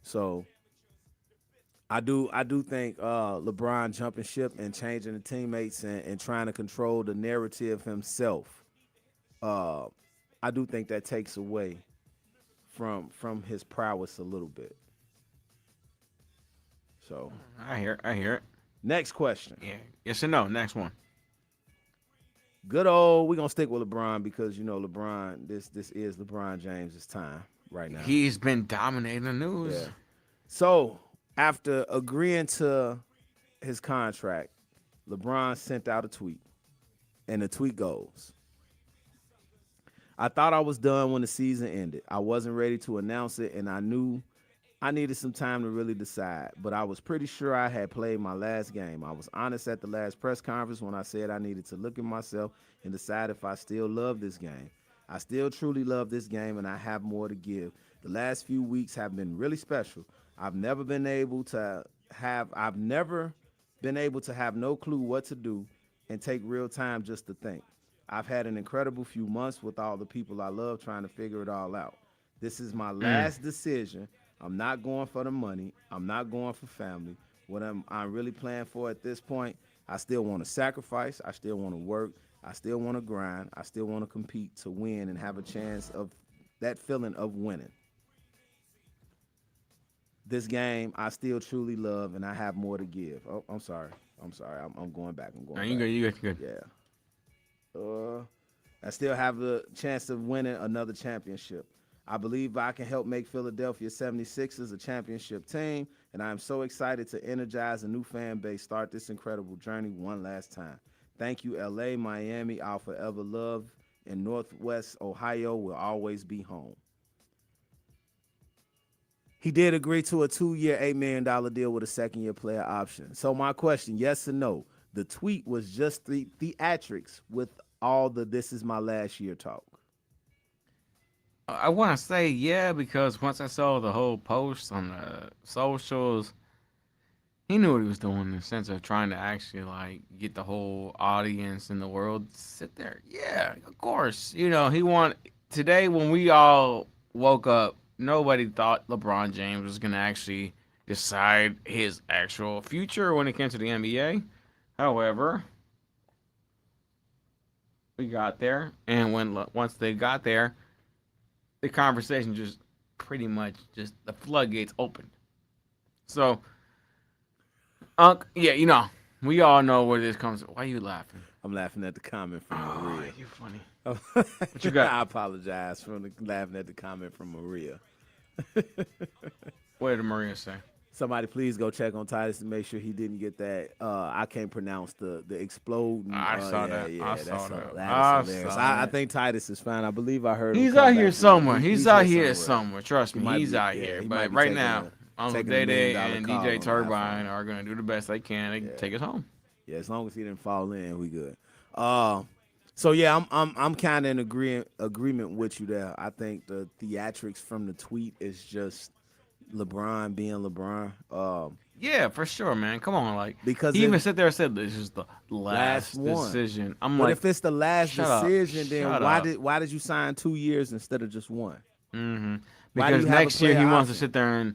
So I do think LeBron jumping ship and changing the teammates and trying to control the narrative himself, I do think that takes away from his prowess a little bit. So I hear it. Next question. Yeah. Yes or no? Next one. Good old, we're gonna stick with LeBron because LeBron, this is LeBron James' time right now. He's been dominating the news. Yeah. So after agreeing to his contract, LeBron sent out a tweet. And the tweet goes, I thought I was done when the season ended. I wasn't ready to announce it, and I knew I needed some time to really decide, but I was pretty sure I had played my last game. I was honest at the last press conference when I said I needed to look at myself and decide if I still love this game. I still truly love this game, and I have more to give. The last few weeks have been really special. I've never been able to have no clue what to do and take real time just to think. I've had an incredible few months with all the people I love trying to figure it all out. This is my last decision. I'm not going for the money. I'm not going for family. What I'm really playing for at this point, I still want to sacrifice. I still want to work. I still want to grind. I still want to compete to win and have a chance of that feeling of winning. This game, I still truly love, and I have more to give. Oh, I'm sorry. I'm going back. You good. Yeah. I still have the chance of winning another championship. I believe I can help make Philadelphia 76ers a championship team, and I am so excited to energize a new fan base, start this incredible journey one last time. Thank you, LA, Miami. I'll forever love, and Northwest Ohio will always be home. He did agree to a 2-year, $8 million deal with a second-year player option. So my question, yes or no? The tweet was just the theatrics with all the "this is my last year" talk. I want to say yeah, because once I saw the whole post on the socials, he knew what he was doing in the sense of trying to actually get the whole audience in the world to sit there. Yeah, of course. Today when we all woke up, nobody thought LeBron James was going to actually decide his actual future when it came to the NBA. However, we got there, and once they got there, the conversation just pretty much the floodgates opened. So, we all know where this comes from. Why are you laughing? I'm laughing at the comment from Maria. You funny. What you got? I apologize for laughing at the comment from Maria. What did Maria say? Somebody please go check on Titus to make sure he didn't get that. I can't pronounce the exploding. I saw that. I saw that. I think Titus is fine. I believe I heard he's out here somewhere. He's out here somewhere. Trust me, he's out here. But right now, Day Day and DJ Turbine are going to do the best they can to take us home. Yeah, as long as he didn't fall in, we good. So yeah, I'm kind of in agreement with you there. I think the theatrics from the tweet is just LeBron being LeBron. Yeah, for sure, man. Come on, because he even sit there and said this is the last decision. But if it's the last decision, then why did you sign 2 years instead of just one? Mm-hmm. Because next year he wants to sit there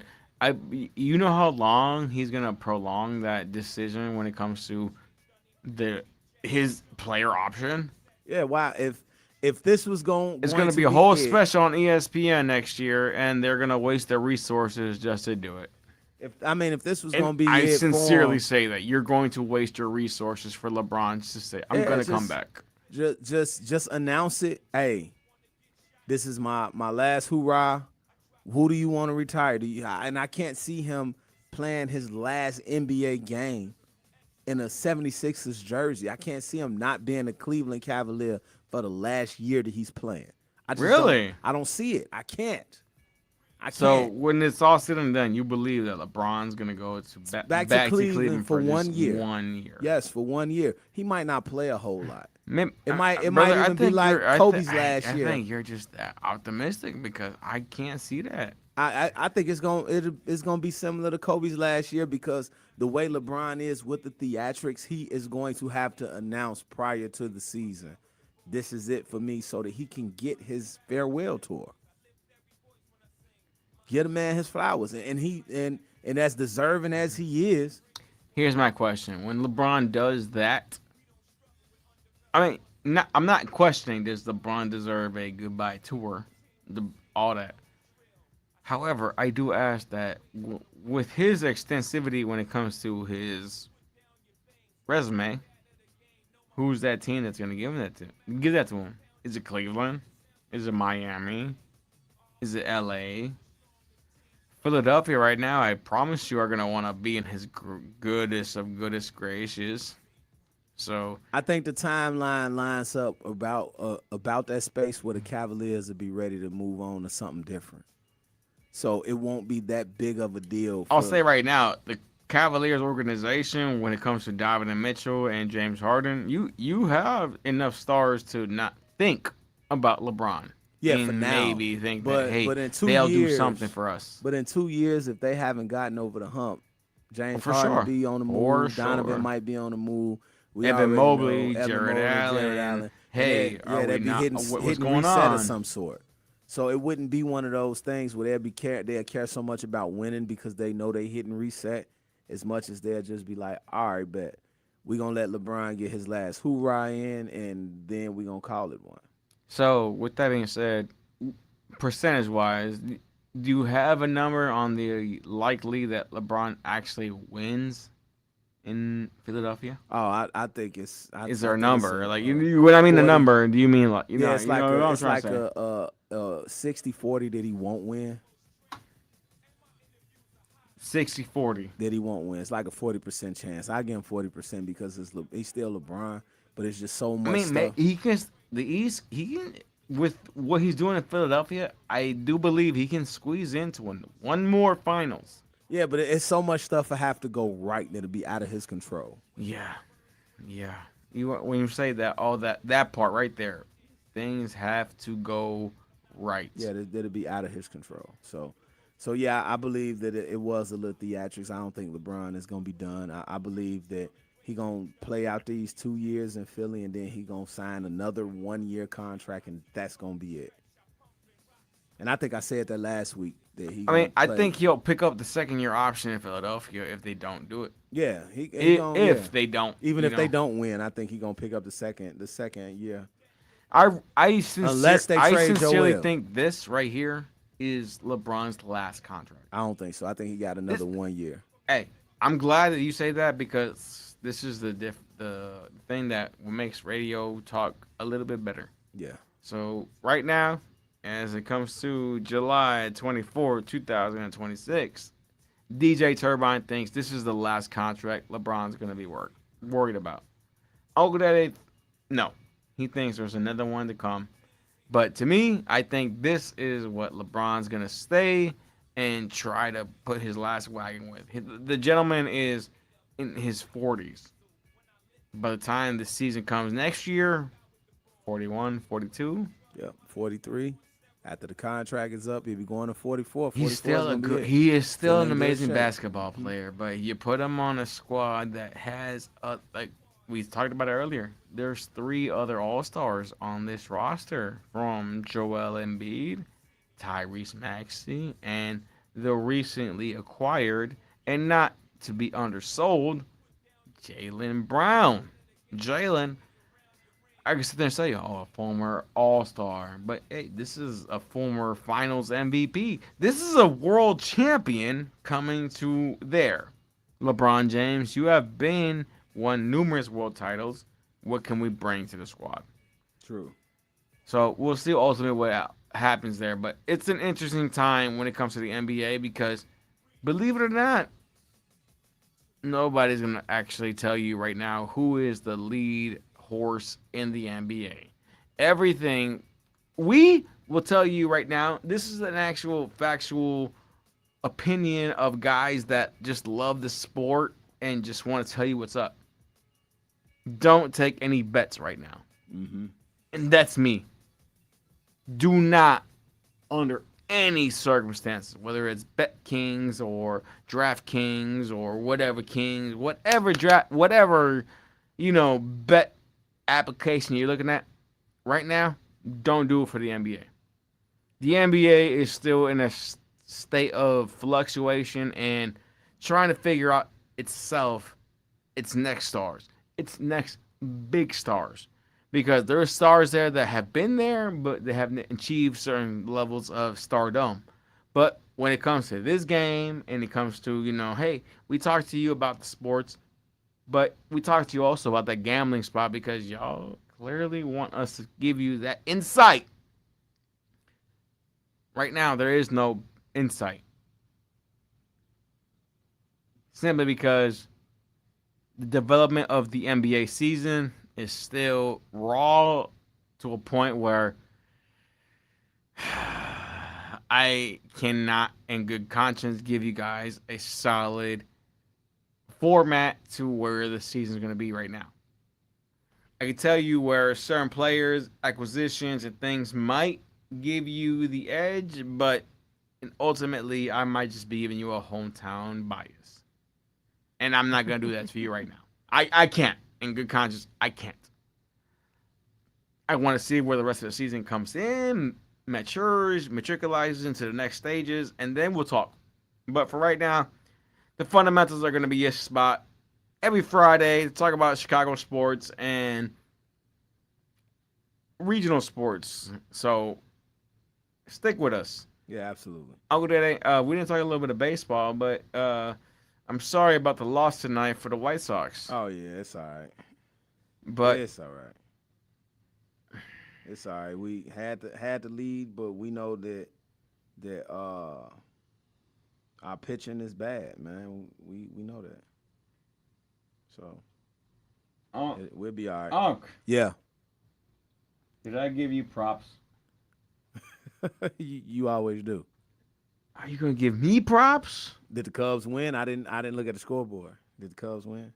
you know how long he's gonna prolong that decision when it comes to his player option? Yeah, why? If this was It's gonna be a whole special on ESPN next year, and they're gonna waste their resources just to do it. If this was And gonna be, I it sincerely for say that you're going to waste your resources for LeBron to say, "I'm Yeah, gonna just- come back." just announce it. Hey, this is my last hoorah. Who do you want to retire? And I can't see him playing his last NBA game in a 76ers jersey. I can't see him not being a Cleveland Cavalier for the last year that he's playing. Really? I don't see it. I can't. So when it's all said and done, you believe that LeBron's gonna go to back to Cleveland for just 1 year. 1 year. Yes, for 1 year. He might not play a whole lot. Brother, It might I even be think like you're- Kobe's I last year. I think you're just that optimistic because I can't see that. I think it's gonna be similar to Kobe's last year because the way LeBron is with the theatrics, he is going to have to announce prior to the season, this is it for me, so that he can get his farewell tour. Get a man his flowers, and as deserving as he is. Here's my question: when LeBron does that, I mean, I'm not questioning does LeBron deserve a goodbye tour, all that. However, I do ask that with his extensivity when it comes to his resume, who's that team that's going to give that to? Give that to him? Is it Cleveland? Is it Miami? Is it LA? Philadelphia right now, I promise you, are going to want to be in his goodest of goodest gracious. So I think the timeline lines up about that space where the Cavaliers will be ready to move on to something different. So it won't be that big of a deal. I'll say right now, the Cavaliers organization, when it comes to Donovan Mitchell and James Harden, you have enough stars to not think about LeBron. Yeah, and for now. maybe think but, that, hey, but in 2 they'll years, do something for us. But in 2 years, if they haven't gotten over the hump, James For Harden sure. be on the move. For Donovan sure. might be on the move. We Evan already Mobley, know Jared Allen. Hey, are they'd we be not- hitting, what's hitting going reset on? of some sort. So it wouldn't be one of those things where they'll care so much about winning because they know they hitting reset as much as they'll just be like, all right, bet. We're going to let LeBron get his last hoorah in, and then we're going to call it one. So with that being said, percentage-wise, do you have a number on the likely that LeBron actually wins in Philadelphia? Oh, I think it's. Is there a number? Like when I mean the 40. number, do you mean like It's like what I'm it's trying like to say? a 60-40 that he won't win. 60-40 that he won't win. It's like a 40% chance. I give him 40% because he's still LeBron, but it's just so much I mean, stuff. he can the East. He can with what he's doing in Philadelphia. I do believe he can squeeze into one more finals. Yeah, but it's so much stuff that have to go right that'll be out of his control. Yeah. When you say that, all that part right there, things have to go right. Yeah, that'll be out of his control. So yeah, I believe that it was a little theatrics. I don't think LeBron is gonna be done. I believe that he gonna play out these 2 years in Philly, and then he gonna sign another 1-year contract, and that's gonna be it. And I think I said that last week that he. I think he'll pick up the second-year option in Philadelphia if they don't do it. Yeah, if they don't, even if they don't win, I think he's gonna pick up the second year. I trade sincerely Joel. think this right here is LeBron's last contract. I don't think so. I think he got another 1 year. Hey, I'm glad that you say that because this is the thing that makes radio talk a little bit better. Yeah. So right now, as it comes to July 24, 2026, DJ Turbine thinks this is the last contract LeBron's going to be worried about. Ogledade, no. He thinks there's another one to come. But to me, I think this is what LeBron's going to stay and try to put his last wagon with. The gentleman is in his 40s. By the time the season comes next year, 41, 42. Yep, 43. After the contract is up, he'll be going to 44. He is still an amazing basketball player, but you put him on a squad that has like we talked about it earlier. There's 3 other All-Stars on this roster from Joel Embiid, Tyrese Maxey, and the recently acquired and not to be undersold Jaylen Brown. Jaylen, I can sit there and say, oh, a former All-Star. But, hey, this is a former Finals MVP. This is a world champion coming to there. LeBron James, you have won numerous world titles. What can we bring to the squad? True. So we'll see ultimately what happens there. But it's an interesting time when it comes to the NBA because, believe it or not, nobody's going to actually tell you right now who is the lead horse in the NBA. Everything we will tell you right now, this is an actual factual opinion of guys that just love the sport and just want to tell you what's up. Don't take any bets right now. Mm-hmm. And that's me. Do not, under any circumstances, whether it's Bet Kings or Draft Kings or whatever Kings, whatever bet application you're looking at right now, don't do it for the NBA. The NBA is still in a state of fluctuation and trying to figure out itself, its next stars, its next big stars. Because there are stars there that have been there, but they haven't achieved certain levels of stardom. But when it comes to this game and it comes to, hey, we talked to you about the sports, but we talked to you also about that gambling spot because y'all clearly want us to give you that insight. Right now, there is no insight. Simply because the development of the NBA season is still raw to a point where I cannot, in good conscience, give you guys a solid format to where the season is going to be right now. I can tell you where certain players, acquisitions, and things might give you the edge, but ultimately, I might just be giving you a hometown bias. And I'm not going to do that for you right now. I can't. In good conscience, I can't. I want to see where the rest of the season comes in, matriculizes into the next stages, and then we'll talk. But for right now, the fundamentals are going to be your spot every Friday to talk about Chicago sports and regional sports. So stick with us. Yeah, absolutely. We didn't talk a little bit of baseball, but I'm sorry about the loss tonight for the White Sox. Oh yeah, it's all right. But it's all right. It's all right. We had to lead, but we know that our pitching is bad, man. We know that. So we'll be all right. Unc. Yeah. Did I give you props? you always do. Are you gonna give me props? Did the Cubs win? I didn't look at the scoreboard. Did the Cubs win?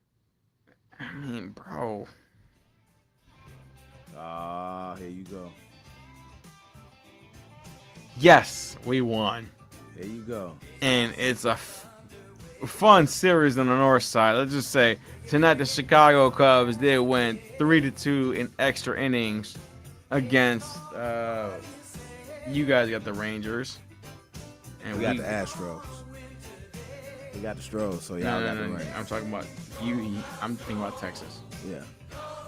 I mean, bro. Here you go. Yes, we won. There you go. And it's a fun series on the north side. Let's just say tonight the Chicago Cubs did win 3-2 in extra innings against you guys got the Rangers. And we got the Astros. We got the Stros, so y'all got the Rangers. I'm talking about you. I'm thinking about Texas. Yeah.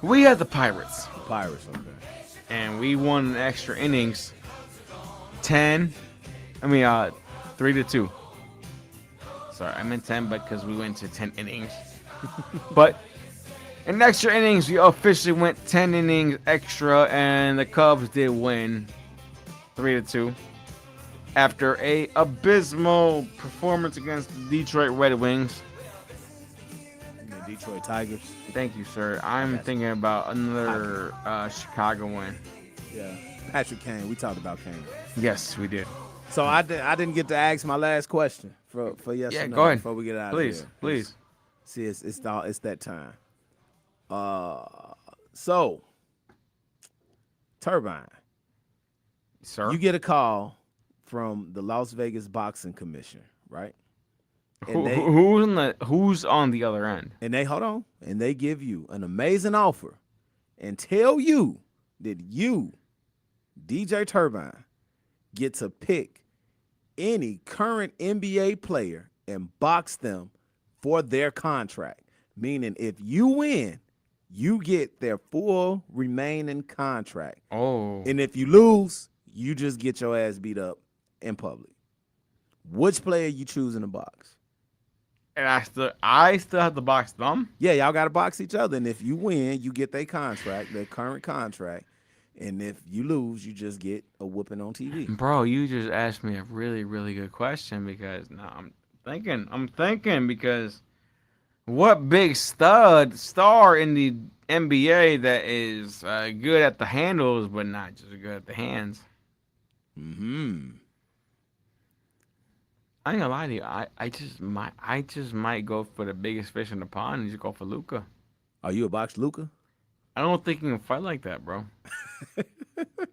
We had the Pirates. The Pirates, okay. And we won in extra innings 3-2. Sorry, I meant 10, but because we went to 10 innings. But in extra innings, we officially went 10 innings extra, and the Cubs did win 3-2. After a abysmal performance against the Detroit Red Wings. The Detroit Tigers. Thank you, sir. I'm thinking about another Chicago win. Yeah. Patrick Kane. We talked about Kane. Yes, we did. So I didn't get to ask my last question for yes or no. Go ahead. Before we get out of here. Please. See, it's that time. So Turbine. Sir. You get a call from the Las Vegas Boxing Commission, right? Who's on the other end? And they give you an amazing offer and tell you that you, DJ Turbine, get to pick any current NBA player and box them for their contract. Meaning, if you win, you get their full remaining contract. Oh. And if you lose, you just get your ass beat up in public. Which player you choosing to box? And I still have to box them? Yeah, y'all got to box each other. And if you win, you get their contract, their current contract. And if you lose, you just get a whooping on TV. Bro, you just asked me a really, really good question because now I'm thinking because what big star in the NBA that is good at the handles but not just good at the hands? I ain't gonna lie to you. I just might go for the biggest fish in the pond and just go for Luka. Are you a box Luka? I don't think he can fight like that, bro.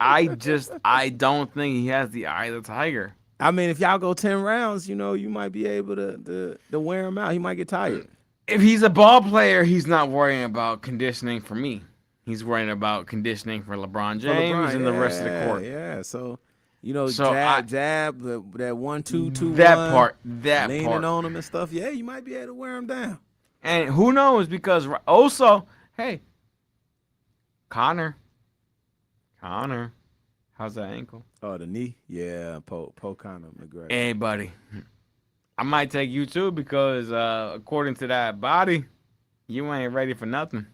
I don't think he has the eye of the tiger. I mean, if y'all go 10 rounds, you might be able to wear him out. He might get tired. If he's a ball player, he's not worrying about conditioning for me. He's worrying about conditioning for LeBron James and the rest of the court. Yeah, so jab, that 1-2-2-1. That part. Leaning on him and stuff. Yeah, you might be able to wear him down. And who knows? Because also, hey, Connor, how's that ankle? Oh, the knee? Yeah, Poe Conor McGregor. Hey, buddy, I might take you too because according to that body, you ain't ready for nothing.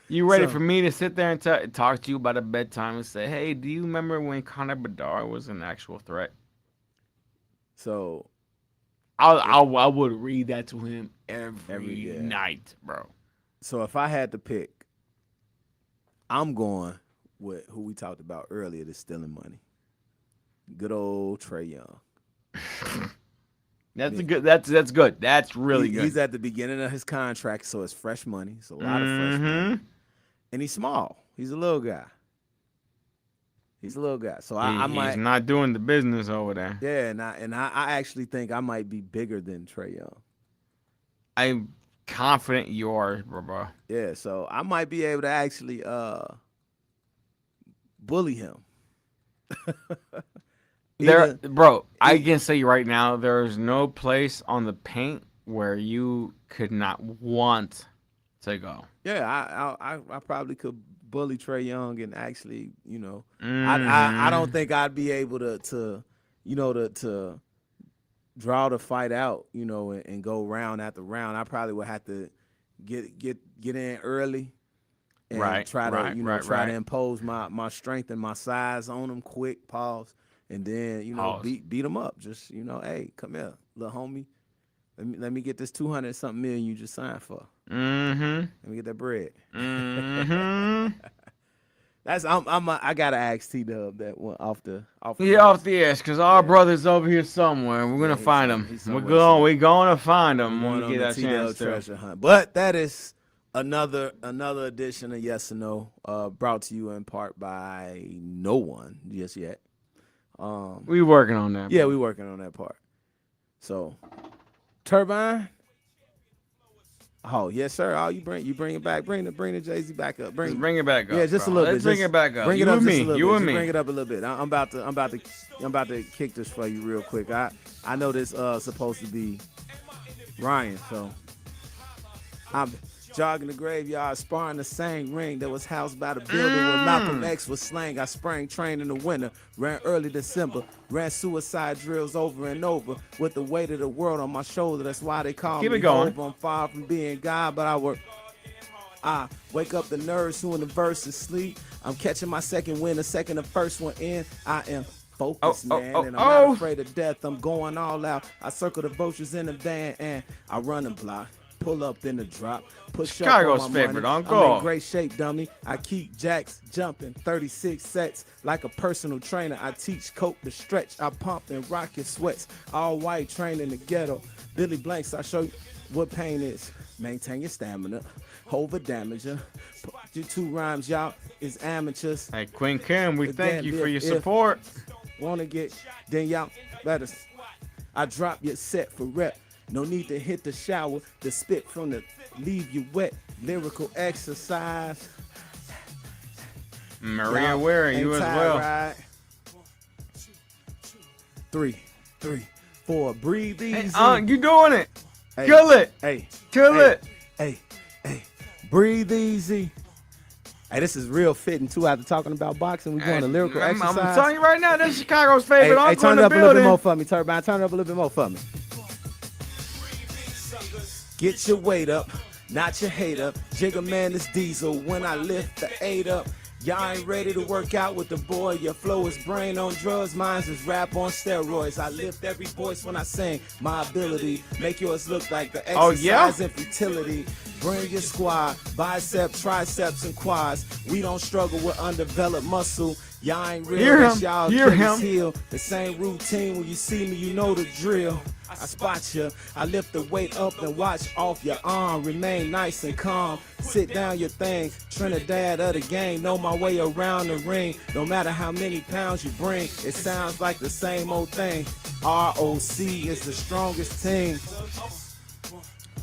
You ready for me to sit there and talk to you about a bedtime and say, hey, do you remember when Conor Bedard was an actual threat? So I would read that to him every night, bro. So if I had to pick, I'm going with who we talked about earlier that's stealing money. Good old Trae Young. That's good. That's good. That's really good. He's at the beginning of his contract, so it's fresh money. It's a lot of fresh money. And he's small. He's a little guy. So I might. He's not doing the business over there. Yeah, and I actually think I might be bigger than Trae Young. I'm confident you are, bro. Yeah, so I might be able to actually bully him. I can say right now, there's no place on the paint where you could not want to go. Yeah, I probably could bully Trae Young and actually, I don't think I'd be able to draw the fight out, and go round after round. I probably would have to get in early and try to impose my strength and my size on him quick, pause, and then beat him up. Just hey, come here, little homie. Let me get this 200-something million you just signed for. Let me get that bread. I gotta ask T-Dub that one off the off the edge, because our brother's over here somewhere. We're gonna find him. We're gonna find him when we get that chance treasure hunt. But that is another edition of Yes or No, brought to you in part by no one just yet. We working on that. Yeah, we working on that part. So, Turbine. Oh yes, sir. Oh, you bring it back. Bring the Jay-Z back up. Bring it back up. Yeah, just a little bit. Let's bring it back up. Bring it up just a little bit. You and me. Bring it up a little bit. I'm about to kick this for you real quick. I know this supposed to be Ryan, so I'm jogging the graveyard, sparring the same ring that was housed by the building where Malcolm X was slain. I sprang train in the winter, ran early December, ran suicide drills over and over with the weight of the world on my shoulder. That's why they call me Hope. I'm far from being God, but I wake up the nerves who in the verse and sleep. I'm catching my second win, the second the first one in. I am focused, man, and I'm not afraid of death. I'm going all out. I circle the vultures in the van and I run and block. Pull up, then the drop. Push Chicago's up on my favorite money. uncle. I'm in great shape, dummy. I keep jacks jumping, 36 sets like a personal trainer. I teach Coke to stretch. I pump and rock your sweats. All white, trained in the ghetto. Billy Blanks, I show you what pain is. Maintain your stamina. Over damager. Your 2 rhymes, y'all, is amateurs. Hey, Quinn Kim, we thank you for your If support. Wanna get, then y'all better. I drop your set for rep. No need to hit the shower. The spit from the leave you wet. Lyrical exercise. Maria Ware, you as well. Ride. 3, 4. Breathe easy. Hey, you doing it. Hey, Kill it. Hey. Kill hey, it. Hey. Breathe easy. Hey, this is real fitting too. After talking about boxing, we're going to lyrical exercise. I'm telling you right now, that's Chicago's favorite. Hey, Uncle turn in it the up a building. little bit more for me, Turbine. Turn it up a little bit more for me. Get your weight up, not your hate up. Jigga man, this diesel. When I lift the 8 up, y'all ain't ready to work out with the boy. Your flow is brain on drugs, mine's is rap on steroids. I lift every voice when I sing. My ability make yours look like the exercise and fertility. Bring your squad, bicep, triceps, and quads. We don't struggle with undeveloped muscle. Y'all ain't real, Hear that's him. y'all Hear Achilles him. heel. The same routine when you see me, you know the drill. I spot you, I lift the weight up and watch off your arm. Remain nice and calm, sit down your thing. Trinidad of the game, know my way around the ring. No matter how many pounds you bring, it sounds like the same old thing. ROC is the strongest team.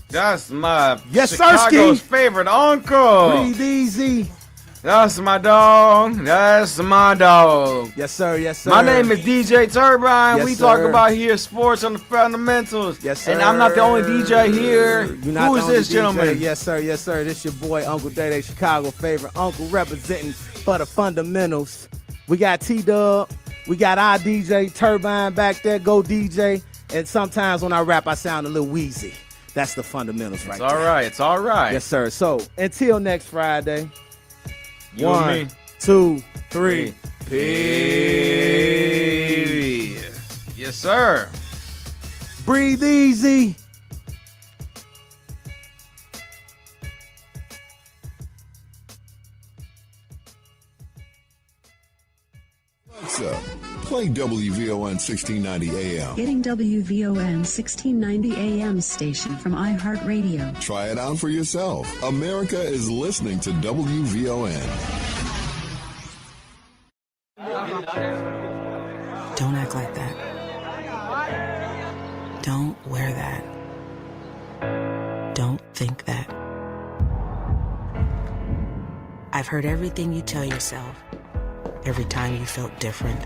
That's my Yes, Chicago's Sirski. favorite uncle. Breathe easy. That's my dog. That's my dog. Yes, sir. Yes, sir. My name is DJ Turbine. Yes, We talk sir. about here sports on the fundamentals. Yes, sir. And I'm not the only DJ here. You're not Who the is only this DJ. gentleman? Yes, sir. Yes, sir. This your boy, Uncle Day, Chicago favorite uncle, representing for the fundamentals. We got T-Dub. We got our DJ Turbine back there. Go DJ. And sometimes when I rap, I sound a little wheezy. That's the fundamentals right It's all right. It's all right. Yes, sir. So until next Friday. You and 1, me. 2, 3. Peace. Yes, sir. Breathe easy. Alexa, play WVON 1690 AM. Getting WVON 1690 AM station from iHeartRadio. Try it out for yourself. America is listening to WVON. Don't act like that. Don't wear that. Don't think that. I've heard everything you tell yourself. Every time you felt different.